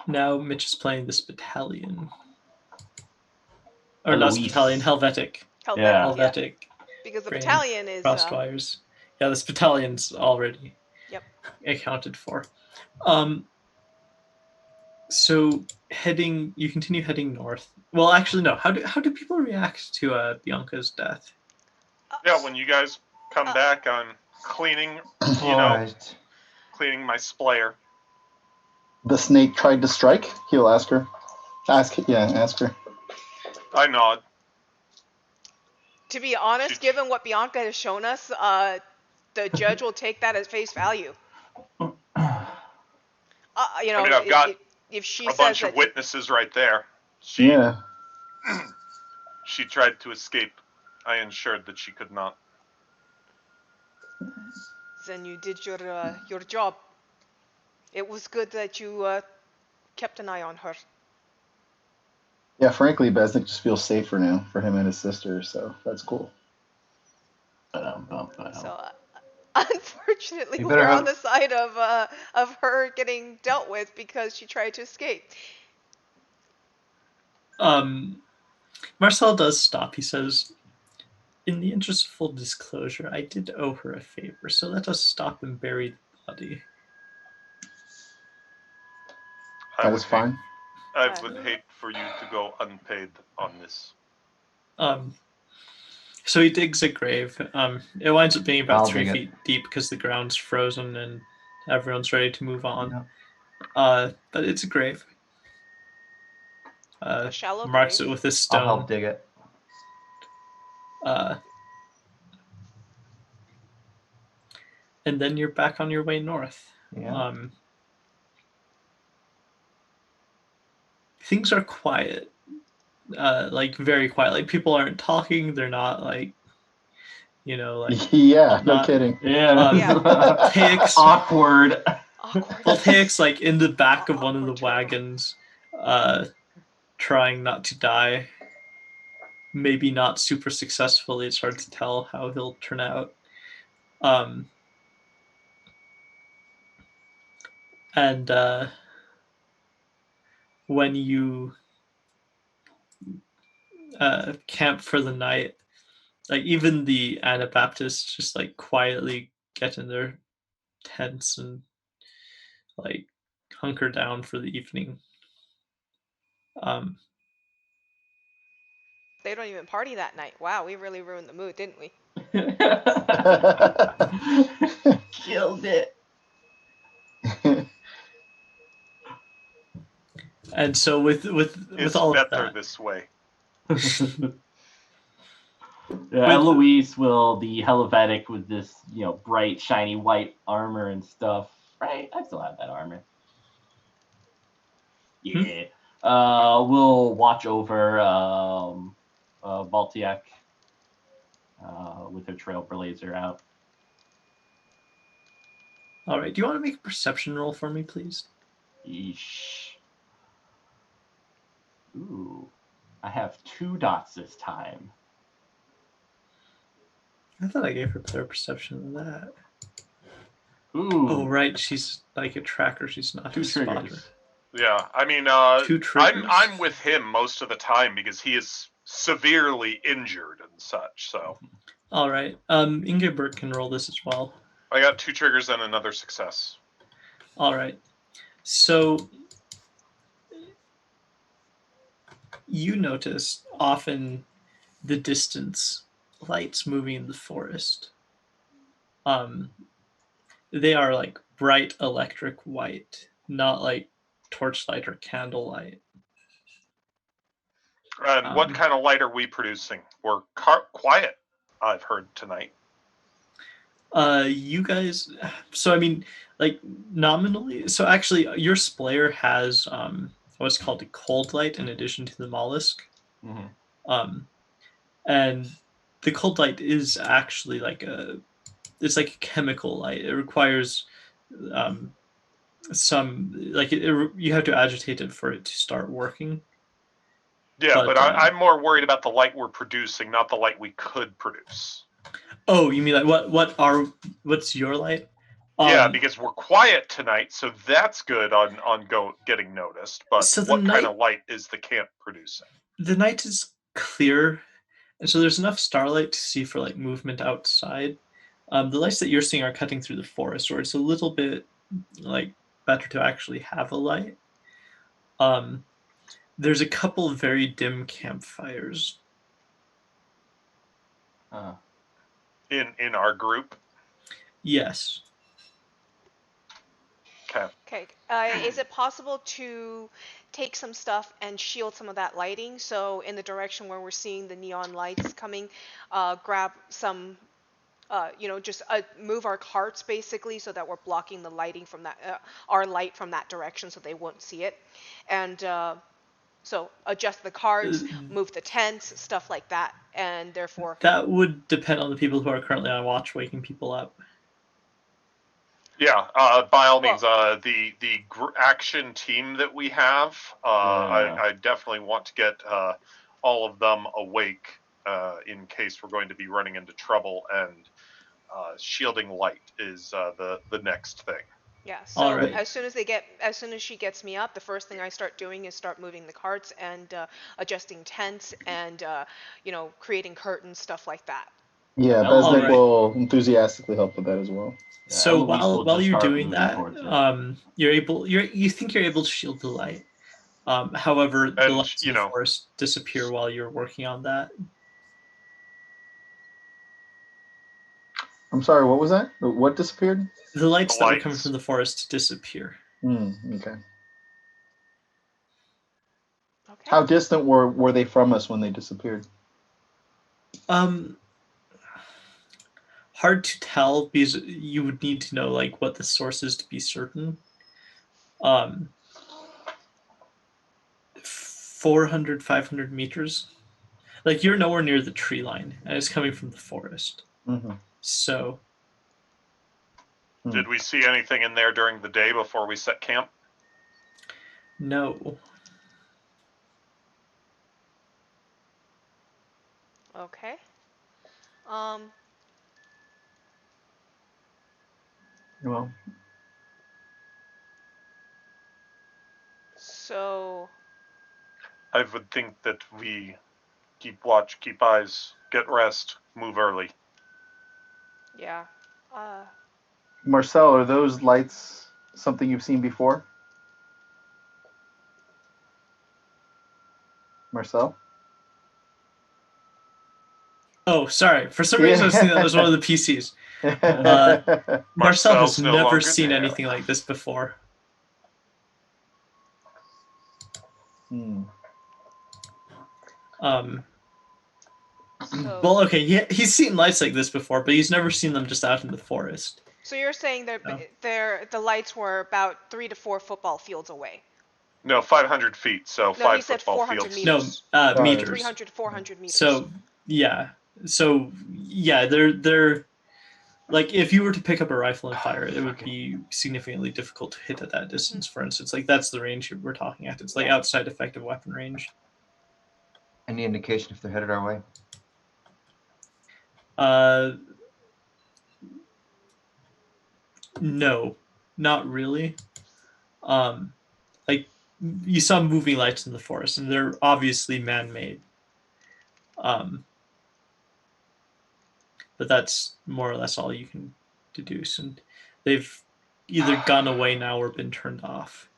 Now Mitch is playing this battalion. Or not battalion, Helvetic. Helvetic. Because the battalion is Frostwires. Yeah, this battalion's already accounted for. So you continue heading north. Well, actually, no. How do people react to Bianca's death? Yeah, when you guys come back, I'm cleaning, cleaning my splayer. The snake tried to strike. He'll ask her. Ask her. I nod. To be honest, given what Bianca has shown us, the judge will take that as face value. You know, I mean, I've got if she a says bunch that, of witnesses right there. She Yeah. she tried to escape. I ensured that she could not. then you did your job. It was good that you kept an eye on her. Yeah, frankly, Besnick just feels safer now for him and his sister, so that's cool. So unfortunately, You better we're on hope- the side of her getting dealt with because she tried to escape. Marcel does stop. He says, "In the interest of full disclosure, I did owe her a favor, so let us stop and bury the body." That is fine. I would hate for you to go unpaid on this. So he digs a grave. It winds up being about I'll 3 dig it. feet deep because the ground's frozen and everyone's ready to move on. Yeah. But it's a grave. A shallow Marks grave. it with a I'll stone. help dig it. And then you're back on your way north. Yeah. Things are quiet, like very quiet. Like people aren't talking. They're not like, like Yeah, no not- kidding. Yeah. Takes Awkward. Voltaic's like in the back of one of the Awkward term. wagons, trying not to die. Maybe not super successfully. It's hard to tell how he'll turn out. And when you camp for the night, like even the Anabaptists just like quietly get in their tents and like hunker down for the evening. They don't even party that night. Wow, we really ruined the mood, didn't we? Killed it. And so with It's all of better that, this way. Yeah, Eloise will be Helvetic with this, bright, shiny white armor and stuff. Right? I still have that armor. Yeah. We'll watch over Voltiak with her trailblazer out. all right. Do you want to make a perception roll for me, please? Yeesh. Ooh. I have 2 dots this time. I thought I gave her better perception than that. Ooh. Oh, right. She's like a tracker. She's not 2 a spotter. triggers. Yeah, I mean, 2 triggers. I'm with him most of the time because he is severely injured and such. So All right. Ingeborg can roll this as well. I got 2 triggers and another success. All right. So you notice often the distance lights moving in the forest. They are like bright electric white, not like torchlight or candlelight. And what kind of light are we producing? We're quiet, I've heard tonight. You guys, so I mean, like nominally, so actually your splayer has what's called a cold light in addition to the mollusk. Mm-hmm. And the cold light is actually it's like a chemical light. It requires some you have to agitate it for it to start working. Yeah, but I'm more worried about the light we're producing, not the light we could produce. Oh, you mean like what's your light? Yeah, because we're quiet tonight, so that's good on getting noticed. But So what kind of light is the camp producing? The night is clear, and so there's enough starlight to see for like movement outside. The lights that you're seeing are cutting through the forest, or it's a little bit like better to actually have a light. There's a couple of very dim campfires. In our group? Yes. Okay. Is it possible to take some stuff and shield some of that lighting? So in the direction where we're seeing the neon lights coming, grab some just move our carts basically so that we're blocking the lighting from that, our light from that direction so they won't see it. And so adjust the carts, move the tents, stuff like that. And therefore, That would depend on the people who are currently on watch waking people up. Yeah, by all means, the action team that we have, I definitely want to get all of them awake in case we're going to be running into trouble, and shielding light is the next thing. yeah. So All right. as soon as she gets me up, the first thing I start doing is start moving the carts and adjusting tents and creating curtains, stuff like that. Yeah, All Besnick right. will enthusiastically help with that as well. So Eloise will while just you're start doing moving that, towards it. you think you're able to shield the light. However, the And, lights in the forest disappear while you're working on that. I'm sorry, what was that? What disappeared? The lights The that were coming lights. from the forest disappear. Okay. Okay. How distant were they from us when they disappeared? Hard to tell because you would need to know like what the source is to be certain. 400, 500 meters. Like you're nowhere near the tree line, and it's coming from the forest. Mm-hmm. So, Did we see anything in there during the day before we set camp? no. Okay. Well, So I would think that we keep watch, keep eyes, get rest, move early. yeah. Marcel, are those lights something you've seen before? Marcel? Oh, sorry. For some reason, I was thinking that was one of the PCs. Marcel has Marcel's no never longer seen there. anything like this before. So, Well, okay, he's seen lights like this before, but he's never seen them just out in the forest. so you're saying that No. the lights were about 3 to 4 football fields away? No, 500 feet, so No, 5 he said football 400 fields. meters. No, Sorry. meters. 300, 400 meters. So yeah, they're like if you were to pick up a rifle and fire it, it would be significantly difficult to hit at that distance. For instance, like that's the range we're talking at. It's like outside effective weapon range. Any indication if they're headed our way? No, not really. Like you saw moving lights in the forest, and they're obviously man-made. But that's more or less all you can deduce, and they've either gone away now or been turned off.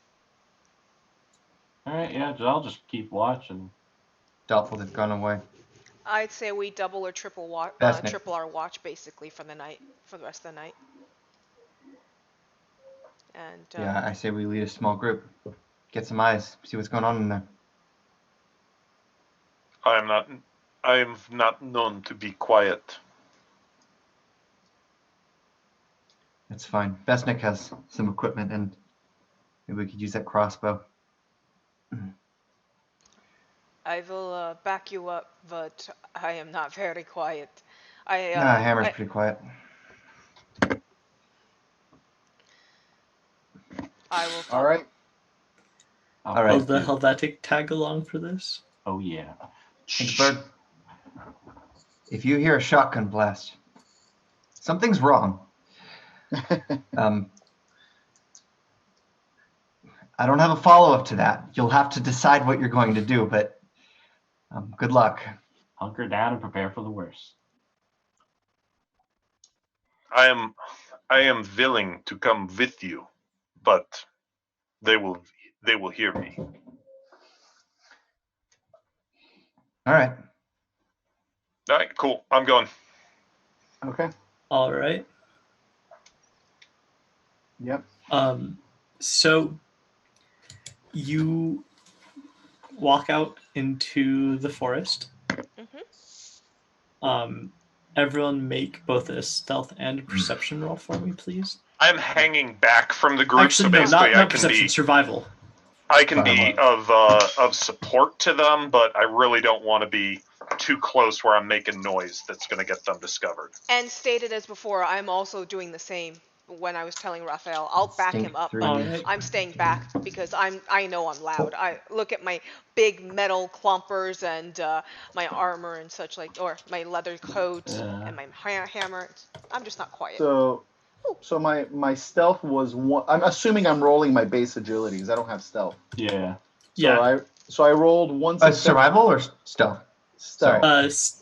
All right, yeah, I'll just keep watching. Doubtful they've gone away. I'd say we double or triple Besnick. triple our watch basically for the night, for the rest of the night. And Yeah, I say we lead a small group. Get some eyes, see what's going on in there. I am not known to be quiet. That's fine. Besnick has some equipment, and maybe we could use that crossbow. I will back you up, but I am not very quiet. Hammer's pretty quiet. I will. All right. All right. The Helvetic tag along for this? Oh yeah. Bird, if you hear a shotgun blast, something's wrong. I don't have a follow-up to that. You'll have to decide what you're going to do, but good luck. Hunker down and prepare for the worst. I am willing to come with you, but they will hear me. All right. All right, cool. I'm going. Okay. All right. Yep. So you walk out into the forest. everyone make both a stealth and a perception roll for me, please? I'm hanging back from the group, Actually, so no, basically not perception, survival. I can be of support to them, but I really don't want to be too close where I'm making noise that's going to get them discovered. And stated as before, I'm also doing the same. When I was telling Raphael, I'll back him up, but Alright. I'm staying back because I know I'm loud. I look at my big metal clumpers and my armor and such or my leather coat and my hammer. I'm just not quiet. So my stealth was one. I'm assuming I'm rolling my base agilities. I don't have stealth. Yeah. So I rolled one success. Survival or stealth? Stealth.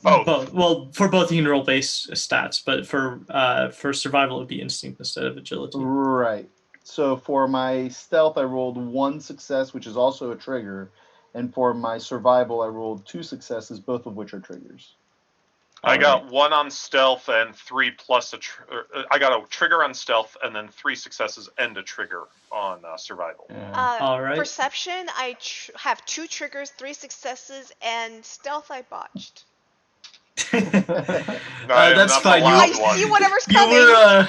Both. Well, for both you can roll base stats, but for survival it would be instinct instead of agility. Right. So for my stealth, I rolled one success, which is also a trigger, and for my survival, I rolled 2 successes, both of which are triggers. I got 1 on stealth and 3 plus I got a trigger on stealth and then 3 successes and a trigger on survival. All right. Perception, I have 2 triggers, 3 successes, and stealth I botched. That's fine. I see whatever's coming.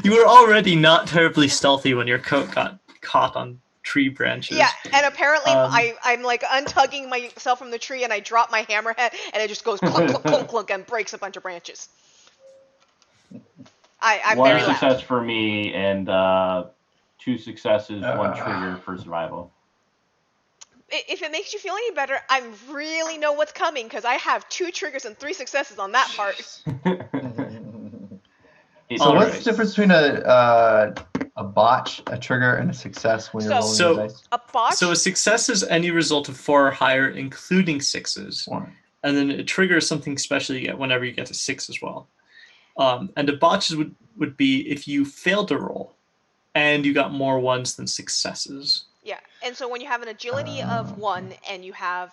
You were already not terribly stealthy when your coat got caught on tree branches. Yeah, and apparently I'm like untugging myself from the tree and I drop my hammerhead and it just goes clunk, clunk, clunk, clunk and breaks a bunch of branches. I'm one very success loud. for me and 2 successes, 1 trigger for survival. If it makes you feel any better, I really know what's coming because I have 2 triggers and 3 successes on that part. So what's the difference between a botch, a trigger, and a success when you're rolling the dice? A botch? So a success is any result of 4 or higher, including 6s. And then a trigger is something special you get whenever you get to 6 as well. And a botch would be if you failed to roll and you got more 1s than successes. Yeah, and so when you have an agility of 1 and you have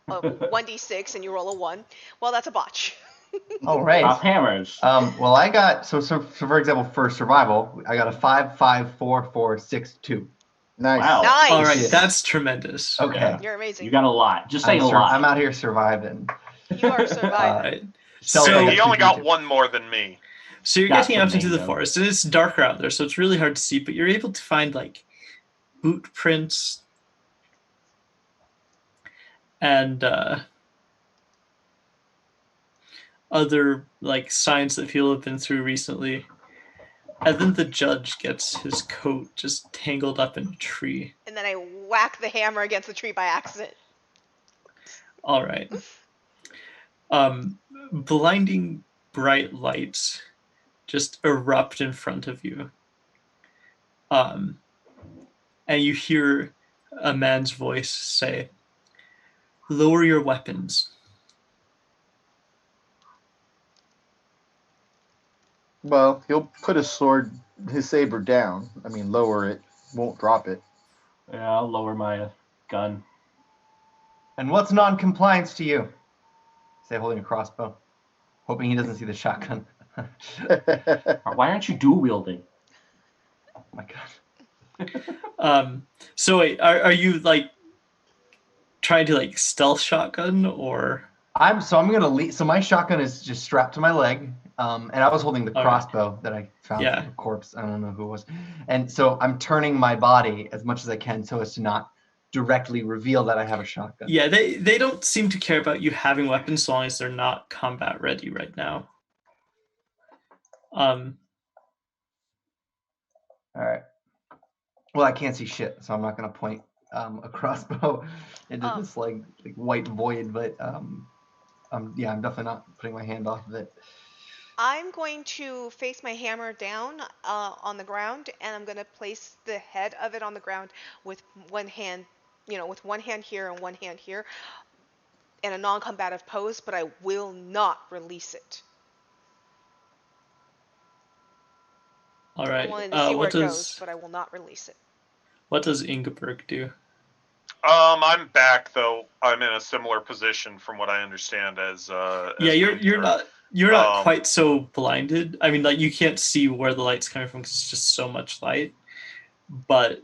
a 1d6 and you roll a 1, well, that's a botch. Oh, right. Off hammers. Well, I got so for example, for survival, I got a 5, 5, 4, 4, 6, 2. Nice. Wow. Nice. All right, that's tremendous. Okay. Yeah. You're amazing. You got a lot. Just say a lot. I'm out here surviving. You are surviving. Right. So He only got 1 more than me. So you're That's getting out into the amazing. forest, and it's darker out there, so it's really hard to see, but you're able to find like boot prints and other like signs that people have been through recently. And then the judge gets his coat just tangled up in a tree. And then I whack the hammer against the tree by accident. All right. Blinding bright lights just erupt in front of you. And you hear a man's voice say, "Lower your weapons." Well, he'll put his saber down. I mean, lower it. Won't drop it. Yeah, I'll lower my gun. And what's non-compliance to you? Say, holding a crossbow, hoping he doesn't see the shotgun. Why aren't you dual wielding? Oh my god. So wait, are you like trying to like stealth shotgun or? I'm gonna leave. So my shotgun is just strapped to my leg, and I was holding the crossbow that I found from a corpse. I don't know who it was, and so I'm turning my body as much as I can so as to not directly reveal that I have a shotgun. Yeah, they don't seem to care about you having weapons so long as they're not combat ready right now. All right. Well, I can't see shit, so I'm not gonna point a crossbow into this like white void. But yeah, I'm definitely not putting my hand off of it. I'm going to face my hammer down on the ground, and I'm going to place the head of it on the ground with one hand, with one hand here and one hand here, in a non-combative pose, but I will not release it. All right. I wanted to see where it goes, but I will not release it. What does Ingeborg do? I'm back though. I'm in a similar position from what I understand as yeah, you're not quite so blinded. I mean, like you can't see where the light's coming from because it's just so much light. But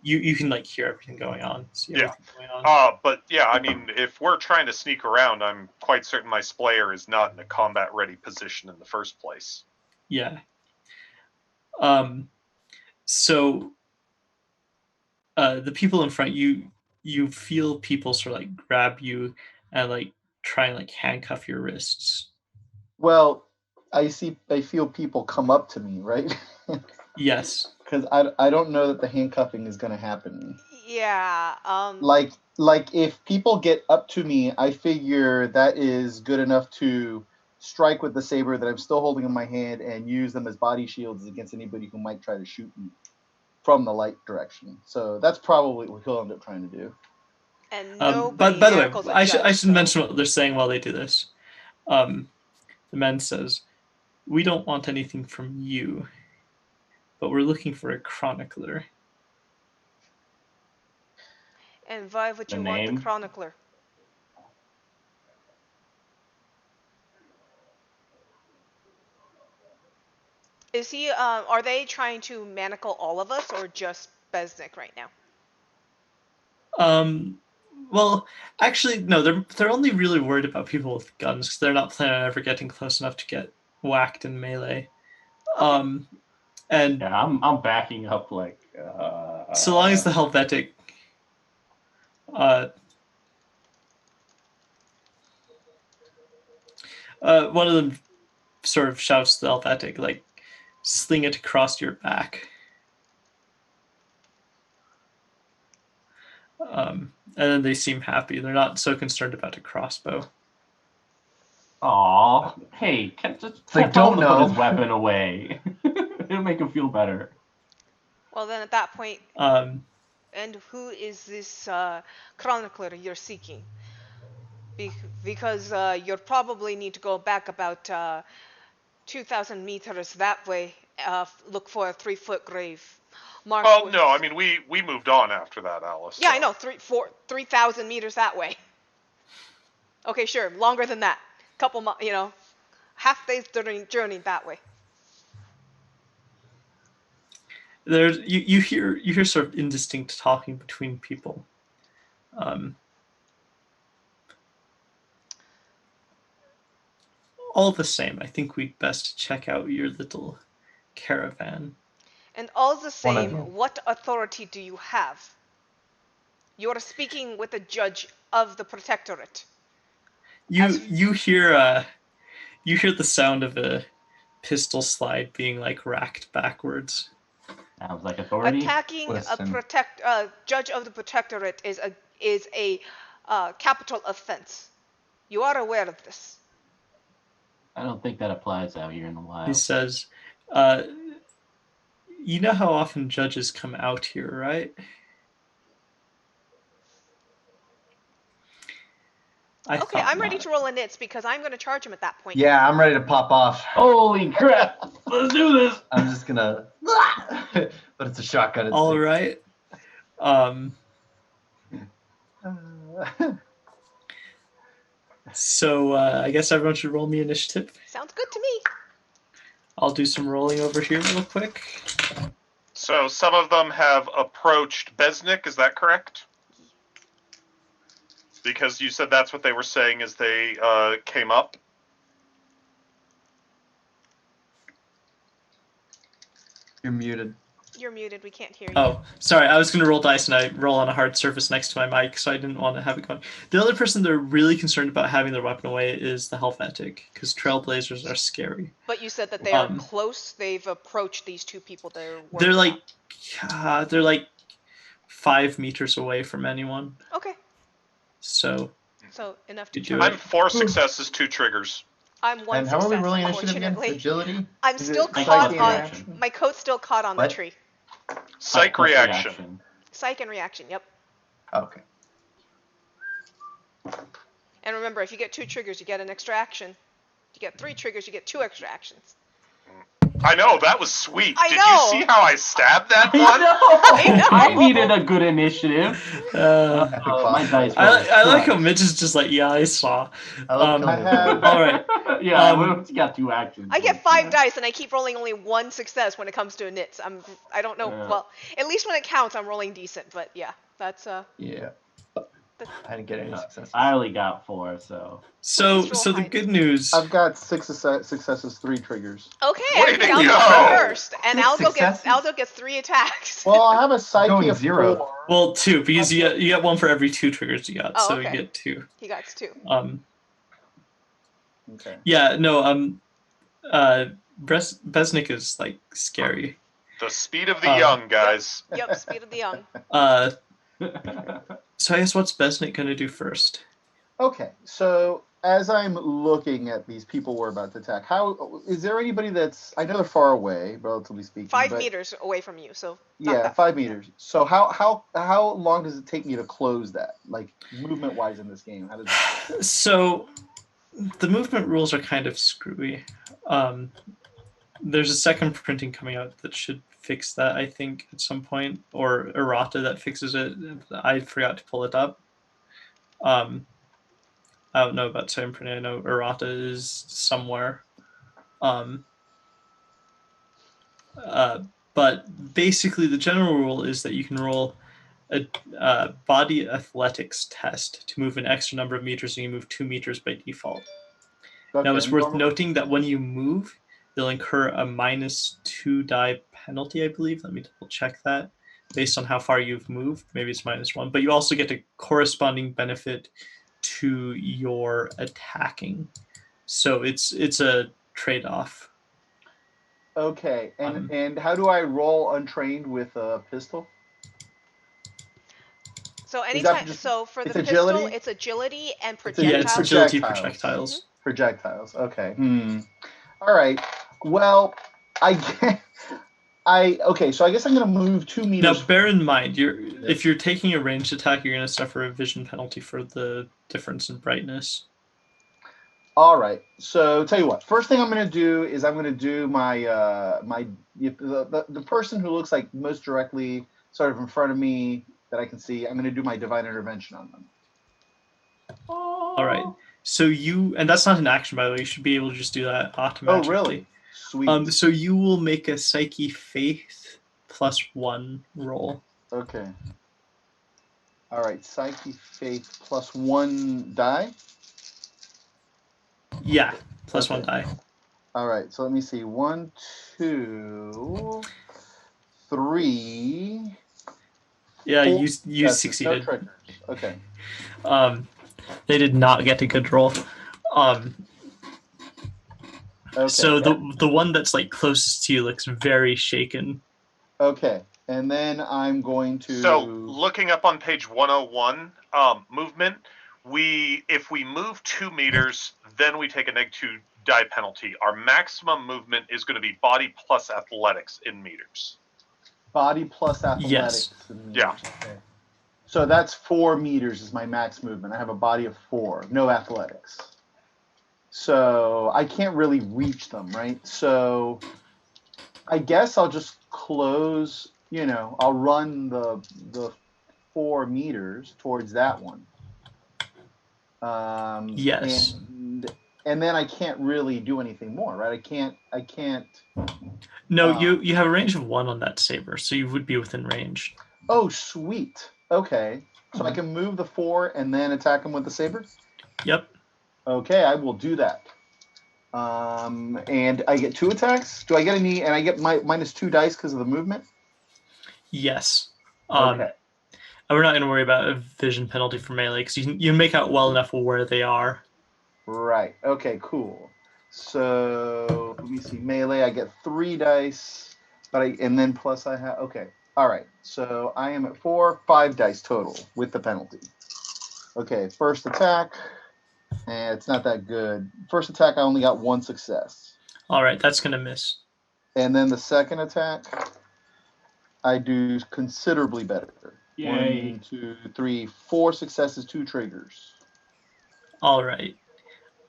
you can like hear everything going on, see Yeah. everything going on. But yeah, I mean, if we're trying to sneak around, I'm quite certain my Splayer is not in a combat-ready position in the first place. Yeah. So the people in front, you feel people sort of like grab you and like try and like handcuff your wrists. Well, I feel people come up to me, right? Yes. Because I don't know that the handcuffing is going to happen. Yeah. Like if people get up to me, I figure that is good enough to strike with the saber that I'm still holding in my hand and use them as body shields against anybody who might try to shoot me from the light direction. So that's probably what he'll end up trying to do. And But nobody by the way, manacles a I judge, should mention what they're saying while they do this. The man says, "We don't want anything from you, but we're looking for a chronicler." And why would The you want the name? chronicler? Is he? Are they trying to manacle all of us, or just Besnick right now? Well, actually, no. They're only really worried about people with guns because they're not planning on ever getting close enough to get whacked in melee. Okay. And Yeah, I'm backing up like. so long as the Helvetic, one of them sort of shouts to the Helvetic, like, "Sling it across your back." And then they seem happy. They're not so concerned about a crossbow. Aw, hey, just Like, tell him don't to put know. his weapon away. It'll make him feel better. Well, then at that point, Um, and who is this chronicler you're seeking? Because you'll probably need to go back about 2,000 meters that way. Look for a 3-foot grave. Marked Well, with... no, I mean we moved on after that, Alice. Yeah, so. I know. 3,000 meters that way. Okay, sure. Longer than that. Couple, half day's journey that way. there's you hear sort of indistinct talking between people. All the same, I think we'd best check out your little caravan. And all the One of same, them. what authority do you have? You are speaking with a judge of the protectorate. You hear the sound of a pistol slide being like racked backwards. Sounds like authority. Attacking Listen. a judge of the protectorate is a capital offense. You are aware of this. I don't think that applies out here in the wild. He says, "You know how often judges come out here, right?" Okay, I'm ready to roll a nits because I'm going to charge him at that point. Yeah, I'm ready to pop off. Holy crap! Let's do this. I'm just gonna, but it's a shotgun. It's All right. So I guess everyone should roll me initiative. Sounds good to me. I'll do some rolling over here real quick. So some of them have approached Besnick, is that correct? Because you said that's what they were saying as they came up. You're muted. You're muted. We can't hear you. Oh, sorry. I was going to roll dice and I roll on a hard surface next to my mic, so I didn't want to have it going. The other person they're really concerned about having their weapon away is the Helvetic, because Trailblazers are scary. But you said that they are close. They've approached these two people they're worried They're like 5 meters away from anyone. Okay. So Enough to You do charge. it. I'm 4 successes, 2 triggers. I'm 1 And how success, are we rolling initiative again? unfortunately. Agility? I'm Is still it caught psychic on... reaction? My coat's still caught on the What? tree. Psych reaction. Psych and reaction, yep. Okay. And remember, if you get 2 triggers, you get an extra action. If you get 3 triggers, you get 2 extra actions. I know, that was sweet. I Did know. you see how I stabbed that I one? know. I I know. needed a good initiative. Epic My boss dice fight. roll I like how sucks. Mitch is just like, yeah, I saw. I love killing I have- All right. Yeah, Um, we got 2 actions. I get but, 5 yeah. dice and I keep rolling only 1 success when it comes to nits. I don't know. Yeah. Well, at least when it counts, I'm rolling decent. But yeah, that's Yeah. I didn't get any Yeah. successes. I only got 4, so. So Please roll so the high. good news. I've got 6 successes, 3 triggers. okay. Way I think to Aldo go. goes first, and 6 Aldo successes? gets 3 attacks. Well, I have a psyche Going of 0. 4. Well, 2 because you get 1 for every 2 triggers you got, Oh, so okay. you get 2. He got 2. Okay. Yeah, no, Besnik is like scary. The speed of the young, guys. Yep, speed of the young. So I guess what's Besnik gonna do first? Okay, so as I'm looking at these people we're about to attack, how is there anybody that's, I know they're far away, relatively speaking. 5 but, meters away from you, so not Yeah, that 5 meters. So how long does it take me to close that, like movement wise in this game? How does it So the movement rules are kind of screwy. There's a second printing coming out that should fix that, I think, at some point, or errata that fixes it. I forgot to pull it up. I don't know about second printing. I know errata is somewhere. But basically, the general rule is that you can roll a body athletics test to move an extra number of meters, and you move 2 meters by default. Okay, Now, it's worth normal- noting that when you move, you'll incur a -2 die penalty, I believe. Let me double check that. Based on how far you've moved, maybe it's -1. But you also get a corresponding benefit to your attacking. So it's a trade-off. Okay, and how do I roll untrained with a pistol? So that anytime, just- so for the it's pistol, agility? it's agility and It's a- Yeah, it's projectiles. agility Projectiles. projectiles. Projectiles. Okay. All right. Well, okay. So I guess I'm gonna move 2 Now, meters. bear in mind, if you're taking a ranged attack, you're going to suffer a vision penalty for the difference in brightness. All right. So tell you what. First thing I'm gonna do is I'm gonna do my the person who looks like most directly sort of in front of me that I can see. I'm gonna do my divine intervention on them. All right. So and that's not an action, by the way. You should be able to just do that Oh, automatically. really? Sweet. So you will make a Psyche Faith +1 roll. Okay. All right. Psyche Faith +1 die. Yeah, +1 Okay. die. All right. So let me see. 1, 2, 3. Yeah, 4 you successes, succeeded. No triggers. Okay. They did not get a good roll. Okay. So the one that's like closest to you looks very shaken. Okay. And then I'm going to. So looking up on page 101, movement, if we move 2 meters, then we take a -2 die penalty. Our maximum movement is going to be body plus athletics in meters. Body plus athletics. Yes. in meters. Yeah. Okay. So that's 4 meters is my max movement. I have a body of 4, no athletics. So I can't really reach them, right? So I guess I'll just close, I'll run the 4 meters towards that one. Yes. And then I can't really do anything more, right? I can't. No, you have a range of 1 on that saber, so you would be within range. Oh, sweet. Okay. So I can move the 4 and then attack him with the saber? Yep. Okay, I will do that. And I get 2 attacks. Do I get any? And I get my -2 dice because of the movement. Yes. Okay. And we're not going to worry about a vision penalty for melee because you make out well enough where they are. Right. Okay. Cool. So let me see. Melee. I get 3 dice, and then plus I have. Okay. All right. So I am at 5 dice total with the penalty. Okay. First attack. And it's not that good. First attack, I only got 1 success. All right, that's going to miss. And then the second attack, I do considerably better. Yay. 1, 2, 3, 4 successes, 2 triggers. All right.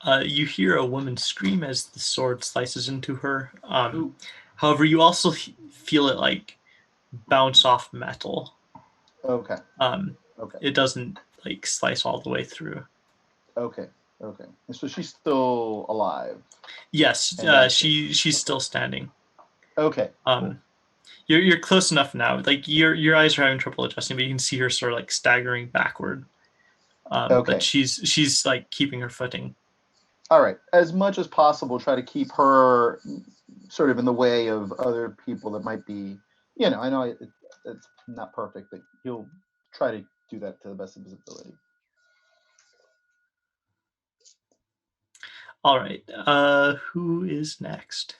You hear a woman scream as the sword slices into her. Ooh. However, you also feel it like bounce off metal. Okay. Um, Okay. It doesn't like slice all the way through. Okay. Okay. And so she's still alive. Yes, And she's still standing. Okay. Cool. You're close enough now. Like your eyes are having trouble adjusting, but you can see her sort of like staggering backward. Okay. But she's like keeping her footing. All right. As much as possible, try to keep her sort of in the way of other people that might be, I know it's not perfect, but he'll try to do that to the best of his ability. All right. Who is next?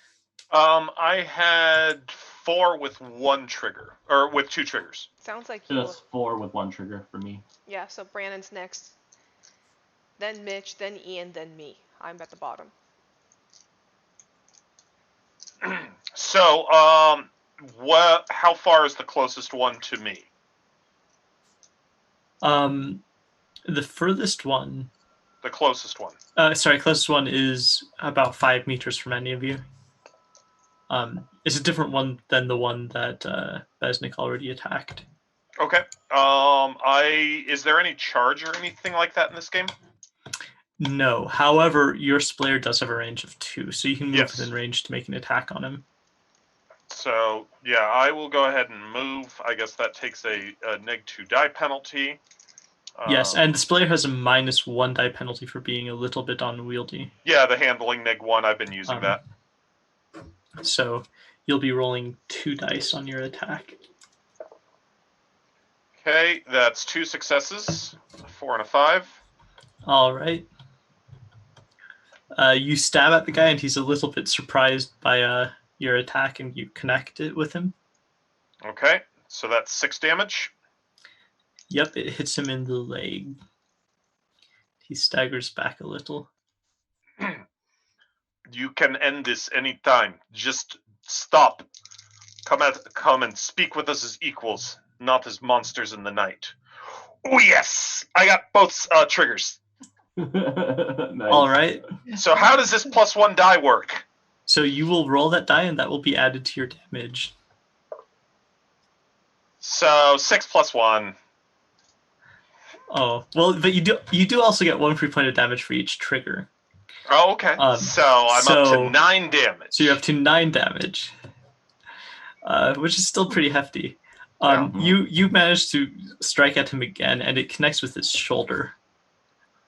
I had 4 with 1 trigger, or with 2 triggers. Sounds like you. Just 4 with 1 trigger for me. Yeah, so Brandon's next. Then Mitch, then Ian, then me. I'm at the bottom. So, how far is the closest one to me? The furthest one. The closest one. Closest one is about 5 meters from any of you. It's a different one than the one that Besnik already attacked. Okay. Is there any charge or anything like that in this game? No. However, your Splayer does have a range of 2, so you can move Yes. within range to make an attack on him. So, yeah, I will go ahead and move. I guess that takes a -2 die penalty. Yes, and the Splayer has a -1 die penalty for being a little bit unwieldy. Yeah, the handling -1, I've been using that. So you'll be rolling 2 dice on your attack. Okay, that's 2 successes, a 4 and a 5. All right. You stab at the guy, and he's a little bit surprised by your attack, and you connect it with him. Okay, so that's 6 damage. Yep, it hits him in the leg. He staggers back a little. You can end this anytime. Just stop. Come and speak with us as equals, not as monsters in the night. Oh yes, I got both triggers. Nice. All right. So how does this +1 die work? So you will roll that die, and that will be added to your damage. So 6 + 1. Oh well, but you do also get 1 free point of damage for each trigger. Oh, okay. So I'm up to 9 damage. So you're up to 9 damage, which is still pretty hefty. Yeah. You manage to strike at him again, and it connects with his shoulder.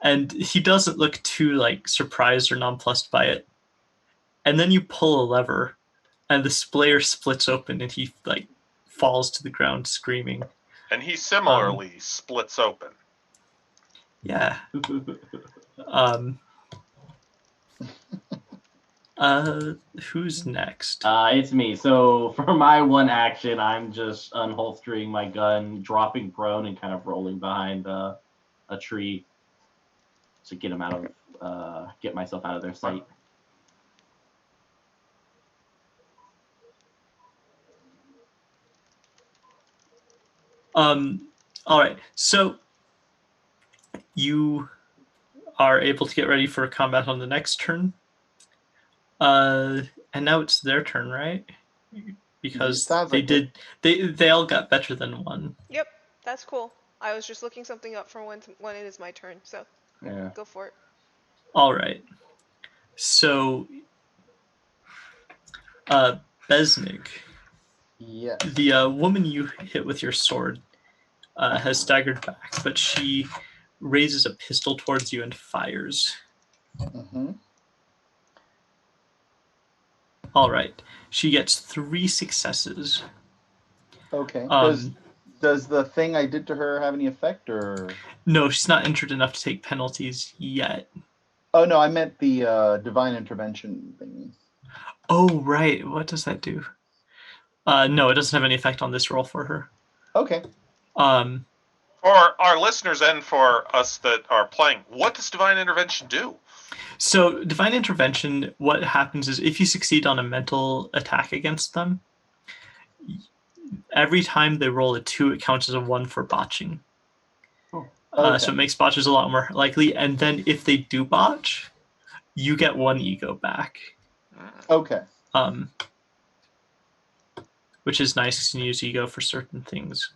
And he doesn't look too like surprised or nonplussed by it. And then you pull a lever, and the Splayer splits open, and he like falls to the ground screaming. And he similarly splits open. Yeah. Who's next? It's me. So for my 1 action, I'm just unholstering my gun, dropping prone, and kind of rolling behind a tree to get him get myself out of their sight. All right. So you are able to get ready for combat on the next turn. And now it's their turn, right? Because they all got better than 1. Yep, that's cool. I was just looking something up for when it is my turn, so Yeah. go for it. All right. So, Besnik. Yes. The woman you hit with your sword has staggered back, but she raises a pistol towards you and fires. Mm-hmm. All right. She gets 3 successes. Okay. Um, Does the thing I did to her have any effect, or? No, she's not injured enough to take penalties yet. Oh no, I meant the divine intervention thing. Oh, right. What does that do? No, it doesn't have any effect on this roll for her. Okay. For our listeners and for us that are playing, what does divine intervention do? So divine intervention, what happens is if you succeed on a mental attack against them, every time they roll a 2, it counts as a 1 for botching. Oh. Okay. So it makes botches a lot more likely. And then if they do botch, you get 1 ego back. Okay. Which is nice because you can use ego for certain things.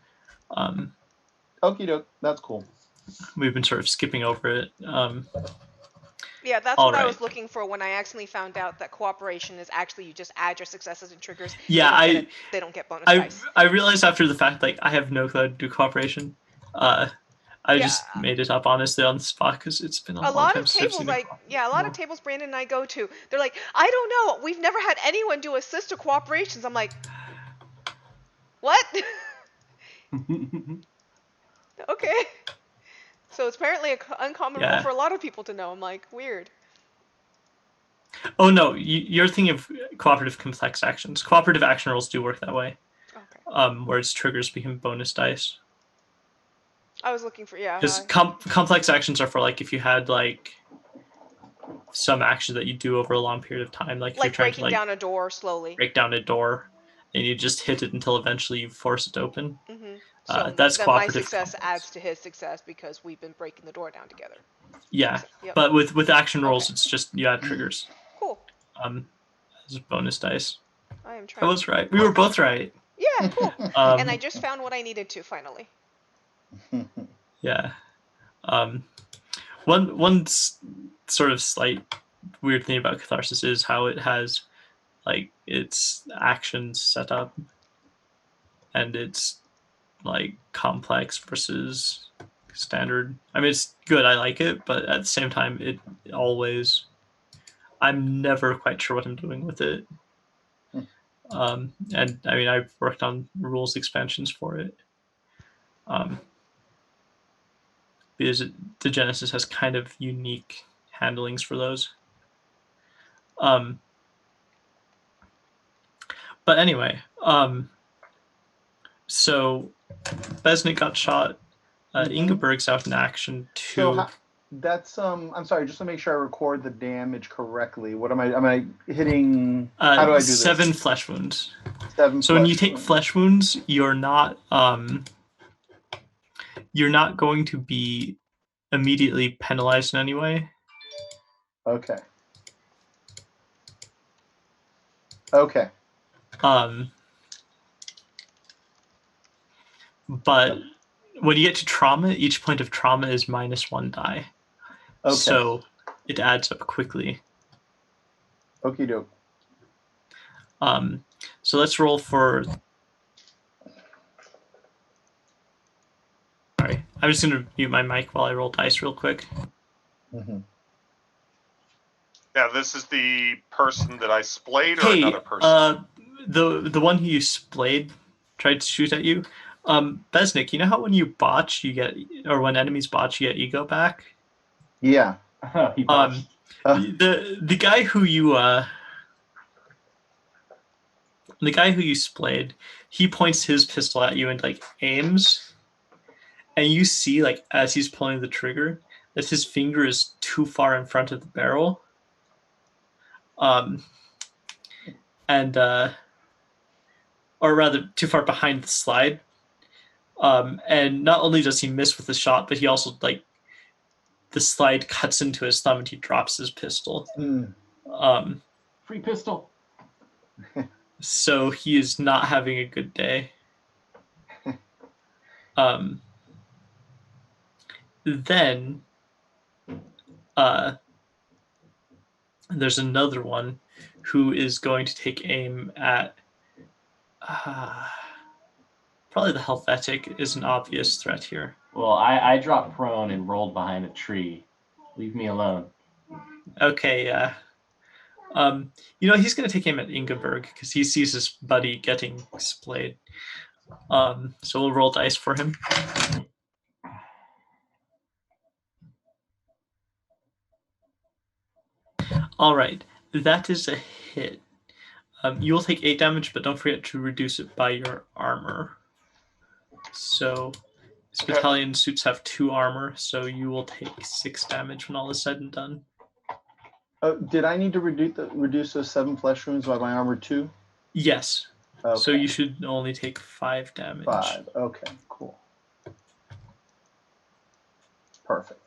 Okie doke. That's cool. We've been sort of skipping over it. Yeah, that's All what I right. was looking for when I accidentally found out that cooperation is actually you just add your successes and triggers. Yeah, they don't get bonus dice. I realized after the fact, like, I have no clue how to do cooperation. I just made it up honestly on the spot because it's been a long time since I've seen it. A lot of tables Brandon and I go to, they're like, I don't know, we've never had anyone do assist or cooperations. I'm like, what? Okay. So it's apparently an uncommon rule for a lot of people to know. I'm like, weird. Oh no, you're thinking of cooperative complex actions. Cooperative action rules do work that way. Okay. Where its triggers become bonus dice. I was looking for Because complex actions are for like if you had like some action that you do over a long period of time, like if you're trying breaking down a door slowly. Break down a door, and you just hit it until eventually you force it open. Mm-hmm. So that's then cooperative. My success adds to his success because we've been breaking the door down together. Yeah, Yep. but with action rolls, it's just you add triggers. Cool. As bonus dice. I am trying. I was right. We were both right. Yeah, cool. And I just found what I needed to finally. Yeah. One sort of slight weird thing about Catharsis is how it has like its actions set up, and it's like complex versus standard. I mean, it's good. I like it, but at the same time, it always. I'm never quite sure what I'm doing with it. And I mean, I've worked on rules expansions for it. Because Degenesis has kind of unique handlings for those. But anyway, so Besnik got shot. Ingeborg's out in action too. So that's I'm sorry, just to make sure I record the damage correctly. What am I hitting? How do I do this? 7 flesh wounds. 7. So when you take flesh wounds, you're not going to be immediately penalized in any way. Okay. Okay. But when you get to trauma, each point of trauma is -1 die. Okay. So it adds up quickly. Okie doke. So let's roll for. Sorry, I'm just going to mute my mic while I roll dice real quick. Mm-hmm. Yeah, this is the person that I splayed, or another person? The one who you splayed tried to shoot at you. Besnik, you know how when you botch, you get, or when enemies botch, you get ego back? Yeah. He botched. The guy who you splayed, he points his pistol at you and like aims, and you see like as he's pulling the trigger that his finger is too far in front of the barrel. Or rather too far behind the slide. And not only does he miss with the shot, but he also like the slide cuts into his thumb and he drops his pistol. Free pistol. So he is not having a good day. Then there's another one who is going to take aim at probably the Helvetic is an obvious threat here. Well, I dropped prone and rolled behind a tree. Leave me alone. Okay, yeah. He's going to take aim at Ingeborg because he sees his buddy getting splayed. So we'll roll dice for him. All right, that is a hit. You will take 8 damage, but don't forget to reduce it by your armor. So this battalion suits have 2 armor, so you will take 6 damage when all is said and done. Did I need to reduce those 7 flesh wounds by my armor too? Yes. Okay. So you should only take 5 damage. 5. Okay, cool. Perfect.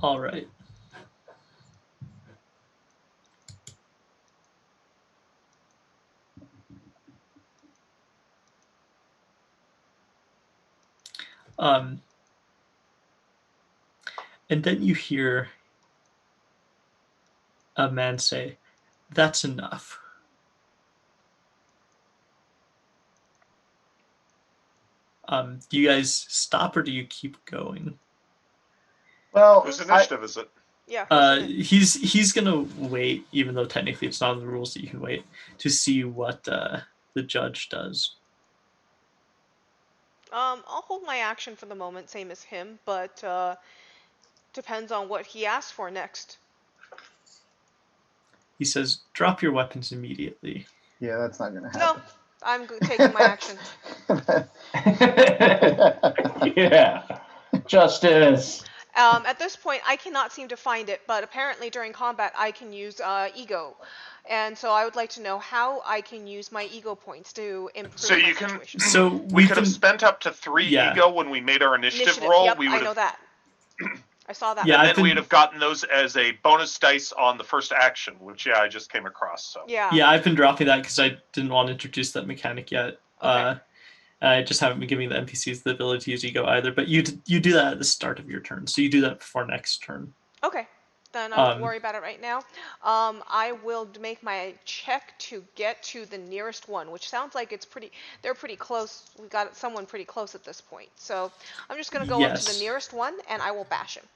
All right. And then you hear a man say, "That's enough." Do you guys stop or do you keep going? Well, Whose initiative is it? Yeah. who's in it? He's gonna wait, even though technically it's not in the rules that you can wait, to see what the judge does. I'll hold my action for the moment, same as him, but depends on what he asks for next. He says, "Drop your weapons immediately." yeah, that's not gonna No, happen. I'm taking my action. Yeah. Justice. At this point, I cannot seem to find it, but apparently during combat I can use ego. And so I would like to know how I can use my ego points to improve So my you can- situation. So We could have spent up to 3 Yeah. ego when we made our initiative roll. Yep, we I would know have, that. I saw that. Yeah, and I've then we'd been- have gotten those as a bonus dice on the first action, which I just came across. So Yeah. Yeah, I've been dropping that because I didn't want to introduce that mechanic yet. Okay. I just haven't been giving the NPCs the ability to use ego either. But you do that at the start of your turn, so you do that before next turn. Okay. Then I won't worry about it right now. I will make my check to get to the nearest one, which sounds like they're pretty close. We got someone pretty close at this point. So I'm just going to go up to the Yes. nearest one, and I will bash him.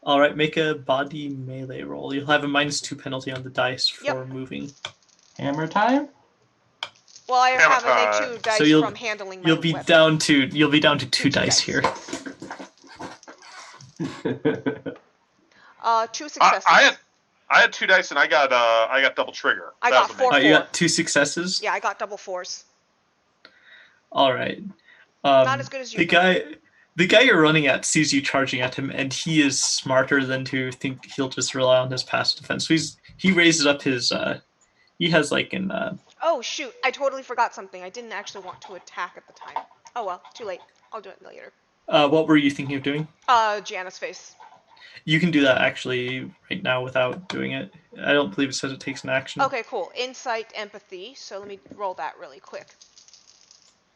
All right, make a body melee roll. You'll have a -2 penalty on the dice for Yep. moving. Hammer time? Well, I Hammer have a time. -2 dice So you'll- from handling my You'll be weapon. down to two dice dice. here. 2 successes. I had 2 dice and I got double trigger. I That got was 4. amazing. You got 2 successes. Yeah, I got double 4s. All right. Not as good as you. The guy you're running at sees you charging at him, and he is smarter than to think he'll just rely on his passive defense. So he raises up his. He has like an. Oh shoot! I totally forgot something. I didn't actually want to attack at the time. Oh well, too late. I'll do it later. What were you thinking of doing? Jana's face. You can do that actually right now without doing it. I don't believe it says it takes an action. Okay, cool. Insight, empathy. So let me roll that really quick.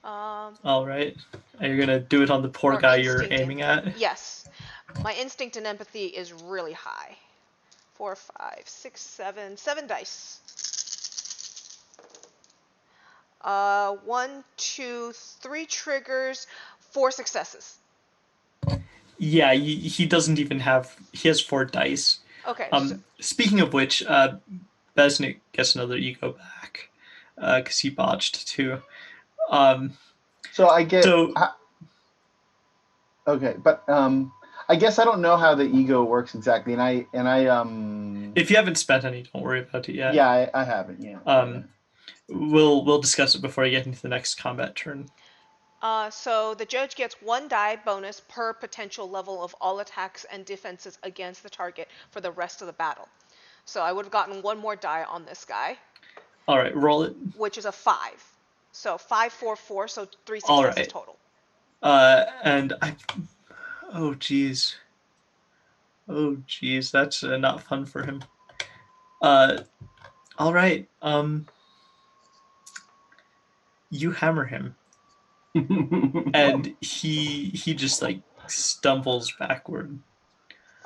All right. Are you gonna do it on the poor Or guy you're instinct aiming at? Yes. My instinct and empathy is really high. 4, 5, 6, 7. 7 dice. 1, 2, 3 triggers, 4 successes. Yeah, he doesn't even have. He has 4 dice. Okay. Speaking of which, Besnik gets another ego back because he botched too. So I get. So- Okay, but I guess I don't know how the ego works exactly, and I If you haven't spent any, don't worry about it yet. yeah, I haven't. Yeah. We'll discuss it before I get into the next combat turn. So the judge gets 1 die bonus per potential level of all attacks and defenses against the target for the rest of the battle. So I would have gotten 1 more die on this guy. All right, roll it. Which is a 5. So 5, 4, 4. So 3 successes All right. total. And I. Oh geez. Oh geez, that's not fun for him. All right. You hammer him. And he just like stumbles backward.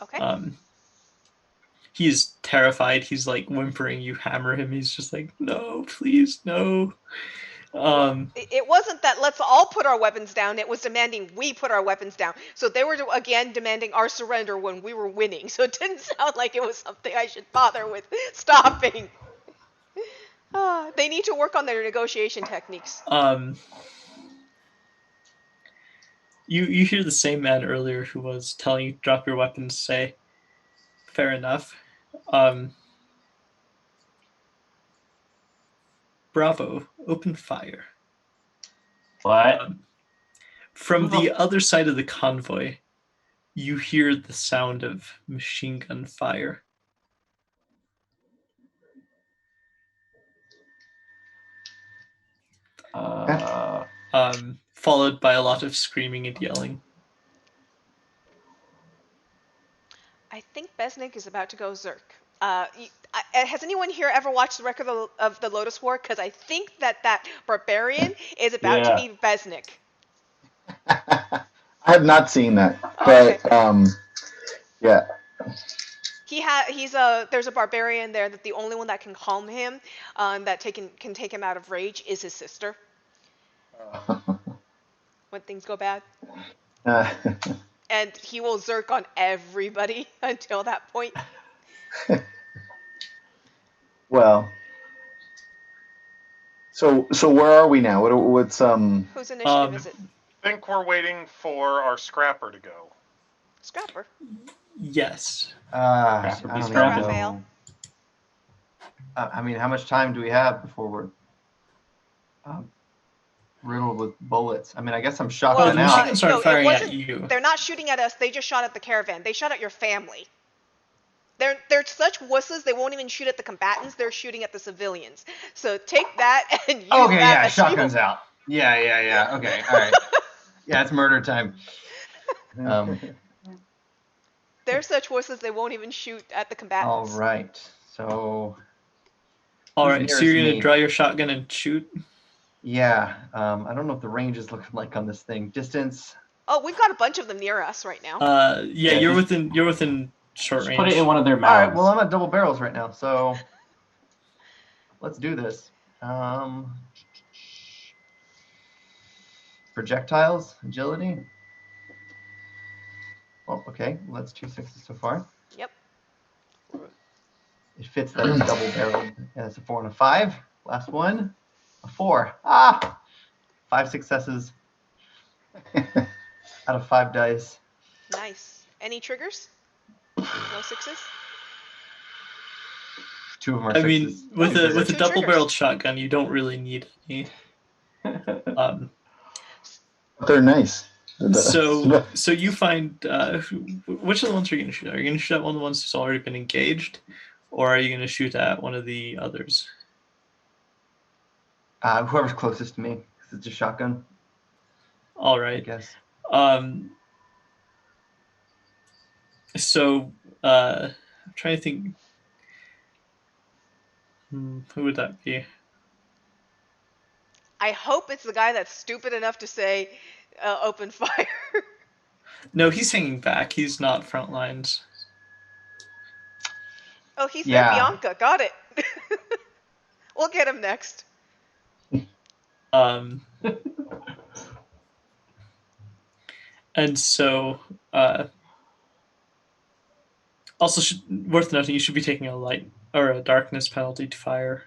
Okay. He is terrified. He's like whimpering. You hammer him. He's just like, no, please, no. It wasn't that let's all put our weapons down. It was demanding we put our weapons down. So they were again demanding our surrender when we were winning. So it didn't sound like it was something I should bother with stopping. They need to work on their negotiation techniques. You hear the same man earlier who was telling you drop your weapons say, fair enough. Bravo, open fire. What? From the other side of the convoy, you hear the sound of machine gun fire. Followed by a lot of screaming and yelling. I think Besnik is about to go Zerk. Has anyone here ever watched the record of the Lotus War? Because I think that barbarian is about to Yeah. be Besnik. I have not seen that, Okay. but yeah. There's a barbarian there that the only one that can calm him, that can take him out of rage is his sister when things go bad. And he will Zerk on everybody until that point. Well, so where are we now? What's Whose initiative is it? I think we're waiting for our scrapper to go. Scrapper. Yes. I Scrapper be don't even scrapping. know. Raphael. I mean, how much time do we have before we're riddled with bullets? I mean, I guess I'm Oh, shotgun the out. machine guns aren't no, it firing at wasn't- you. They're not shooting at us. They just shot at the caravan. They shot at your family. They're such wusses. They won't even shoot at the combatants. They're shooting at the civilians. So take that and use Okay, that yeah, as shotguns fuel. out. Yeah. Okay, all right. Yeah, it's murder time. They're such wusses. They won't even shoot at the All combatants. right. So All who's right, so nearest you're gonna me? draw your shotgun and shoot. Yeah. I don't know what the range is looking like on this thing. Distance. Oh, we've got a bunch of them near us right now. Yeah, Yeah, you're just- within short Just range. put it in one of their All right. mouths. Well, I'm at double barrels right now, so let's do this. Projectiles, agility. Oh, okay. Well, that's 2 6s so far. Yep. It fits that it's double barreled. And it's a 4 and a 5. Last one. A 4. Ah! 5 successes out of 5 dice. Nice. Any triggers? No sixes? 2 of them are I 6s. mean, with No, a those are with a two double-barreled shotgun, you don't really need any. They're nice. So you find which of the ones are you going to shoot at? Are you going to shoot at one of the ones who's already been engaged, or are you going to shoot at one of the others? Whoever's closest to me, because it's a shotgun, All I right. guess. So I'm trying to think. Who would that be? I hope it's the guy that's stupid enough to say open fire. No, he's hanging back. He's not front lines. Oh, he said Yeah. Bianca. Got it. We'll get him next. And so also worth noting, you should be taking a light or a darkness penalty to fire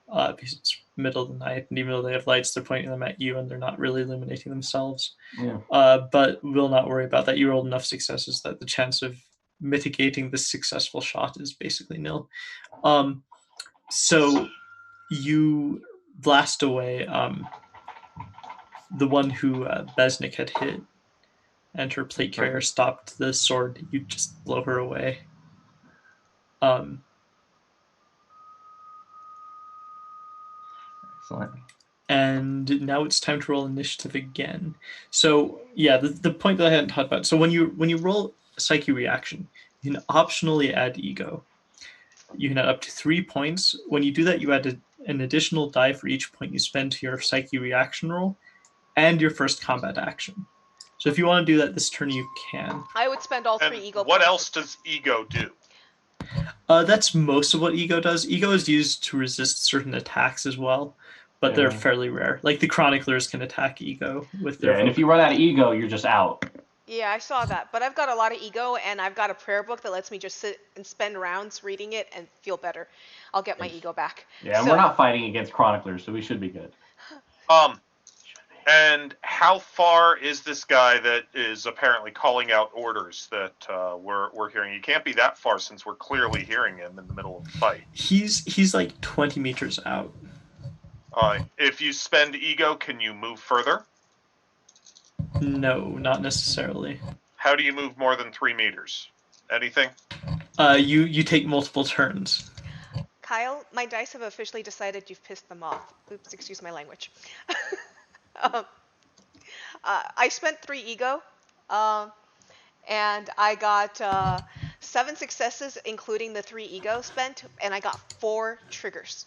because it's middle of the night, and even though they have lights, they're pointing them at you and they're not really illuminating themselves. Yeah. But we'll not worry about that. You rolled enough successes that the chance of mitigating this successful shot is basically nil. So you blast away the one who Besnik had hit, and her plate carrier stopped the sword. You just blow her away. Excellent. And now it's time to roll initiative again. So yeah, the point that I hadn't talked about. So when you roll a psyche reaction, you can optionally add ego. You can add up to 3 points. When you do that, you add an additional die for each point you spend to your psyche reaction roll and your first combat action. So if you want to do that this turn, you can. I would spend all 3 And ego what points. else does ego do? That's most of what ego does. Ego is used to resist certain attacks as well, but they're Yeah. fairly rare. Like the chroniclers can attack ego with their Yeah, and if you run out of ego, you're just out. Yeah, I saw that. But I've got a lot of ego, and I've got a prayer book that lets me just sit and spend rounds reading it and feel better. I'll get my ego back. Yeah, and So- we're not fighting against chroniclers, so we should be good. And how far is this guy that is apparently calling out orders that we're hearing? He can't be that far since we're clearly hearing him in the middle of the fight. He's like 20 meters out. If you spend ego, can you move further? No, not necessarily. How do you move more than 3 meters? Anything? You take multiple turns. Kyle, my dice have officially decided you've pissed them off. Oops, excuse my language. I spent 3 ego, and I got 7 successes, including the 3 ego spent, and I got 4 triggers.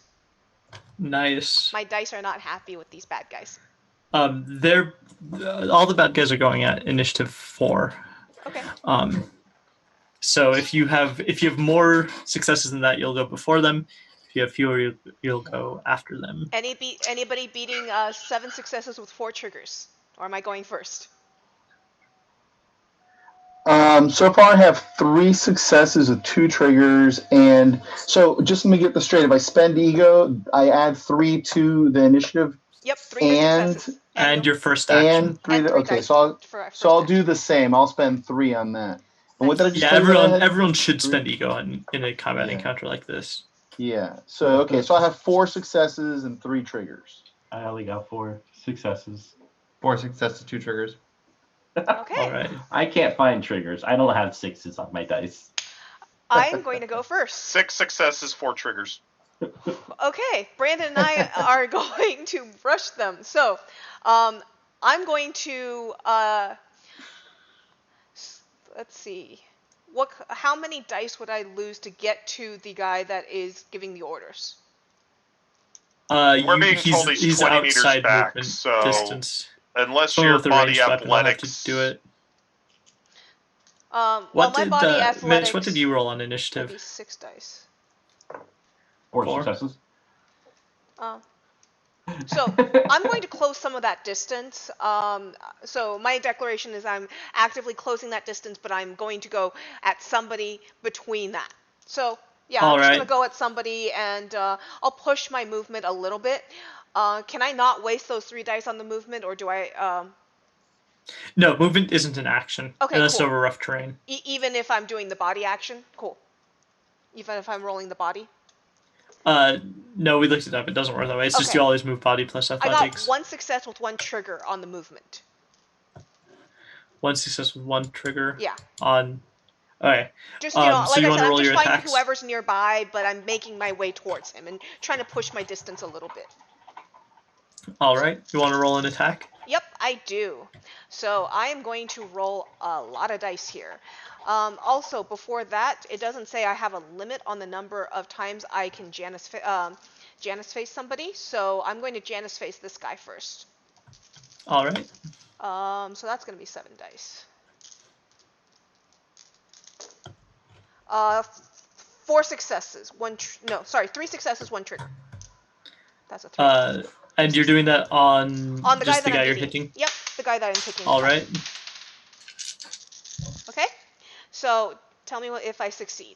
Nice. My dice are not happy with these bad guys. They're all the bad guys are going at initiative 4. Okay. So if you have more successes than that, you'll go before them. If you have fewer, you'll go after them. Anybody beating 7 successes with 4 triggers, or am I going first? So far I have 3 successes with 2 triggers, and so just let me get this straight. If I spend ego, I add 3 to the initiative. Yep, 3 successes. And your first action. And 3 And to, 3 okay, dice so for I'll action. do the same. I'll spend 3 on that. And what did I just Yeah, tell you I had? everyone should spend ego in a combat encounter like this. Yeah. So okay, so I have 4 successes and 3 triggers. I only got 4 successes. 4 successes, 2 triggers. Okay. All right. I can't find triggers. I don't have 6s on my dice. I'm going to go first. 6 successes, 4 triggers. Okay, Brandon and I are going to rush them. So, I'm going to let's see. How many dice would I lose to get to the guy that is giving the orders? We're being told he's 20 meters outside back, movement so distance. unless Someone your with a body ranged weapon will have athletics to do it. Well, What my did body athletics. Mitch? What did you roll on That'd be initiative? 6 dice. 4 4. successes. So I'm going to close some of that distance. So my declaration is I'm actively closing that distance, but I'm going to go at somebody between that. So yeah, I'm just going to go at somebody, and I'll push my movement a little bit. Can I not waste those 3 dice on the movement, or do I? No, movement isn't an action unless cool. over rough terrain. Even if I'm doing the body action, cool. Even if I'm rolling the body. No, we looked it up. It doesn't work that way. It's just Okay. you always move body plus I athletics. got 1 success with 1 trigger on the movement. 1 success with 1 trigger. Yeah. On. Okay. Just so like you I said, want to I'm roll just your finding attacks? whoever's nearby, but I'm making my way towards him and trying to push my distance a little bit. All right. You want to roll an attack? Yep, I do. So I am going to roll a lot of dice here. Also, before that, it doesn't say I have a limit on the number of times I can Janus face somebody. So I'm going to Janus face this guy first. All right. So that's going to be 7 dice. 4 successes, 3 successes, 1 trigger. That's a 3. And you're doing that on the just guy the guy you're beating. hitting? Yep, the guy that I'm taking. All right. Okay, so tell me if I succeed.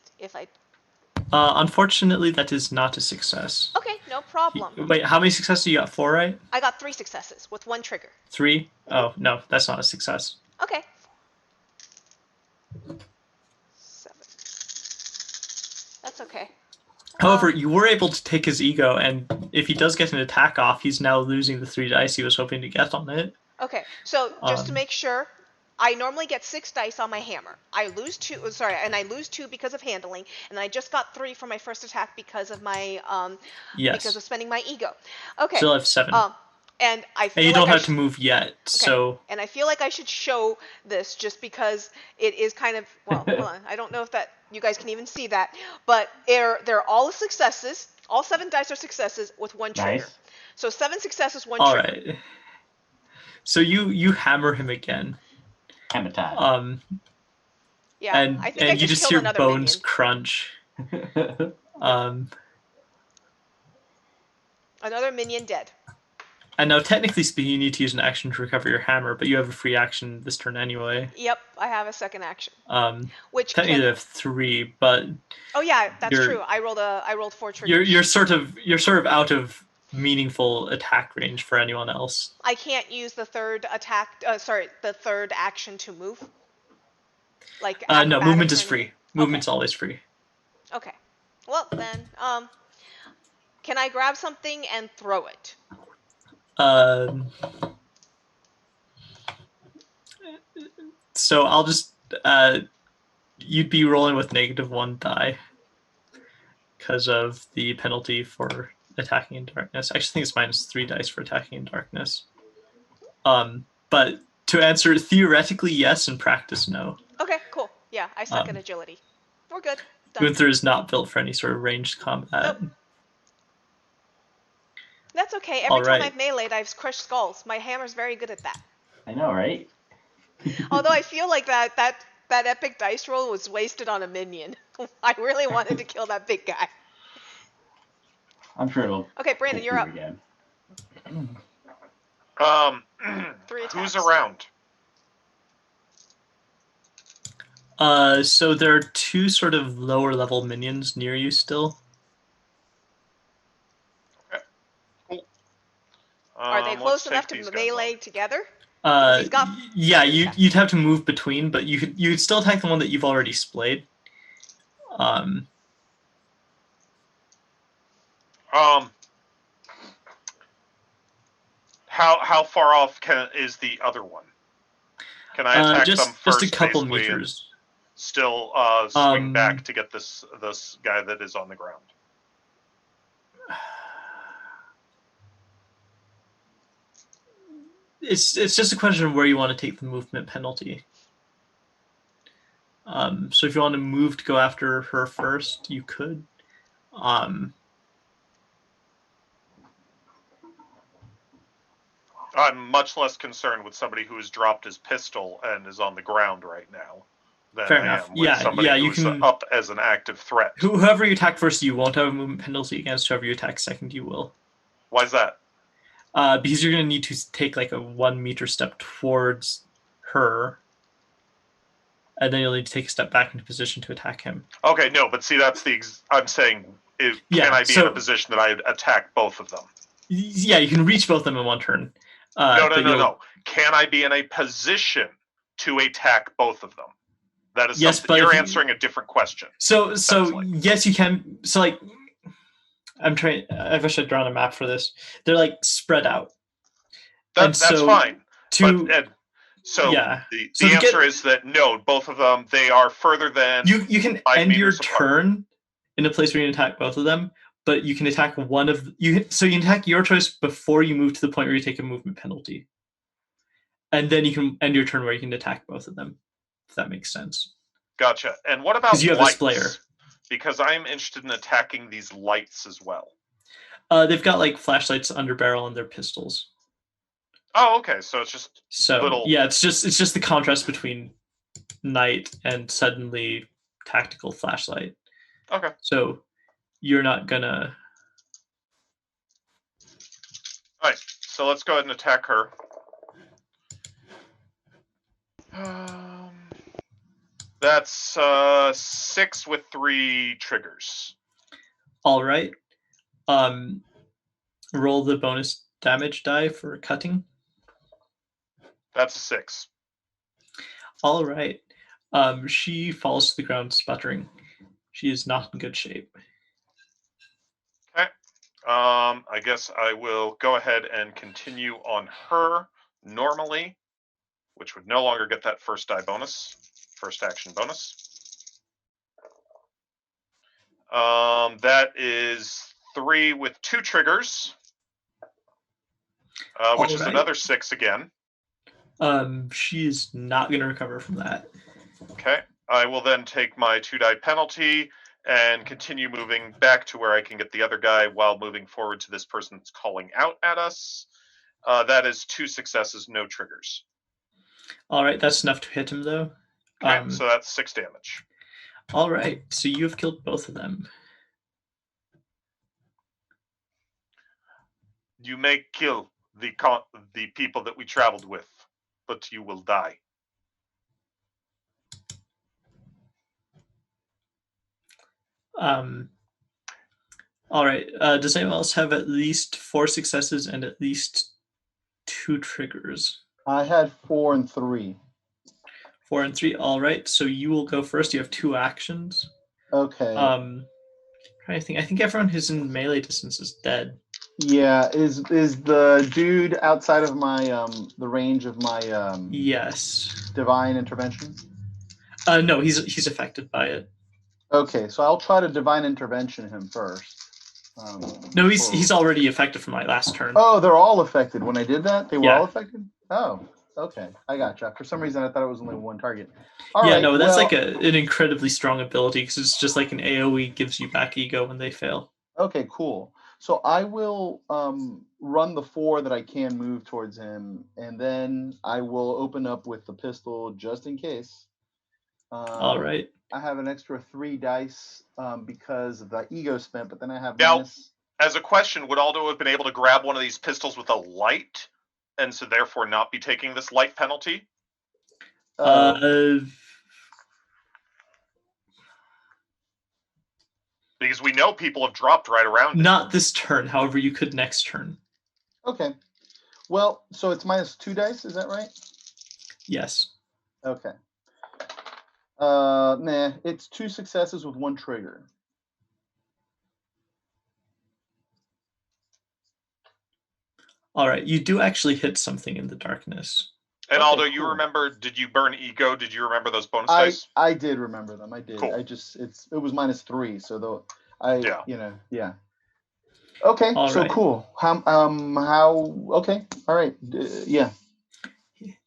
Unfortunately, that is not a success. Okay, no problem. Wait, how many successes you got? 4, right? I got 3 successes with 1 trigger. 3? Oh, no, that's not a success. Okay. 7. That's okay. However, you were able to take his ego, and if he does get an attack off, he's now losing the 3 dice he was hoping to get on it. Okay, so just to make sure, I normally get 6 dice on my hammer. I lose 2, and I lose 2 because of handling, and I just got 3 for my first attack because of my because of spending my ego. Okay. Still have 7. And I feel and you like don't have to move yet, so. And I feel like I should show this just because it is kind of hold on. I don't know if that you guys can even see that, but they're all successes. All 7 dice are successes with 1 trigger. Nice. So 7 successes, 1 all trigger. All right. So you hammer him again. Hammer time. Yeah. And I think I you just hear bones crunch. Another minion dead. And now, technically speaking, you need to use an action to recover your hammer, but you have a free action this turn anyway. Yep, I have a second action. Which technically you have 3, but. Oh yeah, that's true. I rolled 4 triggers. You're sort of out of meaningful attack range for anyone else. I can't use the third attack. The third action to move. Like. No, movement is free. Movement's always free. Okay. Well then, can I grab something and throw it? So I'll just you'd be rolling with -1 die because of the penalty for attacking in darkness. I actually think it's -3 dice for attacking in darkness. But to answer, theoretically yes, and practice no. Okay, cool. Yeah, I suck at agility. we're good. Done. Gunther is not built for any sort of ranged combat. Nope. That's okay. Every All time right. I've meleeed, I've crushed skulls. My hammer's very good at that. I know, right? Although I feel like that epic dice roll was wasted on a minion. I really wanted to kill that big guy. I'm sure it'll. Okay, Brandon, pull you're through up. again. 3 attacks. Who's around? So there are 2 sort of lower level minions near you still. Are they Let's close take enough to these guys melee on. together? He's got- Yeah, you'd have to move between, but you'd still attack the one that you've already splayed. How far off is the other one? Can I attack them first, just a couple basically, and meters. still swing back to get this guy that is on the ground? It's just a question of where you want to take the movement penalty. So if you want to move to go after her first, you could. I'm much less concerned with somebody who has dropped his pistol and is on the ground right now than Fair I enough. am with somebody you who's can, up as an active threat. whoever you attack first, you won't have a movement penalty against. Whoever you attack second, you will. Why is that? Because you're going to need to take like a 1 meter step towards her, and then you'll need to take a step back into position to attack him. Okay, no, but see, that's I'm saying, can I be in a position that I attack both of them? Yeah, you can reach both of them in one turn. No. Can I be in a position to attack both of them? That is yes, something. You're answering a different question. So yes, you can. So like, I wish I'd drawn a map for this. They're like spread out. That's fine. The answer is that no, both of them, they are further than you can end your turn apart. in a place where you can attack both of them, but you can attack one of you. So you can attack your choice before you move to the point where you take a movement penalty, and then you can end your turn where you can attack both of them. If that makes sense. Gotcha. And what about because you have lights? a splayer? Because I'm interested in attacking these lights as well. They've got like flashlights under barrel on their pistols. Oh, okay. So it's just little. Yeah, it's just the contrast between night and suddenly tactical flashlight. Okay. So you're not gonna. All right. So let's go ahead and attack her. That's 6 with 3 triggers. All right. Roll the bonus damage die for cutting. That's a 6. All right. She falls to the ground sputtering. She is not in good shape. Okay. I guess I will go ahead and continue on her normally, which would no longer get that first action bonus. That is 3 with 2 triggers, which is another 6 again. She is not going to recover from that. Okay. I will then take my 2 die penalty and continue moving back to where I can get the other guy while moving forward to this person that's calling out at us. That is 2 successes, no triggers. All right, that's enough to hit him, though. Okay, so that's 6 damage. All right, so you have killed both of them. You may kill the people that we traveled with, but you will die. All right. Does anyone else have at least 4 successes and at least 2 triggers? I had 4 and 3. 4 and 3. All right. So you will go first. You have 2 actions. Okay. Trying to think. I think everyone who's in melee distance is dead. Yeah. Is the dude outside of my the range of my yes, divine intervention? No, he's affected by it. Okay, so I'll try to divine intervention him first. No, he's already affected from my last turn. Oh, they're all affected. When I did that, they were all affected? Oh. Okay, I gotcha. For some reason, I thought it was only one target. All Yeah, right, no, that's well, like an incredibly strong ability because it's just like an AoE gives you back ego when they fail. Okay, cool. So I will run the 4 that I can move towards him, and then I will open up with the pistol just in case. All right. I have an extra 3 dice because of the ego spent, but then I have Now, minus. as a question, would Aldo have been able to grab one of these pistols with a light, and so therefore not be taking this light penalty? Because we know people have dropped right around it. Not this turn. However, you could next turn. Okay. Well, so it's minus 2 dice, is that right? Yes. Okay. Nah, it's 2 successes with 1 trigger. All right. You do actually hit something in the darkness. And Okay, Aldo, you cool. remember? Did you burn ego? Did you remember those bonus dice? I did remember them. I did. Cool. It was minus 3, so though Yeah. Okay, All so right. cool. How okay. All right. Yeah.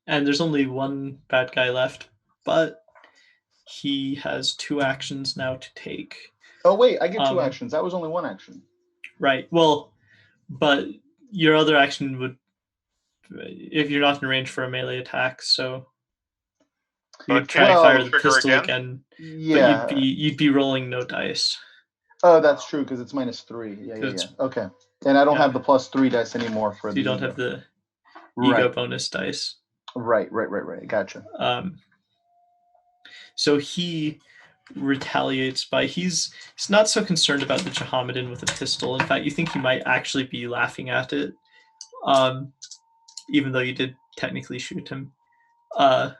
And there's only one bad guy left, but he has 2 actions now to take. Oh wait, I get 2 actions. That was only 1 action. Right. Well, but your other action would, if you're not in range for a melee attack, so you'd try to fire the pistol again. Yeah. But you'd be rolling no dice. Oh, that's true because it's minus 3. Yeah. Okay. And I don't have the plus 3 dice anymore for so you don't ego. have the ego bonus dice. Right. Gotcha. So he retaliates by he's not so concerned about the Jahamadan with a pistol. In fact, you think he might actually be laughing at it, even though you did technically shoot him. But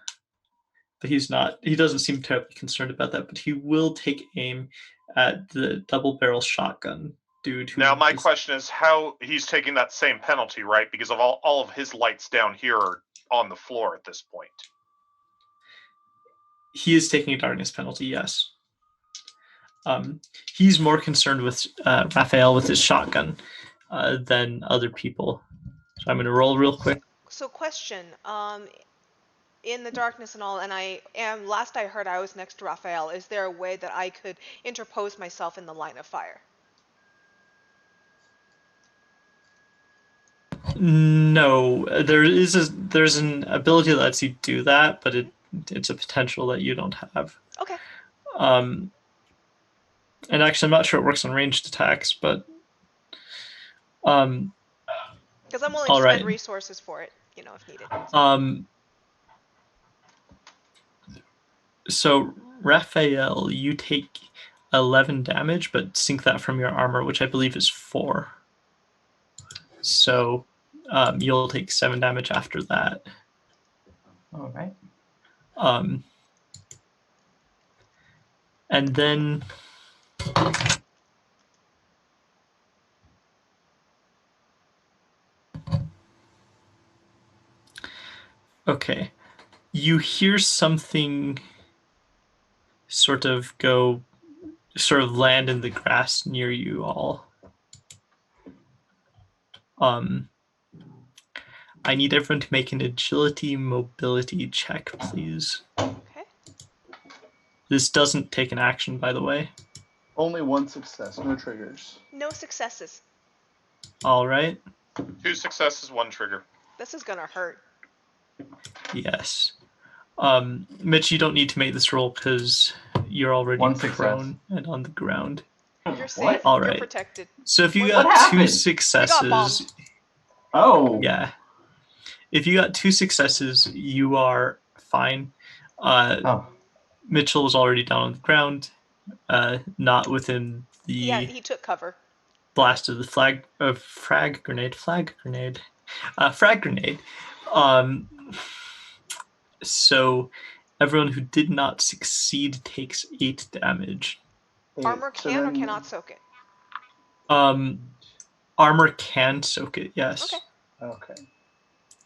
he's not. He doesn't seem terribly concerned about that. But he will take aim at the double-barrel shotgun dude. Now, my question is how he's taking that same penalty, right? Because of all of his lights down here are on the floor at this point. He is taking a darkness penalty, yes. He's more concerned with Raphael with his shotgun than other people. So I'm going to roll real quick. So question, in the darkness and all, and last I heard I was next to Raphael, is there a way that I could interpose myself in the line of fire? No, there's an ability that lets you do that, but it's a potential that you don't have. Okay. And actually, I'm not sure it works on ranged attacks, but because I'm willing to spend resources for it, if needed. So Raphael, you take 11 damage, but sink that from your armor, which I believe is 4. So you'll take 7 damage after that. All right. And then okay, you hear something sort of land in the grass near you all. I need everyone to make an agility mobility check, please. Okay. This doesn't take an action, by the way. Only 1 success, no triggers. No successes. All right. 2 successes, 1 trigger. This is gonna hurt. Yes. Mitch, you don't need to make this roll because you're already prone and on the ground. You're safe. All You're right. protected. So if you got 2 successes, you got bombed. Oh. Yeah. If you got 2 successes, you are fine. Mitchell was already down on the ground, not within the. Yeah, he took cover. Blast of the frag grenade. So everyone who did not succeed takes 8 damage. Armor can or cannot soak it? Armor can soak it, yes. Okay.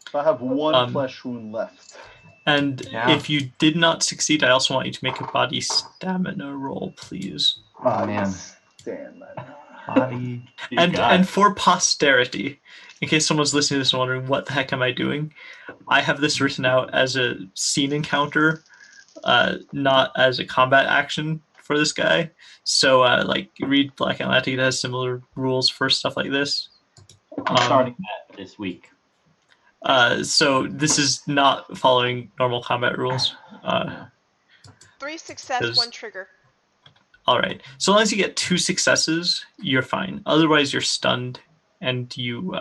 So I have 1 flesh wound left. And if you did not succeed, I also want you to make a body stamina roll, please. Oh, man. Stamina. Body. And for posterity, in case someone's listening to this and wondering what the heck am I doing, I have this written out as a scene encounter, not as a combat action for this guy. So like read Black Atlantic, it has similar rules for stuff like this. I'm starting that this week. So this is not following normal combat rules. 3 success, 1 trigger. All right. So long as you get 2 successes, you're fine. Otherwise, you're stunned, and you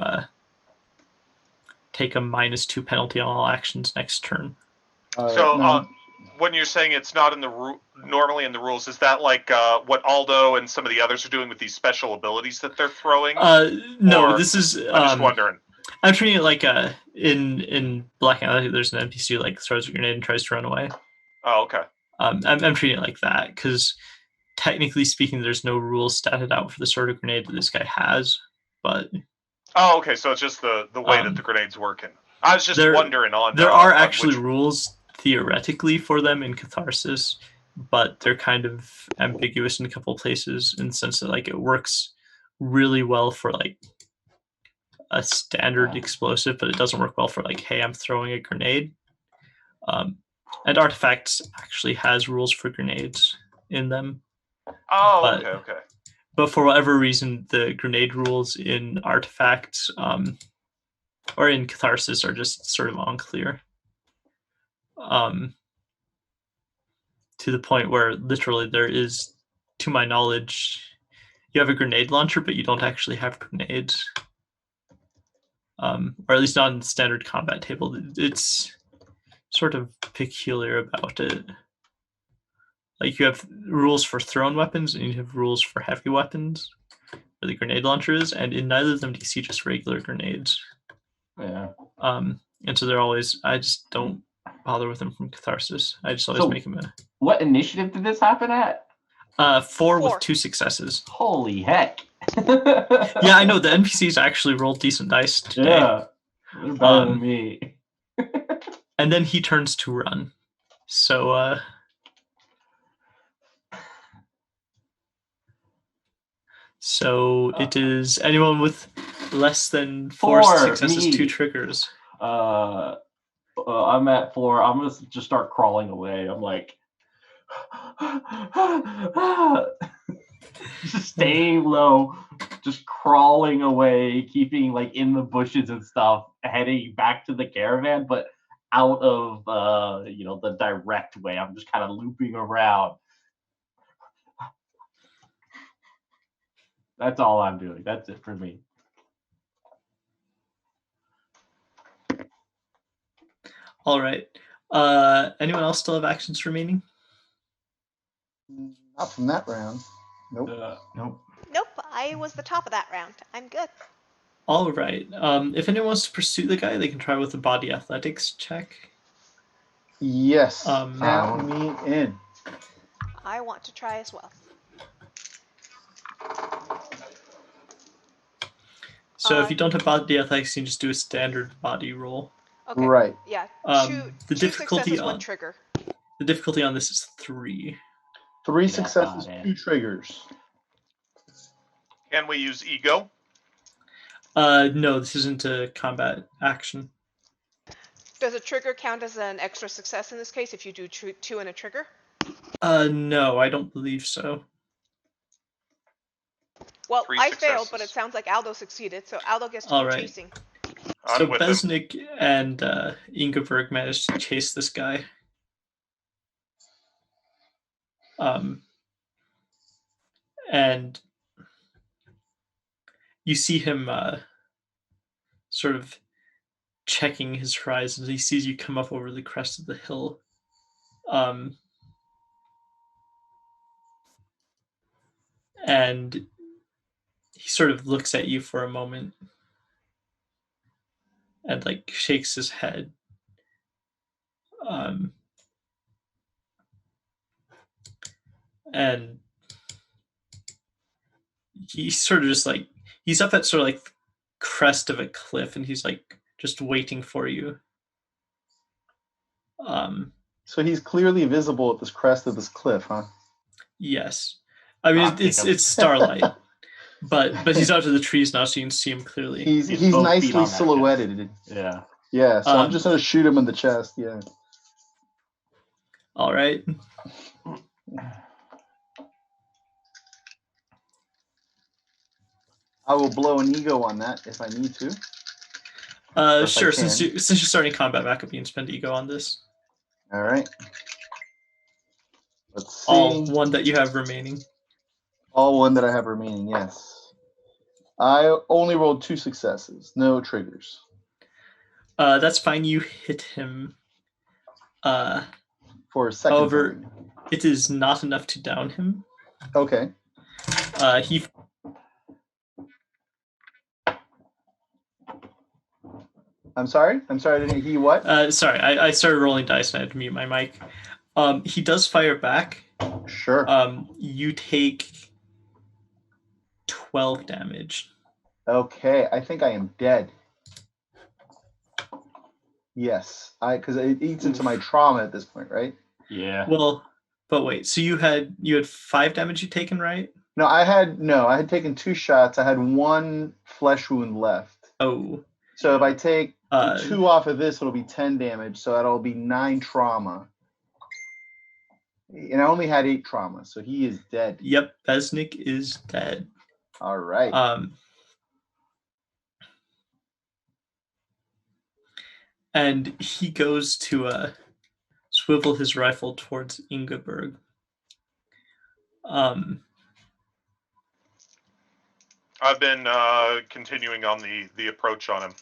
take a -2 penalty on all actions next turn. When you're saying it's not in the normally in the rules, is that like what Aldo and some of the others are doing with these special abilities that they're throwing? No, this is. I'm just wondering. I'm treating it like in Black Atlantic, there's an NPC who like throws a grenade and tries to run away. Oh, okay. I'm treating it like that because technically speaking, there's no rules statted out for the sort of grenade that this guy has. But okay, so it's just the way that the grenade's working. I was just wondering on. There are actually rules theoretically for them in Catharsis, but they're kind of ambiguous in a couple places in the sense that like it works really well for like a standard explosive, but it doesn't work well for like, hey, I'm throwing a grenade. And Artifacts actually has rules for grenades in them. Oh, okay. But for whatever reason, the grenade rules in Artifacts or in Catharsis are just sort of unclear. To the point where literally there is, to my knowledge, you have a grenade launcher, but you don't actually have grenades. Or at least not in the standard combat table. It's sort of peculiar about it. Like you have rules for thrown weapons and you have rules for heavy weapons, where the grenade launcher is, and in neither of them do you see just regular grenades. Yeah. And so they're always, I just don't bother with them from Catharsis. I just always make them a... What initiative did this happen at? 4 with 2 successes. Holy heck. Yeah, I know, the NPCs actually rolled decent dice today. Yeah, they're better than me. And then he turns to run. So, it is anyone with less than 4 successes, me. 2 triggers. I'm at 4. I'm gonna just start crawling away. I'm like, just staying low, just crawling away, keeping like in the bushes and stuff, heading back to the caravan, but out of the direct way. I'm just kind of looping around. That's all I'm doing. That's it for me. All right. Anyone else still have actions remaining? Not from that round. Nope. Nope. Nope, I was the top of that round. I'm good. All right. If anyone wants to pursue the guy, they can try with the body athletics check. Yes. Count me in. I want to try as well. So if you don't have body athletics, you can just do a standard body roll. Okay. Right. Yeah. The difficulty successes, on 1 trigger. The difficulty on this is 3. 3 successes, 2 triggers. Can we use ego? No, this isn't a combat action. Does a trigger count as an extra success in this case if you do 2 and a trigger? No, I don't believe so. Well, 3 I successes. failed, but it sounds like Aldo succeeded, so Aldo gets to All keep right. chasing. So Besnik and Ingeborg managed to chase this guy. And you see him sort of checking his horizons. He sees you come up over the crest of the hill. And he sort of looks at you for a moment and like shakes his head. And he's sort of just like, he's up at sort of like the crest of a cliff and he's like just waiting for you. So he's clearly visible at this crest of this cliff, huh? Yes. I mean, it's starlight. but he's out of the trees now, so you can see him clearly. He's both feet nicely on that silhouetted. Yeah. Yeah, so I'm just gonna shoot him in the chest. Yeah. All right. I will blow an ego on that if I need to. If I Sure. can. Since you're starting combat backup, you can spend ego on this. All right. Let's see. All one that you have remaining. All one that I have remaining. Yes. I only rolled 2 successes. No triggers. That's fine. You hit him. For a second However, time. it is not enough to down him. Okay. He. I'm sorry. He what? Sorry, I started rolling dice and I had to mute my mic. He does fire back. Sure. You take 12 damage. Okay. I think I am dead. Yes. Because it eats into my trauma at this point, right? Yeah. Well, but wait. So you had 5 damage you'd taken, right? No, I had taken 2 shots. I had 1 flesh wound left. Oh. So if I take 2 off of this, it'll be 10 damage. So that'll be 9 trauma. And I only had 8 trauma, so he is dead. Yep, Besnik is dead. All right. And he goes to swivel his rifle towards Ingeborg. I've been continuing on the approach on him.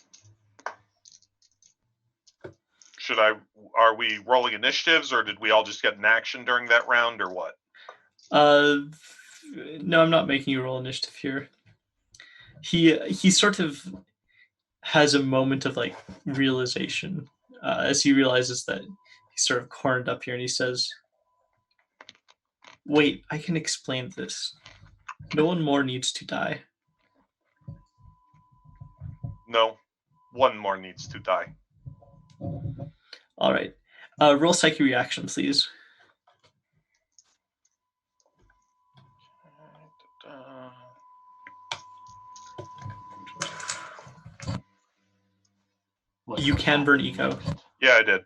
Are we rolling initiatives, or did we all just get an action during that round, or what? No, I'm not making you roll initiative here. He sort of has a moment of like realization as he realizes that he's sort of cornered up here, and he says, "Wait, I can explain this. No one more needs to die." No, one more needs to die. All right. Roll psychic reaction, please. You can burn ego. Yeah, I did.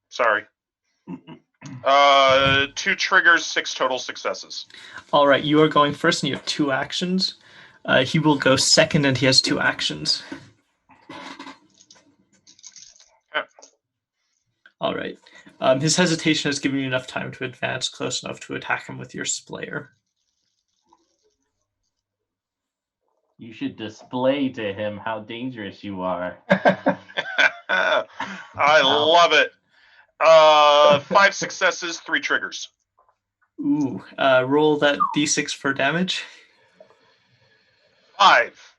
Sorry. 2 triggers, 6 total successes. All right, you are going first, and you have 2 actions. He will go second, and he has 2 actions. Okay. All right. His hesitation has given you enough time to advance close enough to attack him with your splayer. You should display to him how dangerous you are. I love it. 5 successes, 3 triggers. Ooh. Roll that d6 for damage. 5.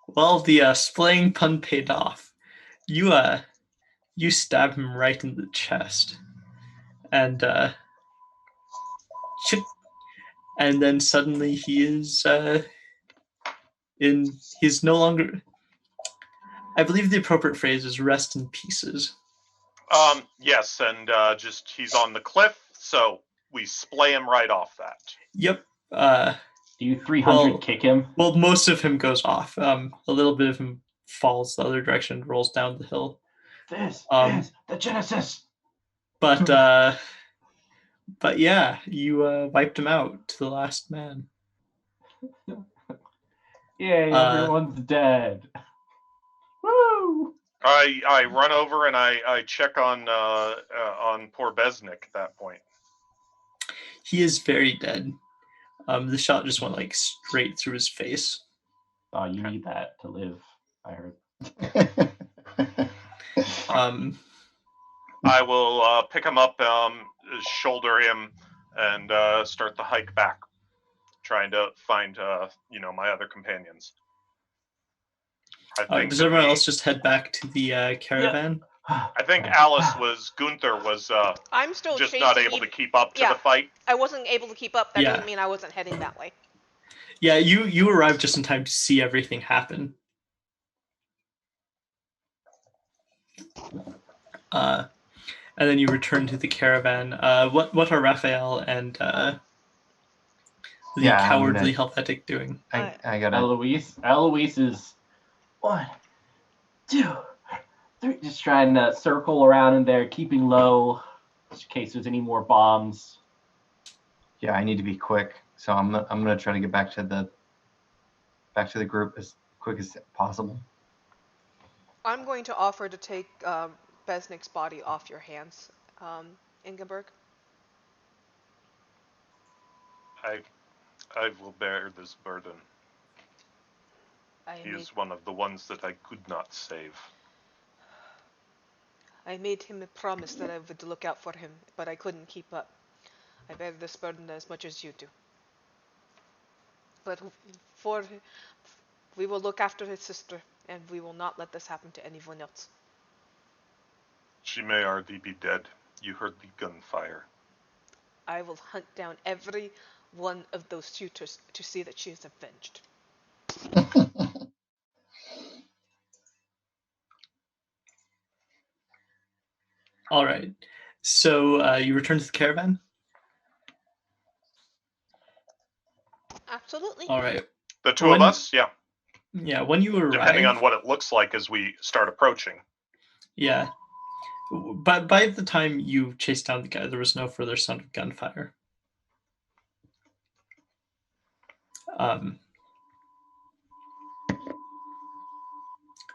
Well, the splaying pun paid off. You stab him right in the chest, and chip, and then suddenly he is he's no longer. I believe the appropriate phrase is "rest in pieces." Yes, and just he's on the cliff, so we splay him right off that. Yep. Do you 300 kick him? Well, most of him goes off. A little bit of him falls the other direction, rolls down the hill. This is the Genesis. But yeah, you wiped him out to the last man. Yay, everyone's dead. Woo! I run over and I check on poor Besnik at that point. He is very dead. The shot just went like straight through his face. Oh, you need that to live, I heard. I will pick him up, shoulder him, and start the hike back, trying to find my other companions. Does everyone else just head back to the caravan? I think Gunther was I'm still just chasing not able to keep up to the fight. I wasn't able to keep up. That didn't mean I wasn't heading that way. Yeah, you arrived just in time to see everything happen. And then you return to the caravan. What are Raphael and the Yeah, I'm cowardly gonna- Helvetic doing? I gotta. Eloise is 1, 2, 3, just trying to circle around in there, keeping low, just in case there's any more bombs. Yeah, I need to be quick, so I'm gonna try to get back to the group as quick as possible. I'm going to offer to take Besnick's body off your hands, Ingeborg. I will bear this burden. He is one of the ones that I could not save. I made him a promise that I would look out for him, but I couldn't keep up. I bear this burden as much as you do. But we will look after his sister, and we will not let this happen to anyone else. She may already be dead. You heard the gunfire. I will hunt down every one of those suitors to see that she is avenged. All right. So you return to the caravan? Absolutely. All right. The two of us, yeah. Yeah, when you arrive... Depending on what it looks like as we start approaching. Yeah. But by the time you chased down the guy, there was no further sound of gunfire.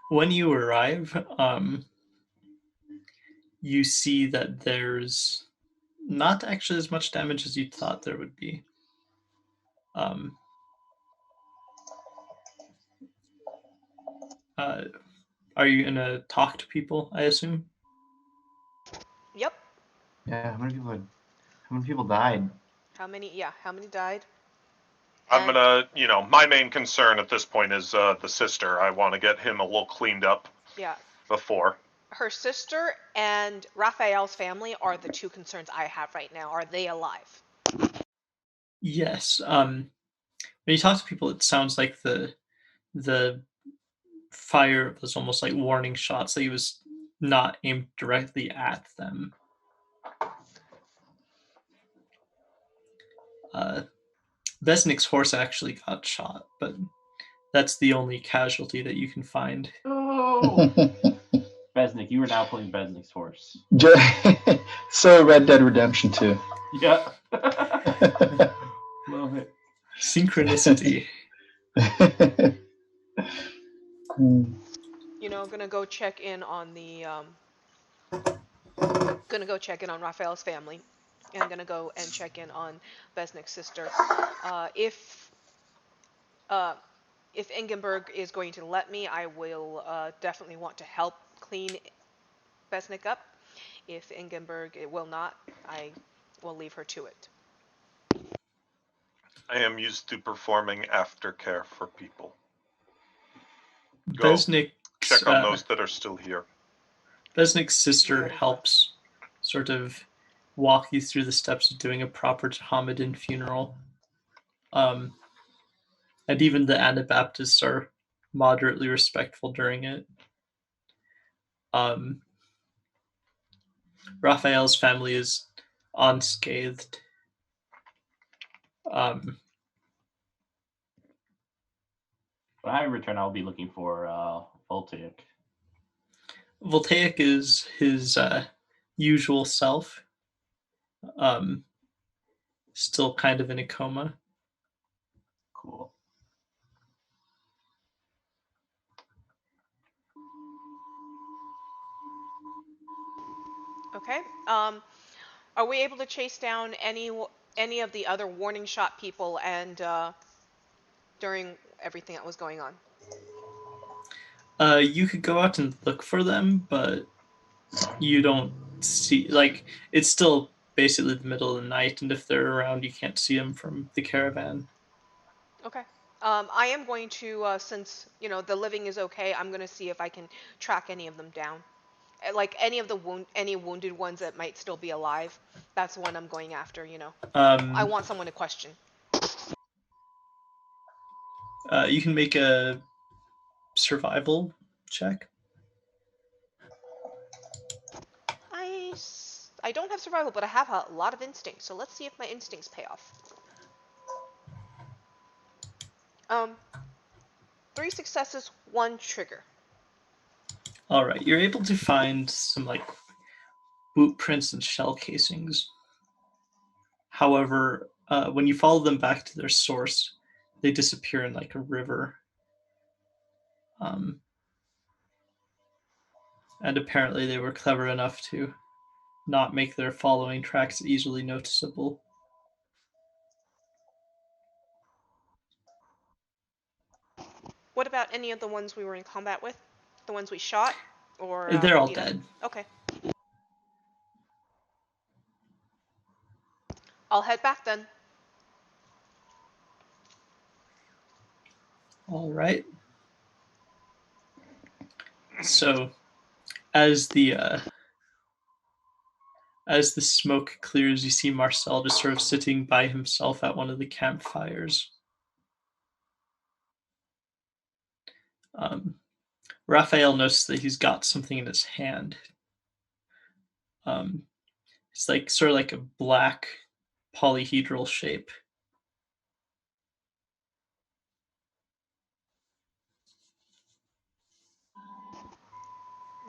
When you arrive, you see that there's not actually as much damage as you thought there would be. Are you gonna talk to people, I assume? Yep. Yeah, how many people died? How many died? I'm gonna, my main concern at this point is the sister. I want to get him a little cleaned up. Yeah. Before. Her sister and Raphael's family are the two concerns I have right now. Are they alive? Yes. When you talk to people, it sounds like the fire was almost like warning shots. Like it was not aimed directly at them. Vesnik's horse actually got shot, but that's the only casualty that you can find. Oh, Besnick, you are now playing Besnick's horse. So Red Dead Redemption 2. Yeah. Love it. Synchronicity. Gonna go check in on the gonna go check in on Raphael's family. And gonna go and check in on Besnick's sister. If Ingenberg is going to let me, I will definitely want to help clean Besnick up. If Ingenberg will not, I will leave her to it. I am used to performing aftercare for people. Besnick check on those that are still here. Besnick's sister helps sort of walk you through the steps of doing a proper Mohammedan funeral. And even the Anabaptists are moderately respectful during it. Raphael's family is unscathed. When I return, I'll be looking for Voltaic. Voltaic is his usual self. Still kind of in a coma. Cool. Okay. Are we able to chase down any of the other warning shot people and during everything that was going on? You could go out and look for them, but you don't see, like, it's still basically the middle of the night, and if they're around, you can't see them from the caravan. Okay. I am going to, since, the living is okay, I'm going to see if I can track any of them down. Like, any wounded ones that might still be alive. That's the one I'm going after, I want someone to question. You can make a survival check. I don't have survival, but I have a lot of instinct, so let's see if my instincts pay off. 3 successes, 1 trigger. All right, you're able to find some like boot prints and shell casings. However, when you follow them back to their source, they disappear in like a river. And apparently they were clever enough to not make their following tracks easily noticeable. What about any of the ones we were in combat with? The ones we shot? Or They're all beat up? dead. Okay. I'll head back then. All right. So, as the smoke clears, you see Marcel just sort of sitting by himself at one of the campfires. Raphael notices that he's got something in his hand. It's like sort of like a black polyhedral shape.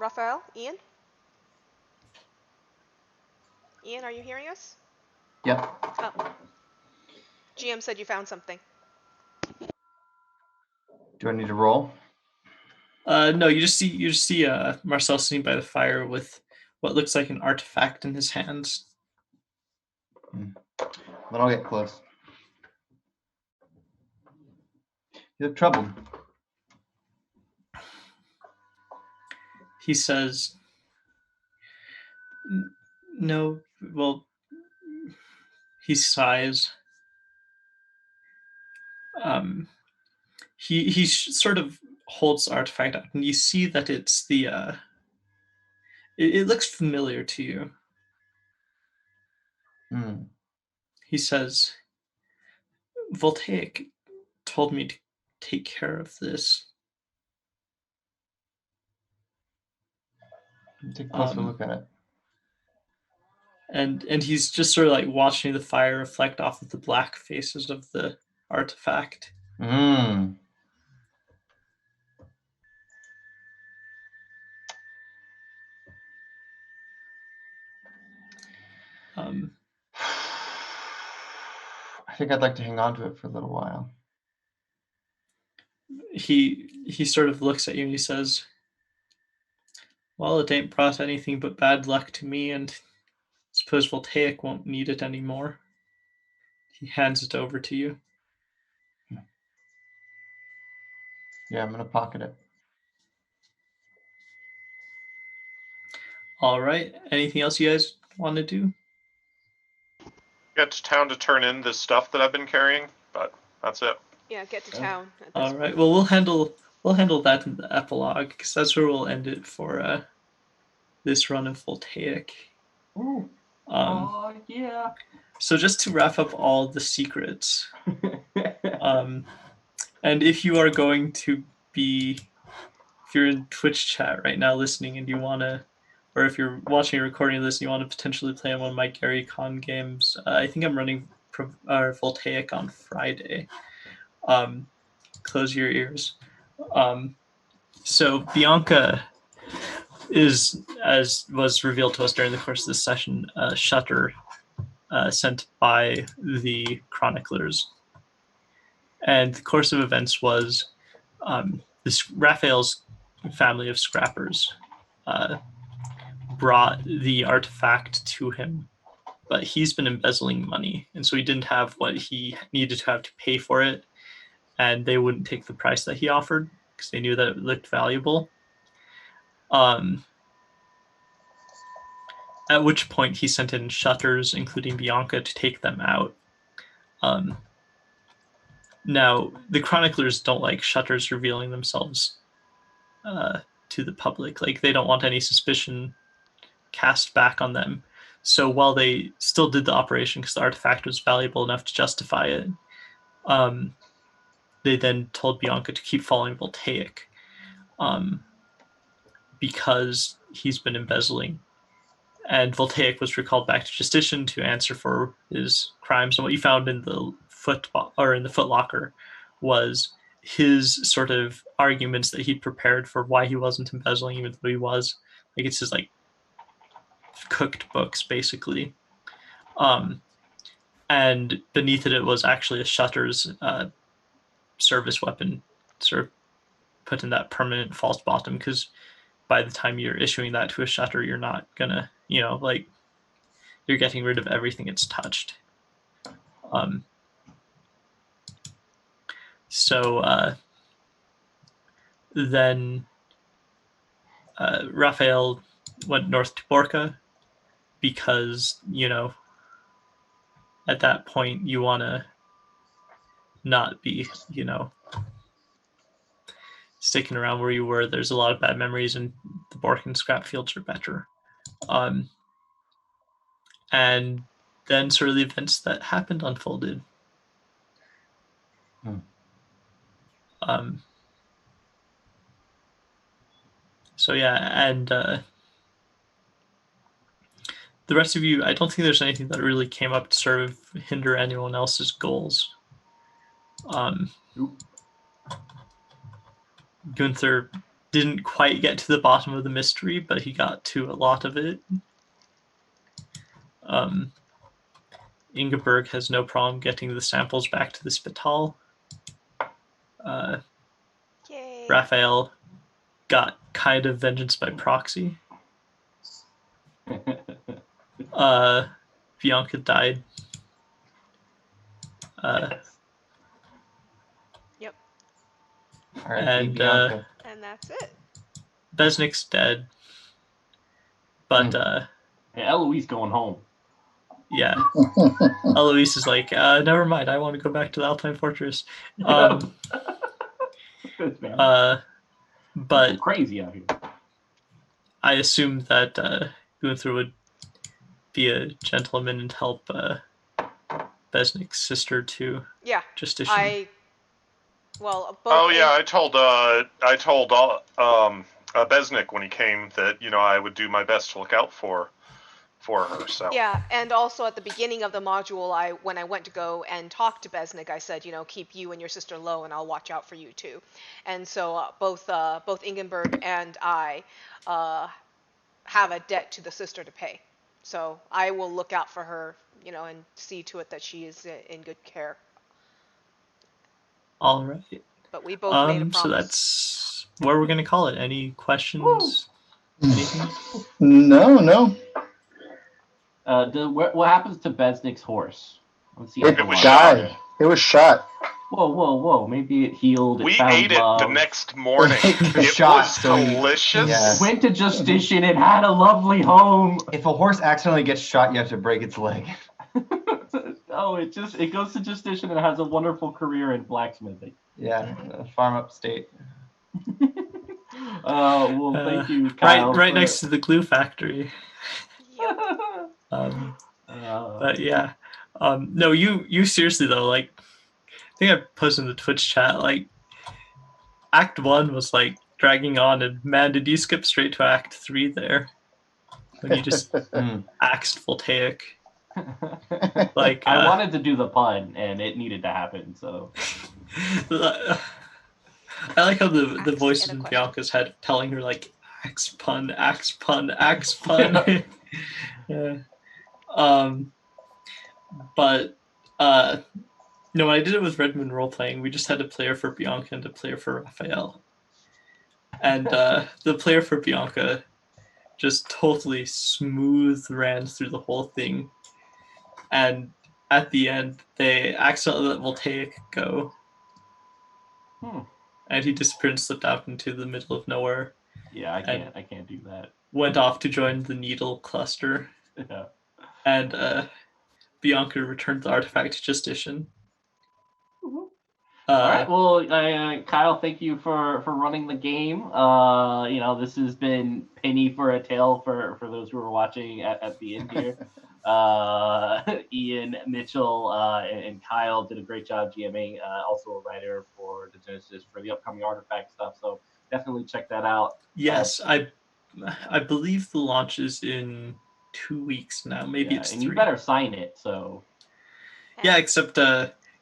Raphael? Ian? Ian, are you hearing us? Yep. Oh. GM said you found something. Do I need to roll? No, you just see Marcel sitting by the fire with what looks like an artifact in his hands. Then I'll get close. You look troubled. He says, "No, well," he sighs. He sort of holds the artifact up, and you see that it's the. It looks familiar to you. He says, "Voltaic told me to take care of this." Take a closer look at it. And he's just sort of like watching the fire reflect off of the black faces of the artifact. I think I'd like to hang on to it for a little while. He sort of looks at you and he says, "Well, it ain't brought anything but bad luck to me, and suppose Voltaic won't need it anymore." He hands it over to you. Yeah, I'm gonna pocket it. All right. Anything else you guys want to do? Get to town to turn in this stuff that I've been carrying, but that's it. Yeah, get to town. At this All right. point. Well, we'll handle that in the epilogue, because that's where we'll end it for this run of Voltaic. Ooh. Yeah. So just to wrap up all the secrets, and if you are going to be, if you're in Twitch chat right now listening and you want to, or if you're watching a recording of this and you want to potentially play on one of my Gary Con games, I think I'm running Voltaic on Friday. Close your ears. So Bianca is, as was revealed to us during the course of this session, a shutter sent by the chroniclers. And the course of events was this Raphael's family of scrappers brought the artifact to him, but he's been embezzling money, and so he didn't have what he needed to have to pay for it, and they wouldn't take the price that he offered because they knew that it looked valuable. At which point he sent in shutters, including Bianca, to take them out. Now, the chroniclers don't like shutters revealing themselves to the public. Like, they don't want any suspicion cast back on them. So while they still did the operation because the artifact was valuable enough to justify it, they then told Bianca to keep following Voltaic because he's been embezzling. And Voltaic was recalled back to Justitian to answer for his crimes. And what you found in the footlocker was his sort of arguments that he'd prepared for why he wasn't embezzling, even though he was. Like, it's his like cooked books, basically. And beneath it was actually a shutter's service weapon, sort of put in that permanent false bottom, because by the time you're issuing that to a shutter, you're not gonna, like, you're getting rid of everything it's touched. So then Raphael went north to Borca because, at that point you want to not be, sticking around where you were. There's a lot of bad memories, and the Borcan scrap fields are better. And then sort of the events that happened unfolded. So yeah, and the rest of you, I don't think there's anything that really came up to sort of hinder anyone else's goals. Gunther didn't quite get to the bottom of the mystery, but he got to a lot of it. Ingeborg has no problem getting the samples back to the Spital. Yay. Raphael got kind of vengeance by proxy. Bianca died. Yep. R.I.P. Bianca. And that's it. Besnick's dead. But Hey, Eloise going home. yeah. Eloise is like, never mind, I want to go back to the Alpine Fortress. Good, man. But crazy out here. I assume that Gunther would be a gentleman and help Besnick's sister to Justitian. I told Besnick when he came that I would do my best to look out for her. So yeah, and also at the beginning of the module, when I went to go and talk to Besnick, I said, keep you and your sister low, and I'll watch out for you too. And so both Ingenberg and I have a debt to the sister to pay. So I will look out for her, and see to it that she is in good care. All right. But we both made a promise. So that's where we're gonna call it. Any questions? Anything? No. What happens to Besnick's horse? Let's see. It died. It was shot. Whoa. Maybe it healed. We ate it the next morning. It was delicious. Yeah. Went to Justitian. It had a lovely home. If a horse accidentally gets shot, you have to break its leg. Oh, it goes to Justitian and has a wonderful career in blacksmithing. Yeah, farm upstate. Well, thank you, Kyle. Right next to the glue factory. Yep. But yeah, no, you seriously though, like, I think I posted in the Twitch chat, like, Act 1 was like dragging on, and man, did you skip straight to Act 3 there when you just axed Voltaic. Like, I wanted to do the pun, and it needed to happen. So I like how the voices in Bianca's head telling her, like, axe pun. Yeah. But no, when I did it with Redmond role playing, we just had a player for Bianca and a player for Raphael, and the player for Bianca just totally smooth ran through the whole thing, and at the end they accidentally let Voltaic go, and he disappeared and slipped out into the middle of nowhere. Yeah, I can't do that. Went off to join the Needle cluster. Yeah. And Bianca returned the artifact to Justitian. All right. Well, Kyle, thank you for running the game. This has been Penny for a Tale for those who are watching at the end here. Ian, Mitchell, and Kyle did a great job GMing. Also a writer for Degenesis for the upcoming artifact stuff. So definitely check that out. Yes, I believe the launch is in 2 weeks now. Maybe it's 3. And you better sign it. So yeah, except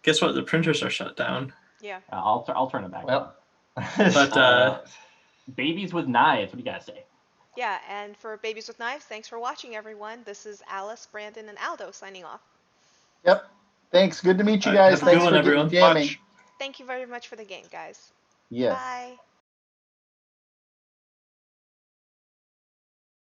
guess what? The printers are shut down. Yeah. I'll turn it back. Well, But Babies with Knives. What do you guys say? Yeah, and for Babies with Knives, thanks for watching, everyone. This is Alice, Brandon, and Aldo signing off. Yep. Thanks. Good to meet you All right, guys. have a good Thanks one, for everyone. jamming. Much. Thank you very much for the game, guys. Yes. Bye.